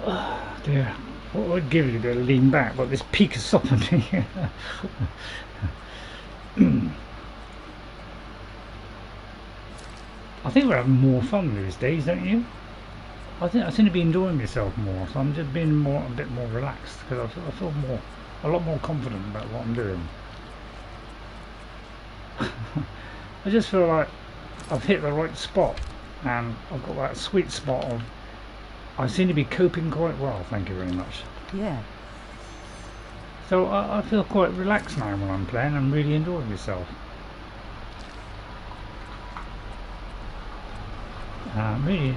Oh dear. What would give you to lean back? But this peak is stopping me. I think we're having more fun these days, don't you? I seem to be enjoying myself more, so I'm just being a bit more relaxed, because I feel a lot more confident about what I'm doing. I just feel like I've hit the right spot, and I've got that sweet spot of I seem to be coping quite well, thank you very much. Yeah. So I feel quite relaxed now when I'm playing. I'm really enjoying myself. I'm really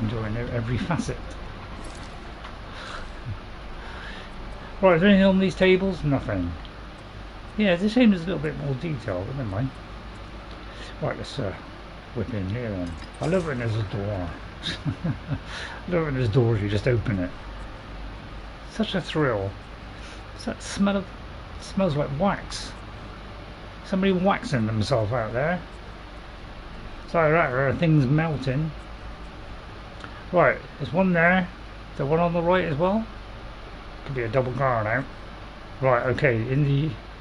enjoying every facet. Right, is there anything on these tables? Nothing. Yeah, it's a shame there's a little bit more detail, but never mind. Right, let's whip in here then. I love it when there's a door. I love it when there's doors, you just open it. Such a thrill. It's that smell of, it smells like wax. Somebody waxing themselves out there. Sorry, right, there are things melting. Right, there's one there. Is there one on the right as well? Could be a double guard out. Right, okay, in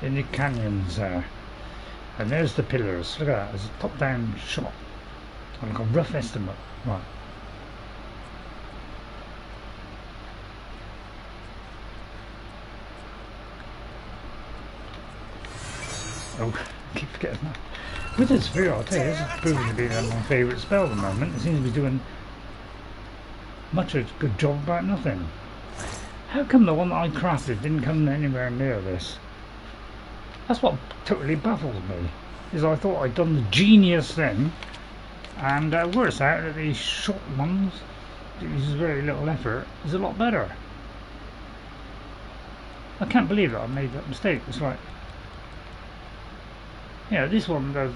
the canyons there. And there's the pillars. Look at that, there's a top-down shot. Like a rough estimate. Right. Oh, I keep forgetting that. With this sphere, I'll tell you, this is proving to be my favourite spell at the moment. It seems to be doing much a good job about nothing. How come the one that I crafted didn't come anywhere near this? That's what totally baffles me. Is I thought I'd done the genius thing, and works out that these short ones, that uses very little effort, is a lot better. I can't believe that I made that mistake. It's like, yeah, this one does,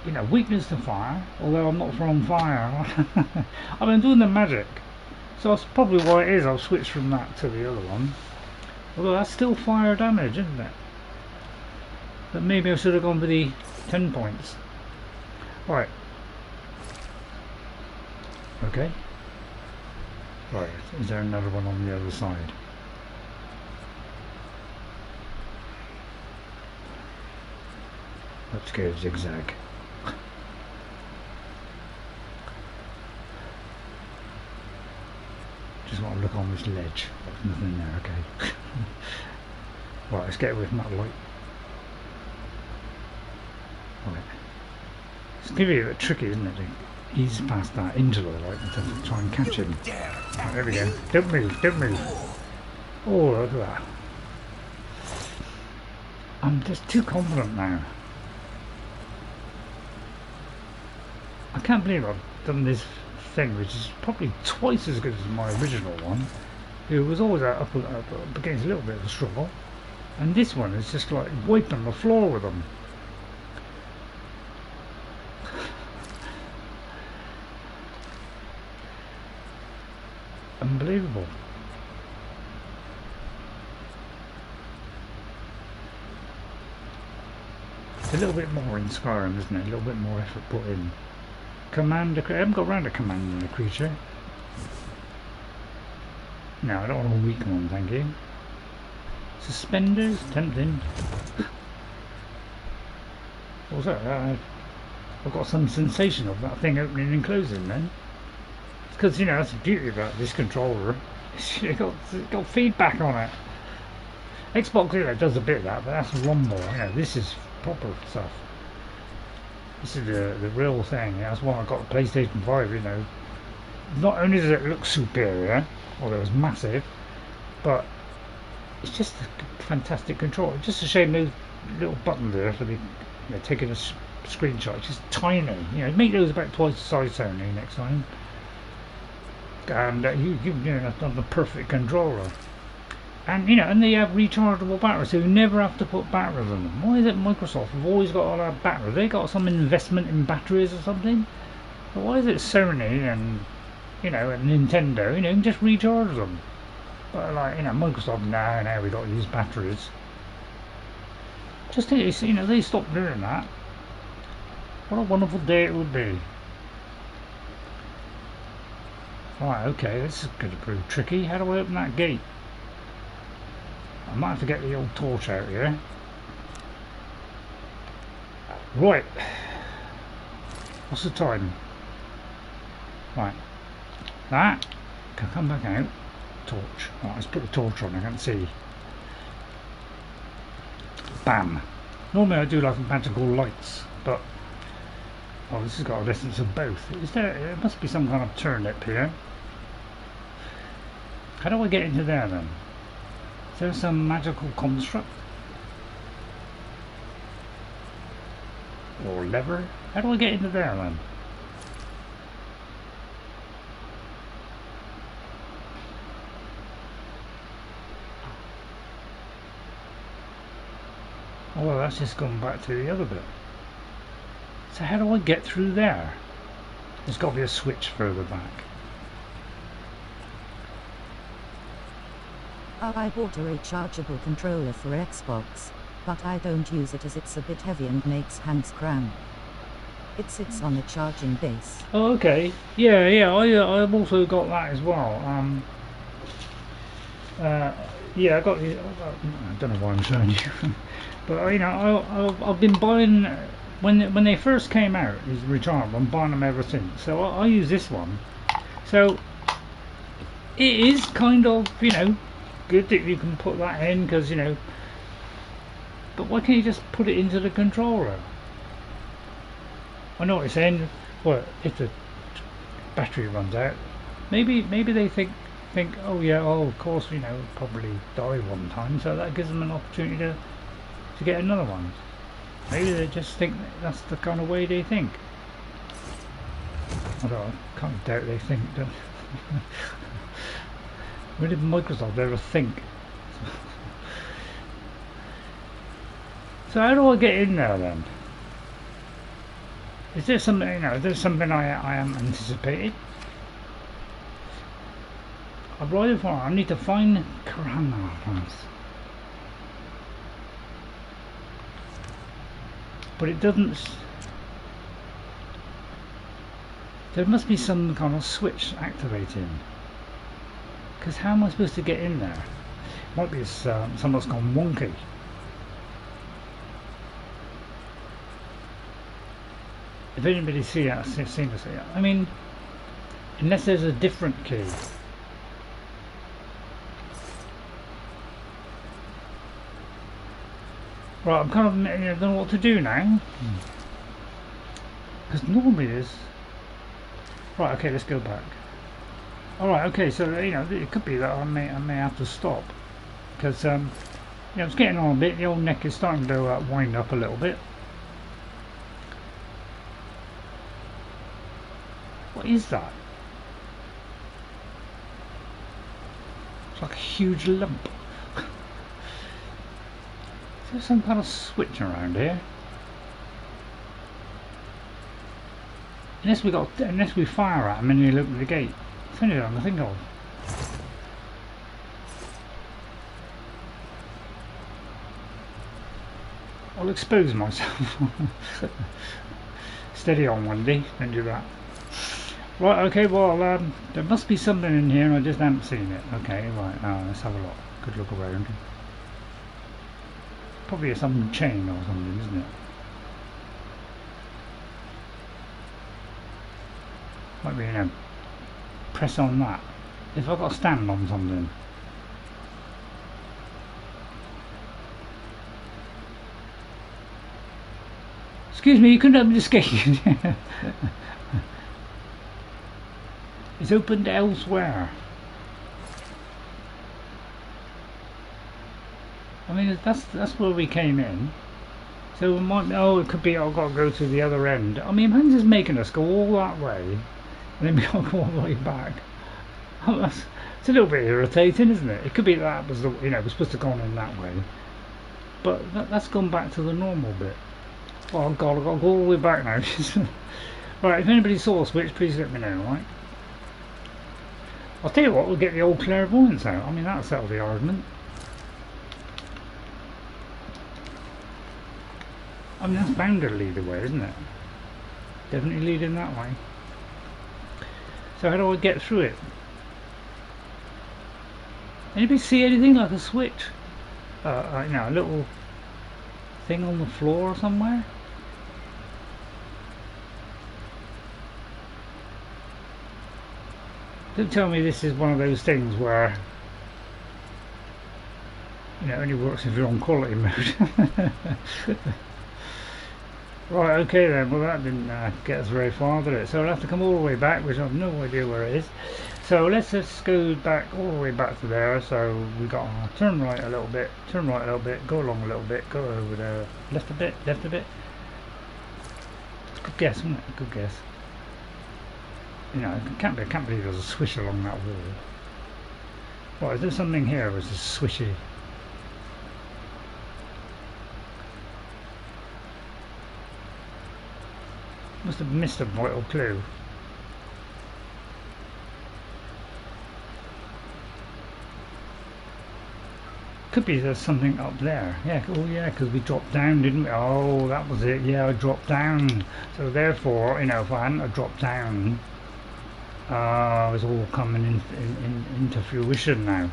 you know, weakness to fire, although I'm not from fire. I've been doing the magic, so that's probably why it is I'll switch from that to the other one. Although that's still fire damage, isn't it? But maybe I should have gone for the 10 points. Right. Okay. Right, is there another one on the other side? Let's go zigzag. Just want to look on this ledge. There's nothing there, okay. Right, let's get away from that light. Right. It's going to be a bit tricky, isn't it, to ease past that into the light and to try and catch him. Right, there we go. Don't move, don't move. Oh, look at that. I'm just too confident now. I can't believe I've done this thing, which is probably twice as good as my original one. It was always up against a little bit of a struggle, and this one is just like wiping the floor with them. Unbelievable. It's a little bit more in Skyrim, isn't it? A little bit more effort put in. Command I haven't got around to commanding a creature. No, I don't want a weak one, thank you. Suspenders? Tempting. What's that? I've got some sensation of that thing opening and closing then. It's because, you know, that's the beauty about this controller. It's got feedback on it. Xbox, you know, does a bit of that, but that's a lawnmower. You know, this is proper stuff. This is the real thing. That's why I got the PlayStation 5, you know. Not only does it look superior, although it's massive, but it's just a fantastic controller. Just a shame no little button there for the, you know, taking a screenshot. It's just tiny. You know, make those about twice the size only next time. And you know, that's not the perfect controller. And you know, and they have rechargeable batteries, so you never have to put batteries in them. Why is it Microsoft have always got all that batteries? They got some investment in batteries or something? But why is it Sony and, you know, and Nintendo, you know, just recharge them? But like, you know, Microsoft, now we got to use batteries. Just think, you know, they stopped doing that. What a wonderful day it would be. Right, okay, this is going to prove tricky. How do I open that gate? I might have to get the old torch out here. Right. What's the time? Right. That can come back out. Torch. Right, let's put the torch on. I can't see. Bam. Normally I do like magical lights, but oh, this has got a distance of both. Is there must be some kind of turnip here. How do I get into there then? Is there some magical construct? Or lever? How do I get into there then? Oh well, that's just gone back to the other bit. So how do I get through there? There's got to be a switch further back. I bought a rechargeable controller for Xbox, but I don't use it as it's a bit heavy and makes hands cramp. It sits on a charging base. Oh, okay. Yeah, I've also got that as well. Yeah, I got the. I don't know why I'm showing you, but you know, I've been buying when they first came out. These rechargeable, I'm buying them ever since. So I use this one. So it is kind of, you know, good that you can put that in, because, you know, but why can't you just put it into the controller? I know what you're saying. Well, if the battery runs out, maybe they think, oh yeah, of course, you know, probably die one time, so that gives them an opportunity to get another one. Maybe they just think that's the kind of way they think. Although I can't doubt they think that. When did Microsoft ever think? So how do I get in there then? Is there something, you know, is there something I am anticipating? I need to find Caranya first. But it doesn't. There must be some kind of switch activating. Because how am I supposed to get in there? Might be something's gone wonky. If anybody seen this, I mean, unless there's a different key. Right, I'm kind of, I don't know what to do now. Because normally there's... Right, okay, let's go back. Alright, okay, so, you know, it could be that I may have to stop. Because, you know, it's getting on a bit, the old neck is starting to wind up a little bit. What is that? It's like a huge lump. Is there some kind of switch around here? Unless we fire at them and he'll open the gate. It's the only thing I can think of. I'll expose myself. Steady on, Wendy. Don't do that. Right, okay, well, there must be something in here and I just haven't seen it. Okay, right, let's have a look. Good look around. Probably some chain or something, isn't it? Might be, you know, press on that. If I've got to stand on something. Excuse me, you couldn't open this gate. It's opened elsewhere. I mean, that's where we came in. So we might. Oh, it could be. I've got to go to the other end. I mean, man's just making us go all that way, and then we got to go all the way back. Oh, it's a little bit irritating, isn't it? It could be that was the, you know, we're supposed to have gone in that way, but that's gone back to the normal bit. Oh God, I've got to go all the way back now. Right, if anybody saw a switch, please let me know. Right. I'll tell you what, we'll get the old clairvoyance out. I mean, that'll settle the argument. I mean, that's bound to lead the way, isn't it? Definitely leading that way. So how do I get through it? Anybody see anything like a switch? You know, a little thing on the floor somewhere? Don't tell me this is one of those things where, you know, it only works if you're on quality mode. Right, okay then, well that didn't get us very far, did it? So I'll have to come all the way back, which I have no idea where it is. So let's just go back all the way back to there. So we got turn right a little bit, turn right a little bit, go along a little bit, go over there, left a bit, left a bit. Good guess, wasn't it? Good guess. You know, I can't believe there's a swish along that wall. What, is there something here which is swishy? Must have missed a vital clue. Could be there's something up there. Yeah, oh yeah, because we dropped down, didn't we? Oh, that was it. Yeah, I dropped down. So therefore, you know, if I hadn't dropped down, it's all coming into fruition now.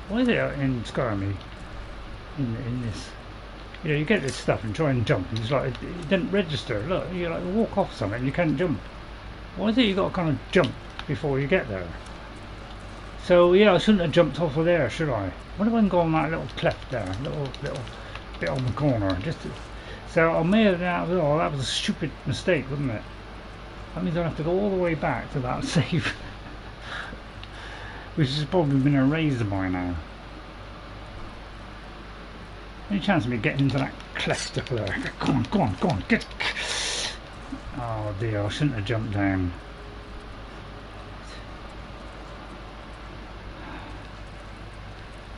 Why is it in Scarmy? In this, you know, you get this stuff and try and jump, and it's like it didn't register. Look, you like walk off something, and you can't jump. Why is it you got to kind of jump before you get there? So yeah, I shouldn't have jumped off of there, should I? What if I can go on that little cleft there, little bit on the corner? So I may have. Oh, that was a stupid mistake, wasn't it? That means I have to go all the way back to that save, which has probably been erased by now. Any chance of me getting into that cleft up there? Go on, go on, go on, get. Oh dear, I shouldn't have jumped down.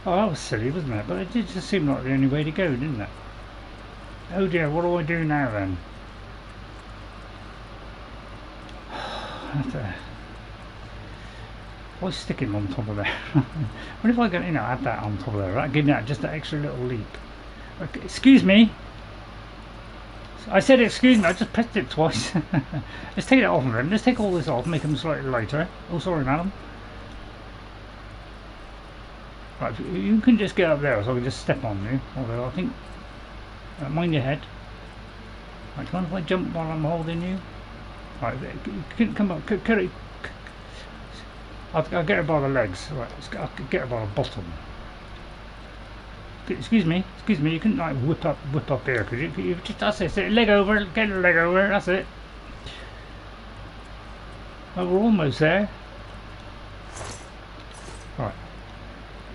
Oh, that was silly, wasn't it? But it did just seem like the only way to go, didn't it? Oh dear, what do I do now then? Why stick him on top of there? What if I can, you know, add that on top of there, right? Give that just an extra little leap. Okay, excuse me. I said excuse me, I just pressed it twice. Let's take that off of him. Let's take all this off, make him slightly lighter. Oh, sorry, madam. Right, you can just get up there, so I can just step on you. Although I think, mind your head. Right, come on, if I jump while I'm holding you. Right, come on, I'll get her by the legs. Right, I'll get her by the bottom. Excuse me, you couldn't like whip up here, could you just, that's it, leg over, get the leg over, that's it. Oh, we're almost there. Right,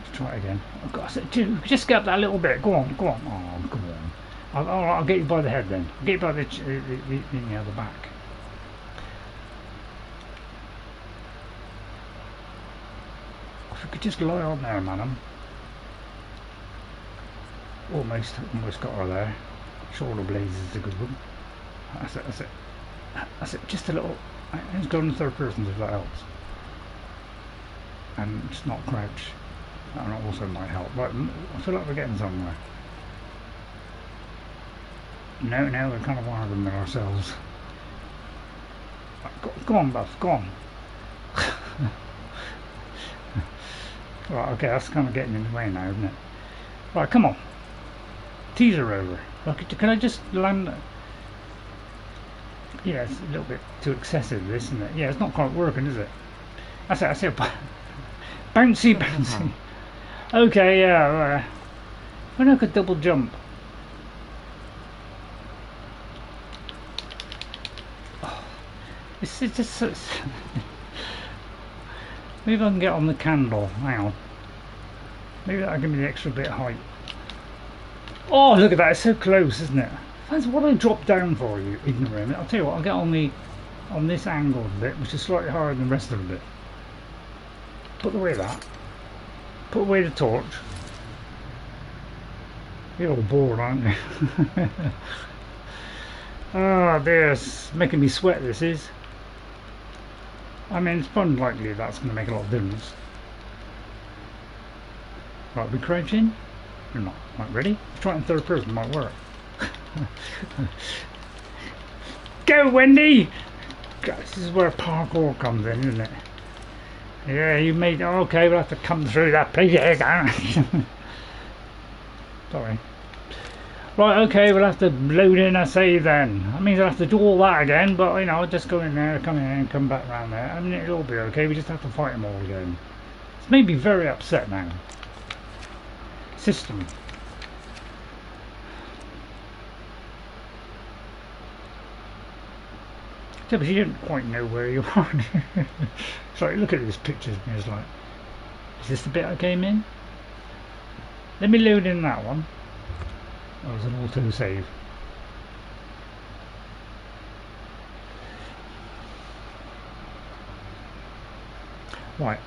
let's try it again. Oh, God, just get up that little bit, go on. Oh, come on. I'll get you by the head then. I'll get you by the back. If we could just lie on there, madam. Almost got her there. Shoulder blades is a good one. That's it. Just a little. Let's go in the third person if that helps. And just not crouch. That also might help. Right, I feel like we're getting somewhere. No, we're kind of arguing ourselves. Right, go on, Buff. Go on. Right, okay, that's kind of getting in the way now, isn't it? Right, come on. Teaser over. Can I just land? Yeah, it's a little bit too excessive, this, isn't it? Yeah, it's not quite working, is it? That's it. Bouncy. Okay, yeah. When I could double jump. Oh, it's just. Maybe I can get on the candle. Hang on. Maybe that'll give me the extra bit of height. Oh, look at that, it's so close, isn't it? That's what I dropped down for you, ignorant. I'll tell you what, I'll get on this angled bit, which is slightly higher than the rest of the bit. Put away that. Put away the torch. You're all bored, aren't you? Oh dear, it's making me sweat, this is. I mean, it's unlikely that's going to make a lot of difference. Right, we crouching? You're not. Right, ready? Try it in third person, might work. Go, Wendy! God, this is where parkour comes in, isn't it? Yeah, you made. Oh, okay, we'll have to come through that place. Sorry. Right, okay, we'll have to load in a save then. That means I'll have to do all that again, but you know, I'll just go in there, come in and come back around there. I mean, it'll all be okay. We just have to fight them all again. It's made me very upset now. System. Yeah, but you don't quite know where you are. Sorry, look at these pictures and it's like, is this the bit I came in? Let me load in that one. That was an auto save. Right.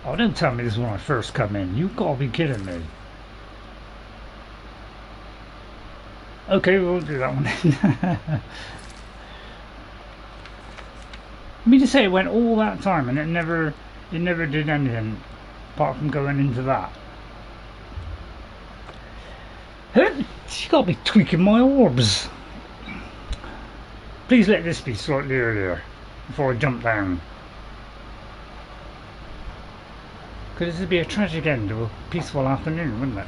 Oh, don't tell me this is when I first come in. You've got to be kidding me. Okay, we'll do that one then. Let me just say, it went all that time and it never did anything apart from going into that. You got to be tweaking my orbs. Please let this be slightly earlier before I jump down. Because this would be a tragic end to a peaceful afternoon, wouldn't it?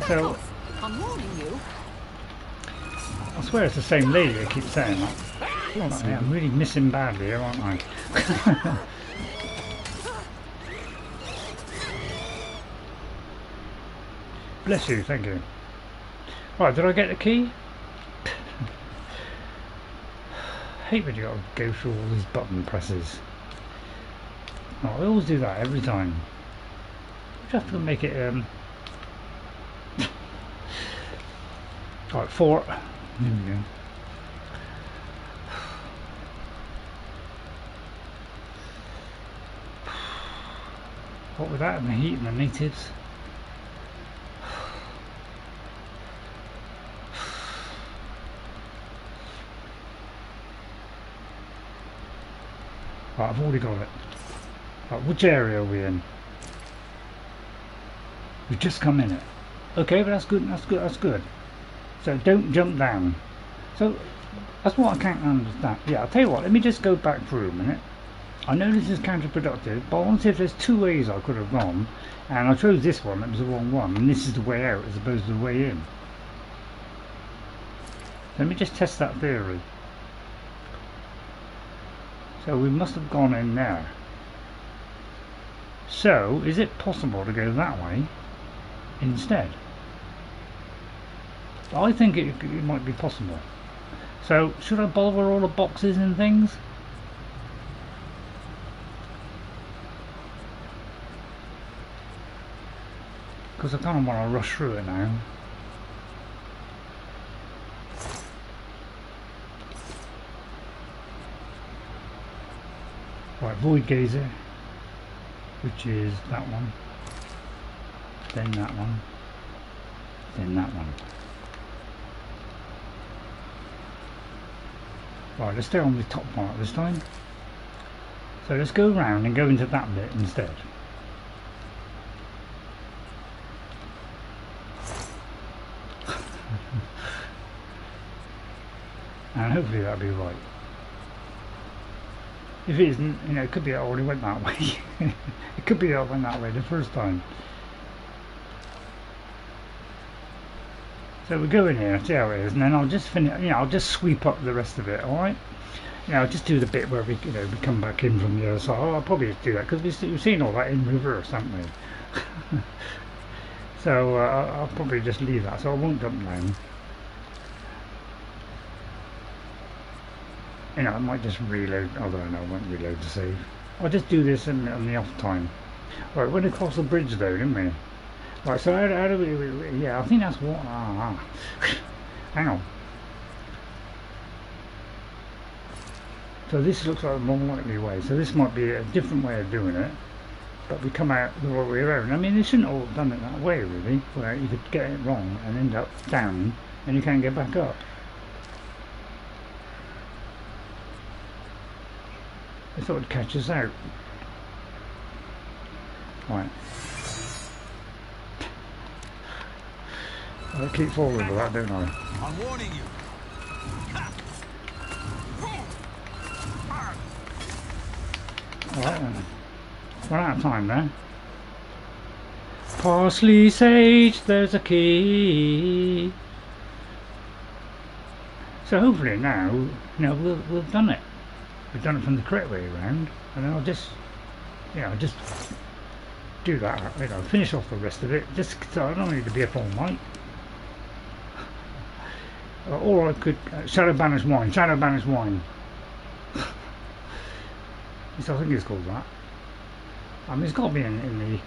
So, I'm warning you. I swear it's the same lady I keep saying that. Right, I'm really missing badly here, aren't I? Bless you, thank you. Right, did I get the key? I hate when you gotta go through all these button presses. Oh, I always do that every time. You have to make it right, Fort. There we go. What with that and the heat and the natives? Right, I've already got it. Right, which area are we in? We've just come in it. Okay, but that's good, that's good, that's good. So don't jump down. So that's what I can't understand. Yeah, I'll tell you what, let me just go back through a minute. I know this is counterproductive, but I want to see if there's two ways I could have gone, and I chose this one, that was the wrong one, and this is the way out as opposed to the way in. Let me just test that theory. So we must have gone in there. So, is it possible to go that way instead? I think it might be possible. So, should I bother all the boxes and things? Because I kind of want to rush through it now. Right, Void Gazer, which is that one, then that one, then that one. Right, let's stay on the top part this time. So let's go around and go into that bit instead. And hopefully that'll be right. If it isn't, you know, it could be I already went that way. It could be I went that way the first time. So we go in here, see how it is, and then I'll just finish. You know, I'll just sweep up the rest of it. All right. You know, I'll just do the bit where we, you know, we come back in from the other side. I'll probably do that because we've seen all that in reverse, haven't we? So I'll probably just leave that. So I won't jump down. You know, I might just reload, although no, I won't reload to save. I'll just do this on the off time. Right, we went across the bridge though, didn't we? Right, so how do we, yeah, I think that's what, hang on. So this looks like a more likely way, so this might be a different way of doing it, but we come out the right way around. I mean, they shouldn't all have done it that way really, where you could get it wrong and end up down and you can't get back up. I thought it'd catch us out. Right. I keep falling with that, don't I? I'm warning you. Alright then. Run out of time there. Parsley, sage, there's a key. So hopefully now, you know, we've done it. We've done it from the correct way around, and then I'll just, you know, just do that, you know, finish off the rest of it, just so I don't need to be up all night. Or I could, Shadow Banished Wine, Shadow Banished Wine. I think it's called that. I mean, it's got to be in the,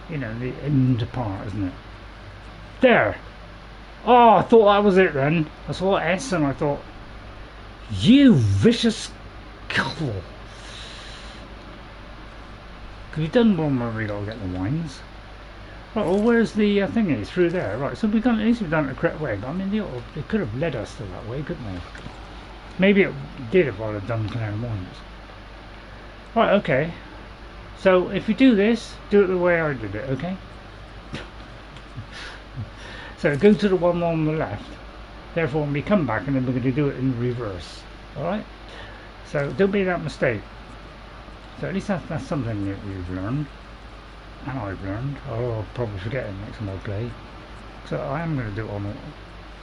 you know, the end part, isn't it? There! Oh, I thought that was it then. I saw S and I thought, you vicious couple. Because we've done one where we got to get the wines. Right, well, where's the thingy? Through there. Right, so we've done, at least we've done it the correct way. But I mean, they could have led us to that way, couldn't they? Maybe it did if I'd have done Canary Wines. Right, okay. So if you do this, do it the way I did it, okay? So go to the one on the left. Therefore, when we come back, and then we're going to do it in reverse. Alright? So don't make that mistake. So at least that's something that we've learned. And I've learned. I'll probably forget it next time I play. So I am going to do it on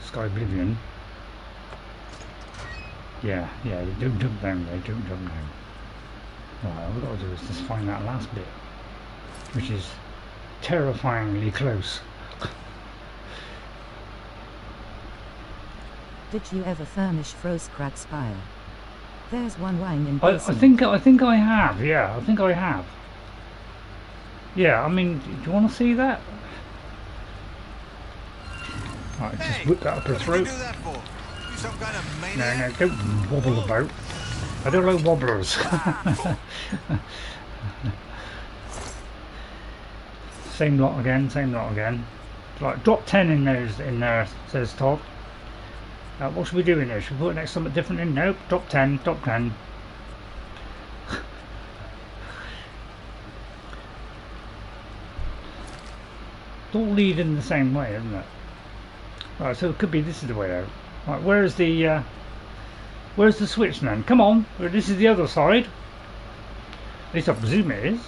Sky Oblivion. Yeah, don't jump down there, don't jump down. Right, all we've got to do is just find that last bit, which is terrifyingly close. Did you ever furnish Frostcrag Spire? There's one wine in I think I have, yeah, I think I have. Yeah, I mean, do you want to see that? Right, just whip that up her throat. What did you do that for? You some kind of No, maniac? don't wobble about. I don't like wobblers. Same lot again, same lot again. Right, drop 10 in there, says Todd. What should we do in there? Should we put next something different in? Nope, drop 10, drop 10. It's all leading the same way, isn't it? Right, so it could be this is the way out. Right, where's the switch then? Come on, this is the other side. At least I presume it is.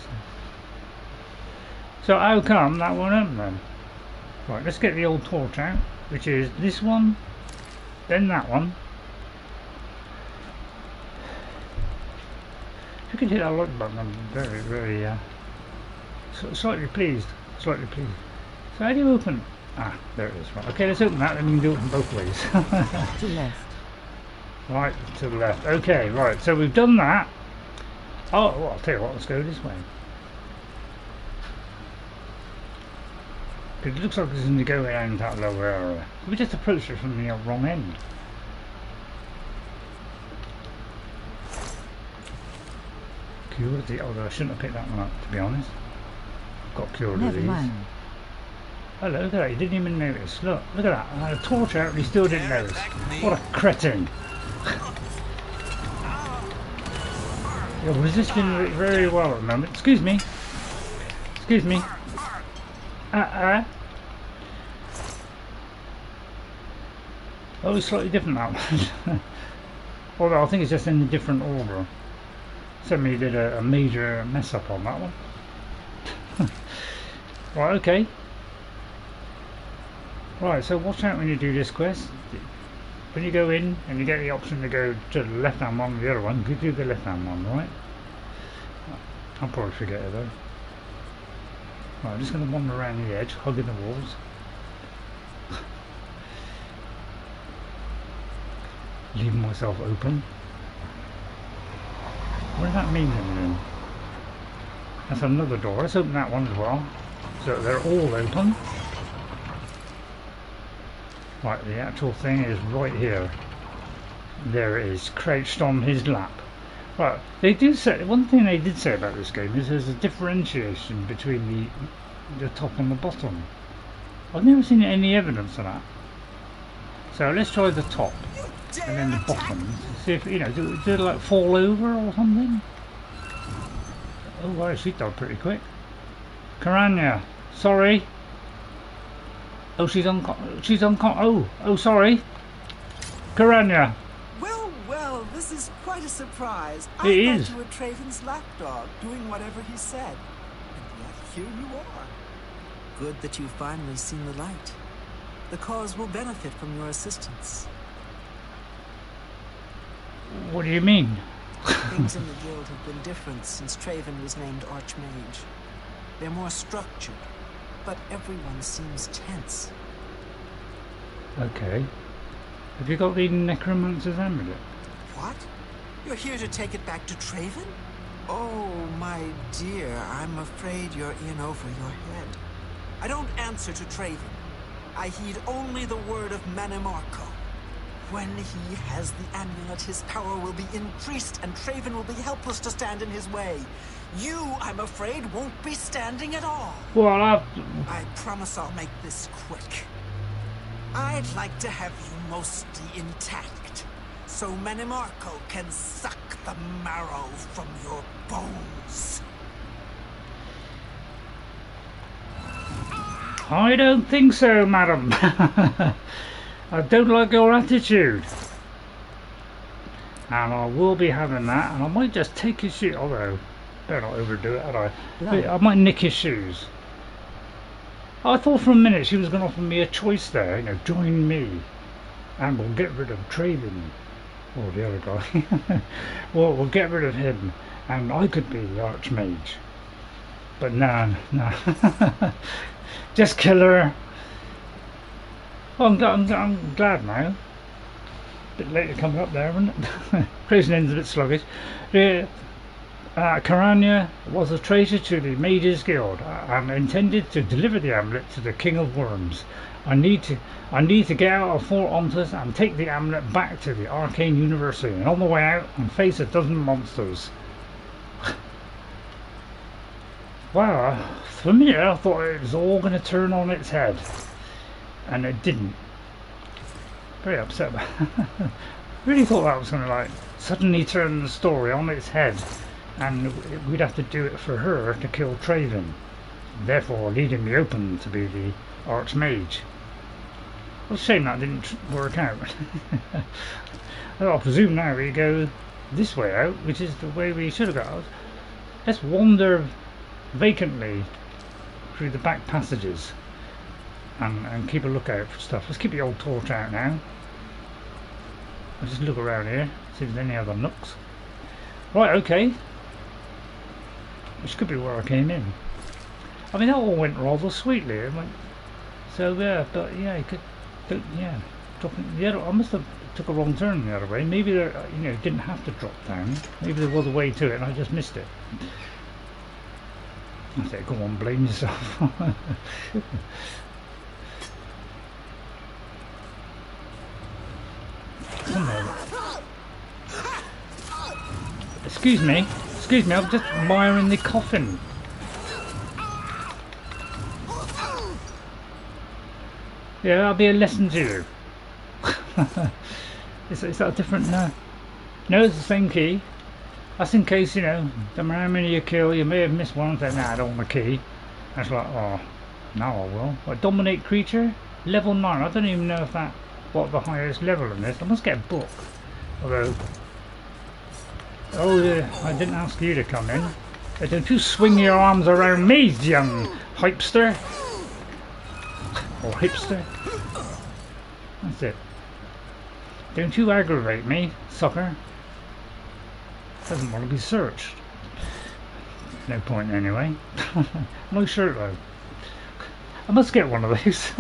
So how come that won't open then? Right, let's get the old torch out, which is this one, then that one. If you could hit that like button, I'm very, very slightly pleased. Slightly pleased. So how do you open? Ah, there it is. Right. Okay, let's open that, and we can do it from both ways. To left. Right, to the left. Okay, right. So we've done that. Oh, well, I'll tell you what. Let's go this way. It looks like it's going to go around that lower area. We just approached it from the wrong end. Culotte, although I shouldn't have picked that one up, to be honest. Got cured of these. Mind. Hello, look at that, he didn't even notice. Look at that. I had a torch out and he still didn't notice. What a cretin. You're resisting it very well at the moment. Excuse me. Excuse me. Oh, it's slightly different that one. Although I think it's just in a different order. Somebody did a major mess up on that one. Right, okay. Right, so watch out when you do this quest. When you go in and you get the option to go to the left hand one or the other one, you do the left hand one, right? I'll probably forget it though. Right, I'm just going to wander around the edge, hugging the walls. Leaving myself open. What does that mean then? That's another door. Let's open that one as well. So they're all open. Right, the actual thing is right here. There it is, crouched on his lap. Right, they do say, one thing they did say about this game is there's a differentiation between the top and the bottom. I've never seen any evidence of that. So let's try the top and then the bottom. See if, you know, do it like fall over or something? Oh wow, she died pretty quick. Caranya, sorry. Oh, she's oh, sorry. Caranya. Well, this is quite a surprise. It is. I thought you were Traven's lapdog, doing whatever he said. And yet, here you are. Good that you've finally seen the light. The cause will benefit from your assistance. What do you mean? Things in the guild have been different since Traven was named Archmage. They're more structured, but everyone seems tense. Okay. Have you got the Necromancer's Amulet? What? You're here to take it back to Traven? Oh, my dear, I'm afraid you're in over your head. I don't answer to Traven. I heed only the word of Manimarco. When he has the amulet, his power will be increased, and Traven will be helpless to stand in his way. You, I'm afraid, won't be standing at all. Well, I promise I'll make this quick. I'd like to have you mostly intact, so Manimarco can suck the marrow from your bones. I don't think so, madam. I don't like your attitude. And I will be having that, and I might just take his shoe, although better not overdo it, had I? No. I might nick his shoes. I thought for a minute she was going to offer me a choice there, you know, join me and we'll get rid of Traven, or the other guy. Well, we'll get rid of him and I could be the Archmage. But no. Just kill her. Well, I'm glad now. A bit late to come up there, isn't it? Closing end's a bit sluggish. Caranya was a traitor to the Mage's Guild and intended to deliver the amulet to the King of Worms. I need to get out of Fort Ontus and take the amulet back to the Arcane University, and on the way out and face a dozen monsters. Wow, for a minute I thought it was all going to turn on its head, and it didn't. Very upset about it. Really thought that was going to like suddenly turn the story on its head, and we'd have to do it for her to kill Traven, therefore leaving me open to be the Archmage. Well, shame that didn't work out. Well, I presume now we go this way out, which is the way we should have gone. let's wander vacantly through the back passages and keep a lookout for stuff. Let's keep the old torch out now. Let's just look around here, see if there's any other nooks. Right, okay. This could be where I came in. I mean, that all went rather sweetly. It went, so yeah, but yeah, you could, yeah, dropping the other. I must have took a wrong turn the other way. Maybe there, you know, didn't have to drop down. Maybe there was a way to it, and I just missed it. I said, go on, blame yourself. Come on. Excuse me, I'm just admiring the coffin. Yeah, that'll be a lesson to you. Is that a different? No, it's the same key. That's in case, you know, no matter how many you kill, you may have missed one and say, nah, I don't want the key. That's like, oh, now I will. What, dominate creature? Level 9. I don't even know if that, what the highest level in this. I must get a book. Although, oh yeah, I didn't ask you to come in. Don't you swing your arms around me, young hypester. Or hipster. That's it. Don't you aggravate me, sucker. Doesn't want to be searched. No point anyway. No shirt though. I must get one of those.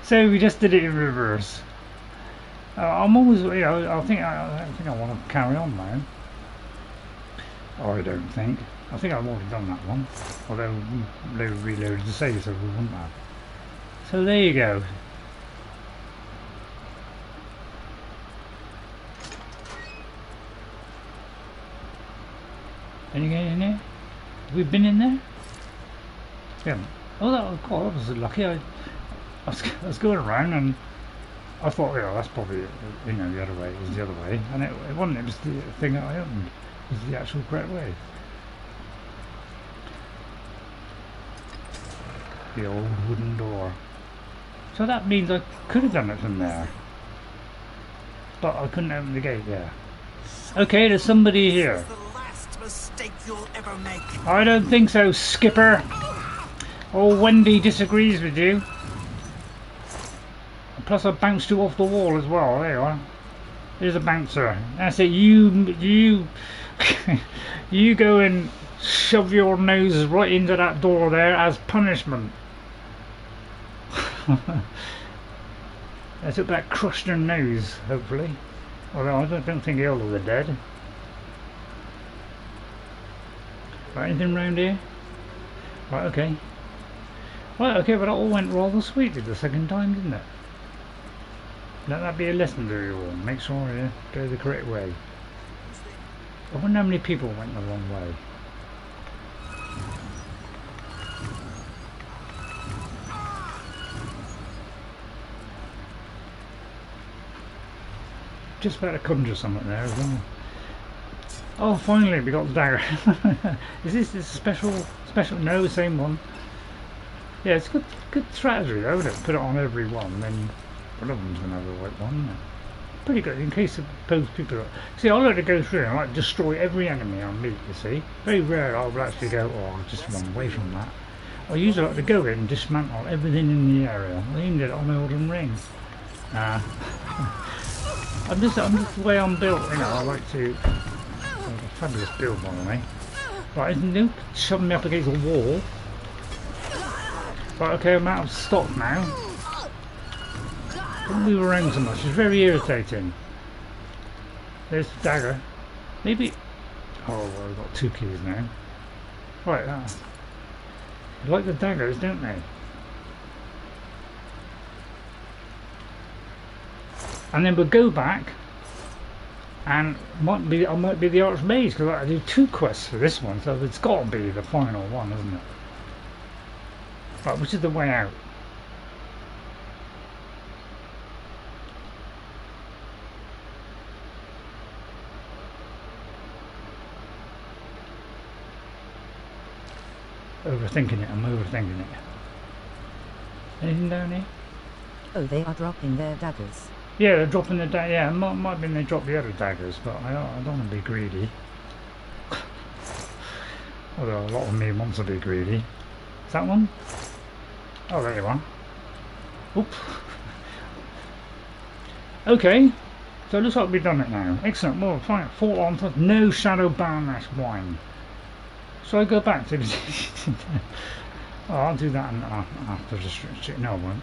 So we just did it in reverse. I'm always, you know, I think I want to carry on now. Or I don't think. I think I've already done that one. Although they reloaded the save, so we wouldn't have. So there you go. Any get in there? Have we been in there? Yeah. Oh, that was lucky. I was going around and I thought, yeah, that's probably, you know, the other way. It was the other way, and it wasn't. It was the thing that I opened. It was the actual correct way. The old wooden door. So that means I could have done it from there, but I couldn't open the gate there. Okay, there's somebody here. Mistake you'll ever make. I don't think so, Skipper. Oh, Wendy disagrees with you. Plus I bounced you off the wall as well. There you are. There's a bouncer. That's it. You you go and shove your nose right into that door there as punishment. That's it, that crushed your nose, hopefully. Although I don't think all of the dead. Right, anything round here? Right, okay. Right, okay, but it all went rather sweetly the second time, didn't it? Let that be a lesson to you all. Make sure you go the correct way. I wonder how many people went the wrong way. Just about to conjure something there as well. Oh, finally we got the dagger. Is this a special? No, same one. Yeah, it's good strategy though, isn't it? Put it on every one, then one of them's gonna have the right one. Isn't it? Pretty good in case of both people. See, I like to go through and I like to destroy every enemy I meet. You see, very rare I'll actually go, oh, I'll just run away from that. I usually like to go in and dismantle everything in the area. I even did it on Elden Ring. I'm just the way I'm built. You know, I like to. A fabulous build, by the way. Right, isn't Newt shoving me up against a wall? Right, okay, I'm out of stock now. Don't move around so much, it's very irritating. There's the dagger. Maybe. Oh, well, I've got two keys now. Right, they like the daggers, don't they? And then we'll go back. And I might be the Archmage because I do 2 quests for this one, so it's got to be the final one, isn't it? Right, which is the way out? Overthinking it, I'm overthinking it. Anything down here? Oh, they are dropping their daggers. Yeah, they're dropping the daggers. Yeah, it might have been they dropped the other daggers, but I don't want to be greedy. Although a lot of me wants to be greedy. Is that one? Oh, there you are. Oop. Okay. So it looks like we've done it now. Excellent. Well, fine. Fort Ontus. No Shadow Baroness wine. So I go back to the... Oh, I'll do that after the shit. No, I won't.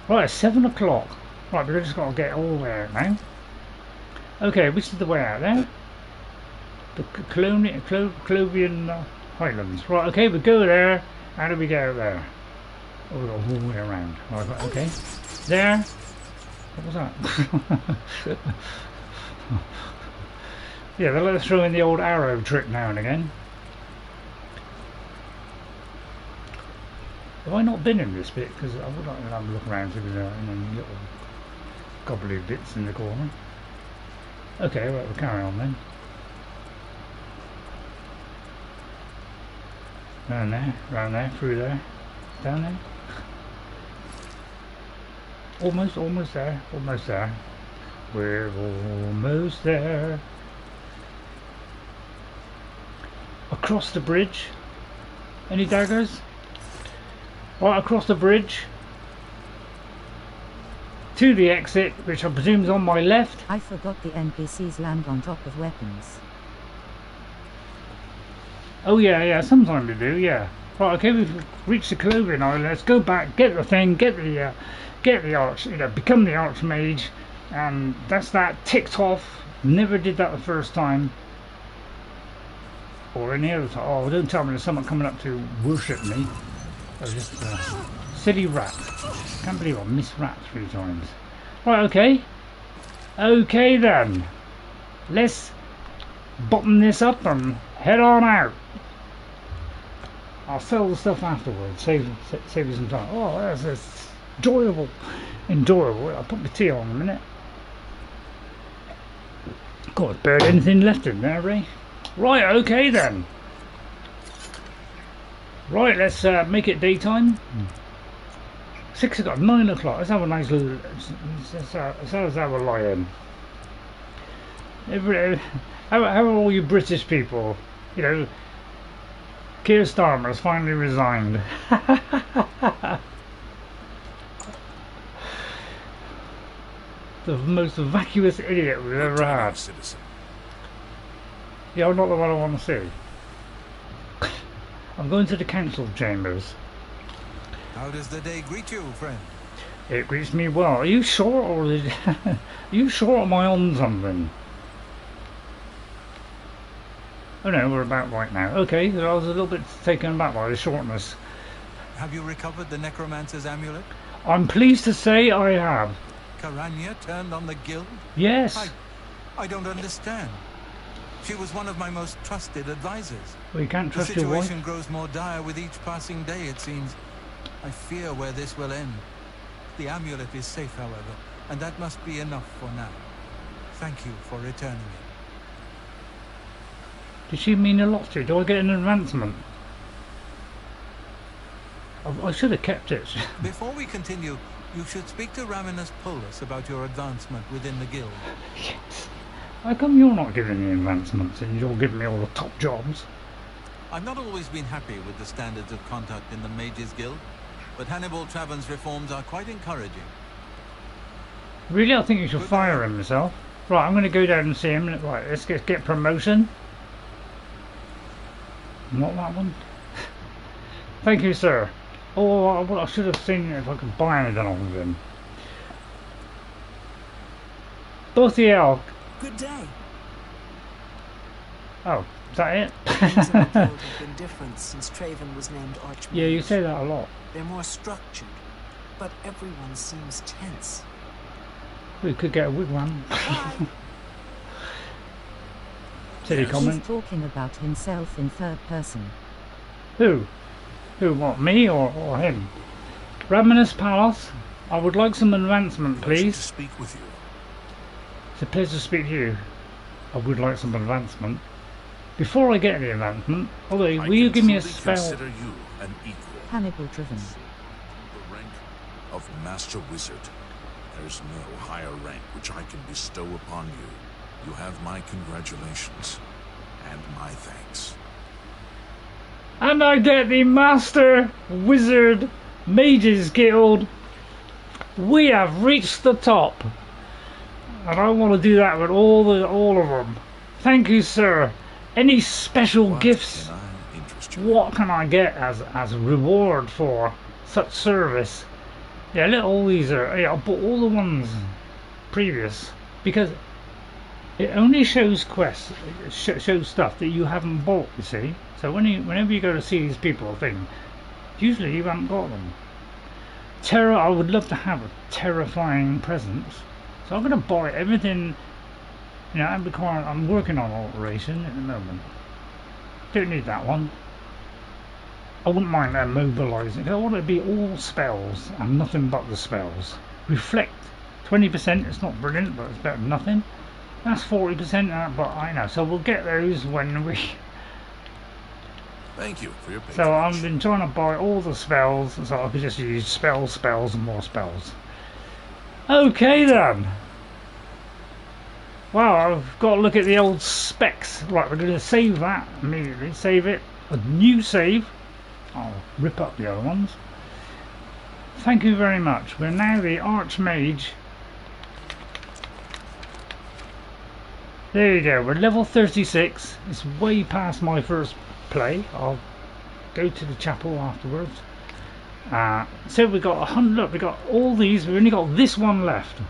Right, it's 7 o'clock. Right, we've just got to get all the way out now. Okay, which is the way out there? The Clovian Highlands. Right, okay, we go there. How do we get out there? Oh, we got all the way around. Right, okay. There. What was that? Yeah, they let us throw in the old arrow trick now and again. Have I not been in this bit? Because I would like to have a look around to the little gobbly bits in the corner. Okay, right, we'll carry on then. Round there, through there, down there. Almost there, almost there. We're almost there. Across the bridge. Any daggers? Right across the bridge. To the exit, which I presume is on my left. I forgot the NPCs land on top of weapons. Oh yeah, sometimes they do, yeah. Right, okay, we've reached the Clovian Island. Let's go back, get the thing, get the arch, become the Archmage, and that's that ticked off. Never did that the first time, or any other time. Oh, don't tell me there's someone coming up to worship me. I was just silly rat. Can't believe I missed rat 3 times. Right, okay then. Let's bottom this up and head on out. I'll sell the stuff afterwards, save you some time. Oh, that's enjoyable. I'll put my tea on in a minute. God, buried anything left in there, Ray? Right, okay then. Right, let's make it daytime. 6 o'clock, 9 o'clock. Let's have a nice little. Let's have a lie in. How are all you British people? Keir Starmer has finally resigned. The most vacuous idiot we've ever had. Yeah, I'm not the one I want to see. I'm going to the council chambers. How does the day greet you, friend? It greets me well. Are you sure, or are you sure am I on something? Oh no, we're about right now. Okay, so I was a little bit taken aback by the shortness. Have you recovered the Necromancer's amulet? I'm pleased to say I have. Caranya turned on the guild? Yes. I don't understand. She was one of my most trusted advisors. Well, you can't trust your wife. The situation grows more dire with each passing day, it seems. I fear where this will end. The amulet is safe, however, and that must be enough for now. Thank you for returning it. Does she mean a lot to you? Do I get an advancement? I should have kept it. Before we continue, you should speak to Raminus Polus about your advancement within the guild. Yes. How come you're not giving me advancements and you're giving me all the top jobs? I've not always been happy with the standards of conduct in the Mages Guild, but Hannibal Traven's reforms are quite encouraging. Really? I think you should fire him yourself. Right, I'm going to go down and see him. Right, let's get promotion. Not that one. Thank you, sir. Oh, well, I should have seen if I could buy anything off of him. Bothiel. Good day. Oh, is that it? Things in the guild have been different since Traven was named Archmage. Yeah, you say that a lot. They're more structured, but everyone seems tense. We could get a wigwam. Silly comment. He's talking about himself in third person. Who? Who, what, me or him? Raminus Pallas, I would like some advancement, please. To speak with you. It's a pleasure to speak to you. I would like some advancement. Before I get the advancement, will you give me a spell? Consider you an equal. Hannibal Driven. The rank of Master Wizard. There's no higher rank which I can bestow upon you. You have my congratulations and my thanks. And I get the Master Wizard Mages Guild. We have reached the top. And I want to do that with all of them. Thank you, sir. Any special gifts? What can I get as a reward for such service? Yeah, look, all these are. Yeah, I bought all the ones previous because it only shows quests, shows stuff that you haven't bought. You see, so whenever you go to see these people, usually you haven't got them. I would love to have a terrifying presence, so I'm going to buy everything. You know, I'm working on alteration at the moment. Don't need that one. I wouldn't mind that mobilising. I want it to be all spells and nothing but the spells. Reflect 20%. It's not brilliant, but it's better than nothing. That's 40%. But I know. So we'll get those when we. Thank you for your patience. So I've been trying to buy all the spells, so I could just use spells, and more spells. Okay then. Wow, I've got to look at the old specs. Right, we're going to save that immediately. Save it. A new save. I'll rip up the other ones. Thank you very much. We're now the Archmage. There you go. We're level 36. It's way past my first play. I'll go to the chapel afterwards. So we got 100. Look, we got all these. We've only got this one left.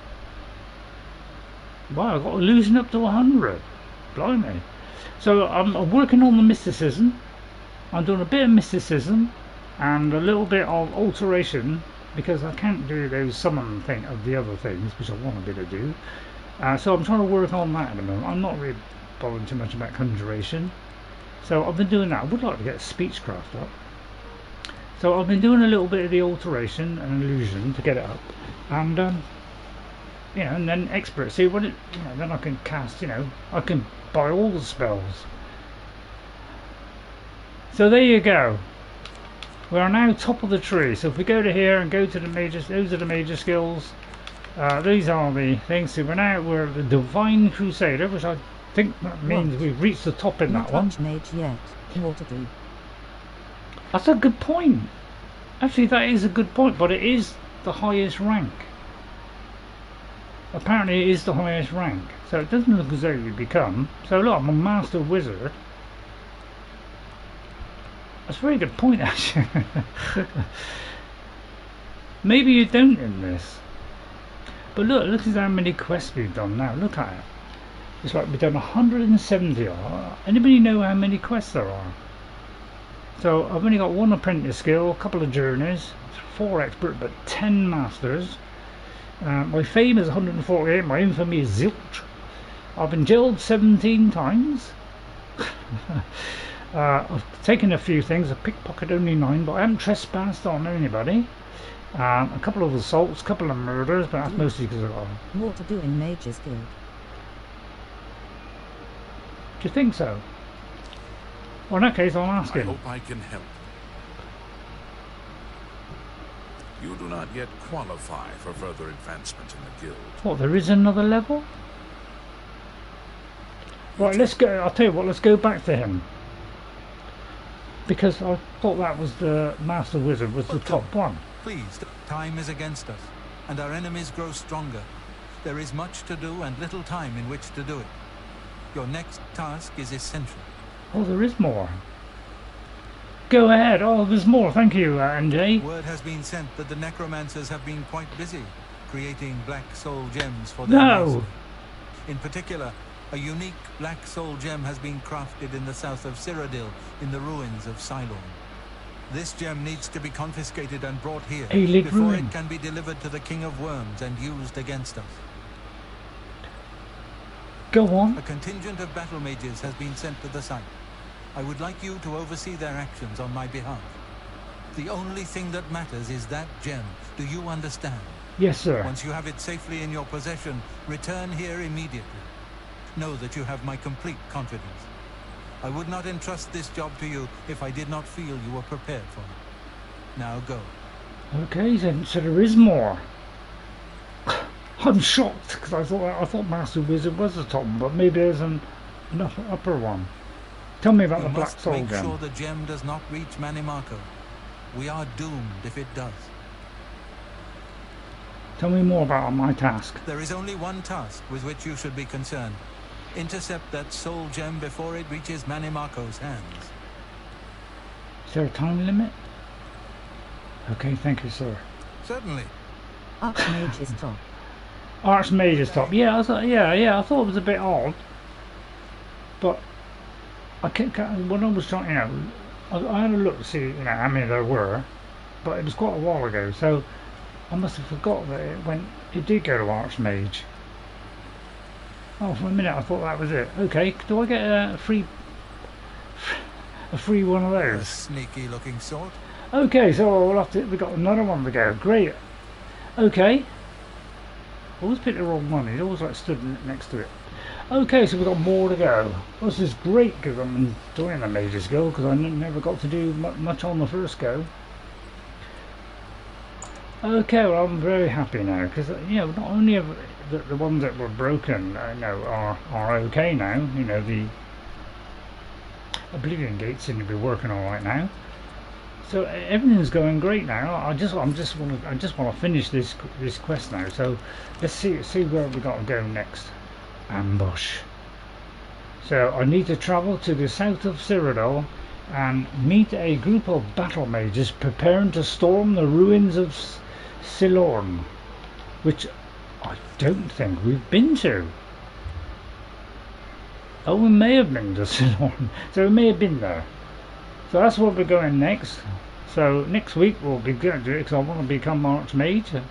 Wow, I've got to loosen up to 100. Blimey. So I'm working on the mysticism. I'm doing a bit of mysticism and a little bit of alteration because I can't do those summon thing of the other things which I want to be able to do. So I'm trying to work on that at the moment. I'm not really bothering too much about conjuration. So I've been doing that. I would like to get speechcraft up. So I've been doing a little bit of the alteration and illusion to get it up. And you know, and then expert. See what it, you know, then I can cast, you know, I can buy all the spells. So there you go. We are now top of the tree. So if we go to here and go to the major, those are the major skills. These are the things. So we're the Divine Crusader, which I think that means we've reached the top in that one. Not Mage yet. More to do. That's a good point. Actually, that is a good point. But it is the highest rank. Apparently, it is the highest rank. So it doesn't look as though you become. So look, I'm a Master Wizard. That's a very good point, actually. Maybe you don't in this. But look at how many quests we've done now. Look at it. It's like we've done 170. Anybody know how many quests there are? So I've only got 1 apprentice skill, a couple of journeys, 4 expert, but 10 masters. My fame is 148. My infamy is zilch. I've been jailed 17 times. I've taken a few things. I've pickpocketed only 9, but I haven't trespassed on anybody. A couple of assaults, a couple of murders, but that's mostly because of more to do in Mage's Guild. Do you think so? Well, in that case, I'll ask him. I hope I can help. You do not yet qualify for further advancement in the guild. What, there is another level? Right, let's go. I'll tell you what, let's go back to him. Because I thought that was the Master Wizard was the top one. Please, time is against us, and our enemies grow stronger. There is much to do and little time in which to do it. Your next task is essential. Oh, there is more. Go ahead. Oh, there's more. Thank you, NJ. Word has been sent that the Necromancers have been quite busy creating black soul gems for their master. In particular, a unique black soul gem has been crafted in the south of Cyrodiil in the ruins of Cylon. This gem needs to be confiscated and brought here Ayleid before Ruin. it can be delivered to the King of Worms and used against us. Go on. A contingent of battle mages has been sent to the site. I would like you to oversee their actions on my behalf. The only thing that matters is that gem. Do you understand? Yes, sir. Once you have it safely in your possession, return here immediately. Know that you have my complete confidence. I would not entrust this job to you if I did not feel you were prepared for it. Now go. Okay, then, so there is more. I'm shocked because I thought Master Wizard was the top one, but maybe there's an upper one. Tell me about You the Black must Soul make Gem. sure the gem does not reach Manimarco. We are doomed if it does. Tell me more about my task. There is only one task with which you should be concerned. Intercept that soul gem before it reaches Manimarco's hands. Is there a time limit? Okay, thank you, sir. Certainly. Archmage is top. Archmage is top. Yeah, I thought. I thought it was a bit odd, but I kept when I was trying. I had a look to see, how many there were, but it was quite a while ago, so I must have forgot that it did go to Archmage. Oh, for a minute I thought that was it. Okay, do I get a free one of A those? sneaky looking sort. Okay, so we've got another one to go. Great. Okay. Always picked the wrong one. He always stood next to it. Okay, so we've got more to go. Well, this is great because I'm enjoying the Mage's Guild because I never got to do much on the first go. Okay, well I'm very happy now because not only have the ones that were broken are okay now. The Oblivion gates seem to be working all right now. So everything's going great now. I just want to finish this quest now. So let's see where we got to go next. Ambush. So I need to travel to the south of Cyrodiil and meet a group of battle mages preparing to storm the ruins of Silorn, which I don't think we've been to. Oh, we may have been to Silorn, so we may have been there. So that's where we're going next. So next week we'll be going to do it because I want to become Archmage.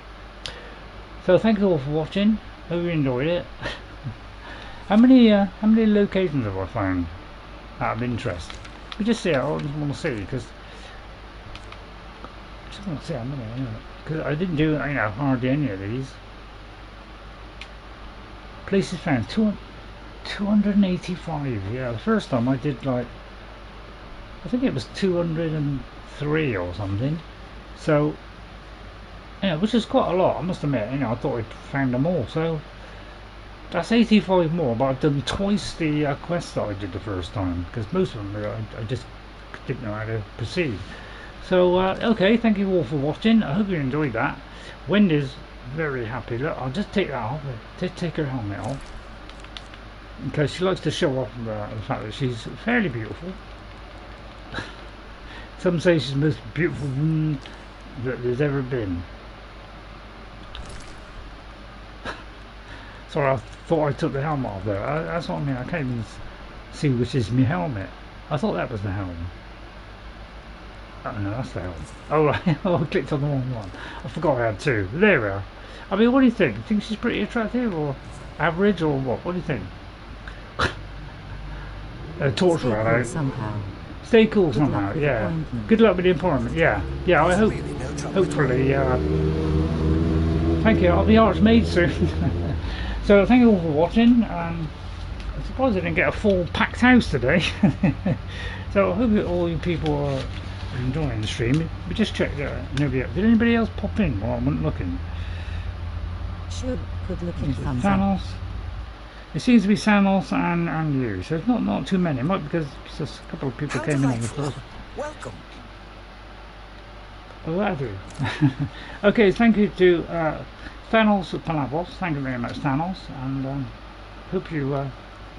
So thank you all for watching. Hope you enjoyed it. How many locations have I found out of interest? We just see. I just want to see because I just want to see how many. Because I didn't do hardly any of these. Places found 285. Yeah, the first time I did I think it was 203 or something. So which is quite a lot. I must admit. I thought we found them all. So that's 85 more, but I've done twice the quest that I did the first time because most of them I just didn't know how to proceed. So okay, thank you all for watching. I hope you enjoyed that. Wendy's very happy. Look, I'll just take that off. Take her helmet off because she likes to show off the fact that she's fairly beautiful. Some say she's the most beautiful woman that there's ever been. Sorry, I thought I took the helmet off there. That's what I mean. I can't even see which is my helmet. I thought that was the helm. Oh no, that's the helm. Oh right, I clicked on the wrong one. I forgot I had two. There we are. I mean, what do you think? Do you think she's pretty attractive or average or what? What do you think? Torch around somehow. Stay cool somehow. Yeah. Good luck with the appointment. Yeah. Yeah. I hope. Hopefully. Thank you. I'll be Archmage soon. So thank you all for watching. I'm surprised I didn't get a full packed house today. So I hope all you people are enjoying the stream. We just checked nobody else. Did anybody else pop in while I wasn't looking? Sure, good looking thumbs Thanos. up. It seems to be Thanos and you. So it's not too many. It might be because just a couple of people came in on the first. Welcome. Oh, that'll do. Okay, thank you to Thanos Palavos. Thank you very much, Thanos, and hope you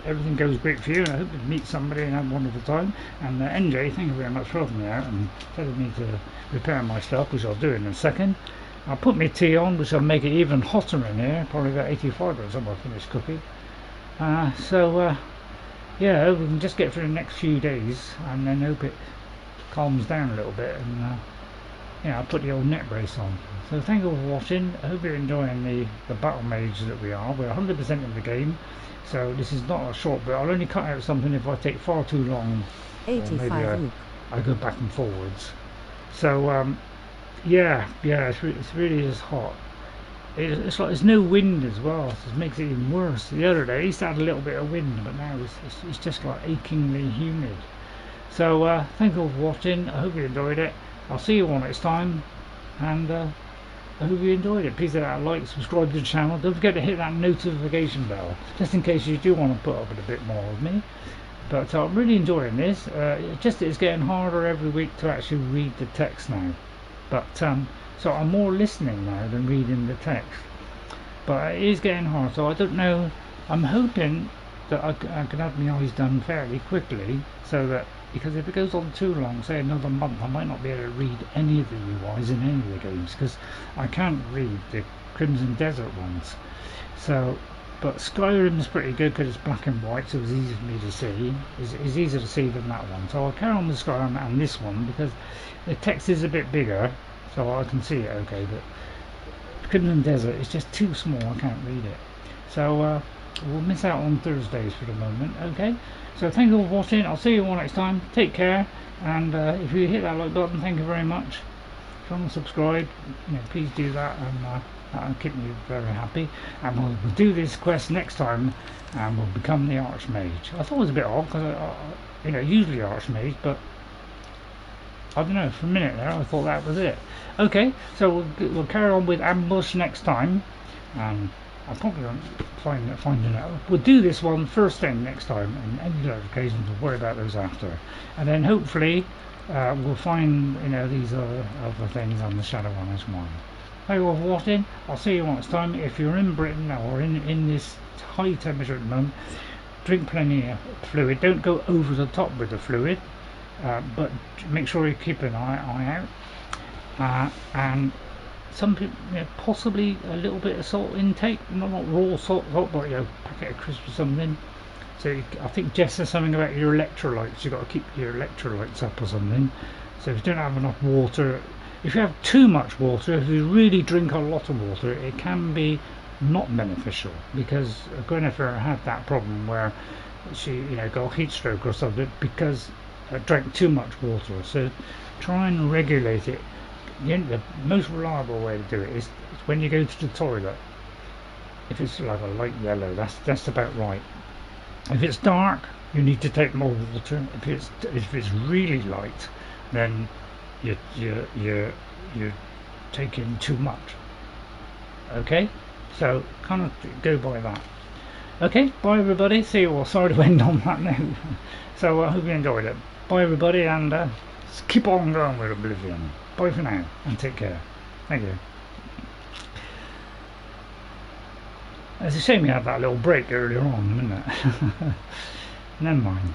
everything goes great for you. And I hope you meet somebody and have a wonderful time. And NJ, thank you very much for helping me out and telling me to repair my stuff, which I'll do in a second. I'll put my tea on, which will make it even hotter in here. Probably about 85 by the time I finish cooking. Yeah, we can just get through the next few days and then hope it calms down a little bit. And I'll put the old neck brace on. So thank you all for watching. I hope you're enjoying the battle mage that we are. We're 100% in the game, so this is not a short bit. I'll only cut out something if I take far too long. 85. Maybe I go back and forwards. So yeah, it's really just hot. It's like there's no wind as well, so it makes it even worse. The other day it used to have a little bit of wind, but now it's just like achingly humid. So thank you all for watching. I hope you enjoyed it. I'll see you all next time, and I hope you enjoyed it. Please hit that like, subscribe to the channel. Don't forget to hit that notification bell, just in case you do want to put up with a bit more of me. But I'm really enjoying this. Just it's getting harder every week to actually read the text now. But so I'm more listening now than reading the text. But it is getting hard, so I don't know. I'm hoping that I can have my eyes done fairly quickly, so that, because if it goes on too long, say another month, I might not be able to read any of the UIs in any of the games, because I can't read the Crimson Desert ones. So, but Skyrim's pretty good because it's black and white, so it's easy for me to see. It's easier to see than that one. So I'll carry on with Skyrim and this one because the text is a bit bigger, so I can see it okay. But Crimson Desert is just too small, I can't read it. So we'll miss out on Thursdays for the moment, okay? So thank you all for watching. I'll see you all next time. Take care, and if you hit that like button, thank you very much. If you want to subscribe, please do that, and that'll keep me very happy. And we'll do this quest next time, and we'll become the Archmage. I thought it was a bit odd because usually Archmage, but I don't know. For a minute there, I thought that was it. Okay, so we'll carry on with Ambush next time, and I probably won't find it out. We'll do this one first thing next time, and any other occasions we'll worry about those after. And then hopefully we'll find these other things on the Shadow Runners one. Thank you all for watching. I'll see you next time. If you're in Britain or in this high temperature at the moment, drink plenty of fluid. Don't go over the top with the fluid, but make sure you keep an eye out. And some people, possibly a little bit of salt intake, not raw salt, but packet of crisps or something. So I think Jess says something about your electrolytes. You've got to keep your electrolytes up or something. So if you don't have enough water, if you have too much water, if you really drink a lot of water, it can be not beneficial, because Gwyneth had that problem where she got a heat stroke or something because drank too much water. So try and regulate it. The most reliable way to do it is when you go to the toilet. If it's like a light yellow, that's about right. If it's dark, you need to take more water. If it's really light, then you're taking too much. Okay, so kind of go by that. Okay, bye everybody. See you all. Sorry to end on that note. So I hope you enjoyed it. Bye everybody, and keep on going with Oblivion. Bye for now, and take care. Thank you. It's a shame we had that little break earlier on, isn't it? Never mind.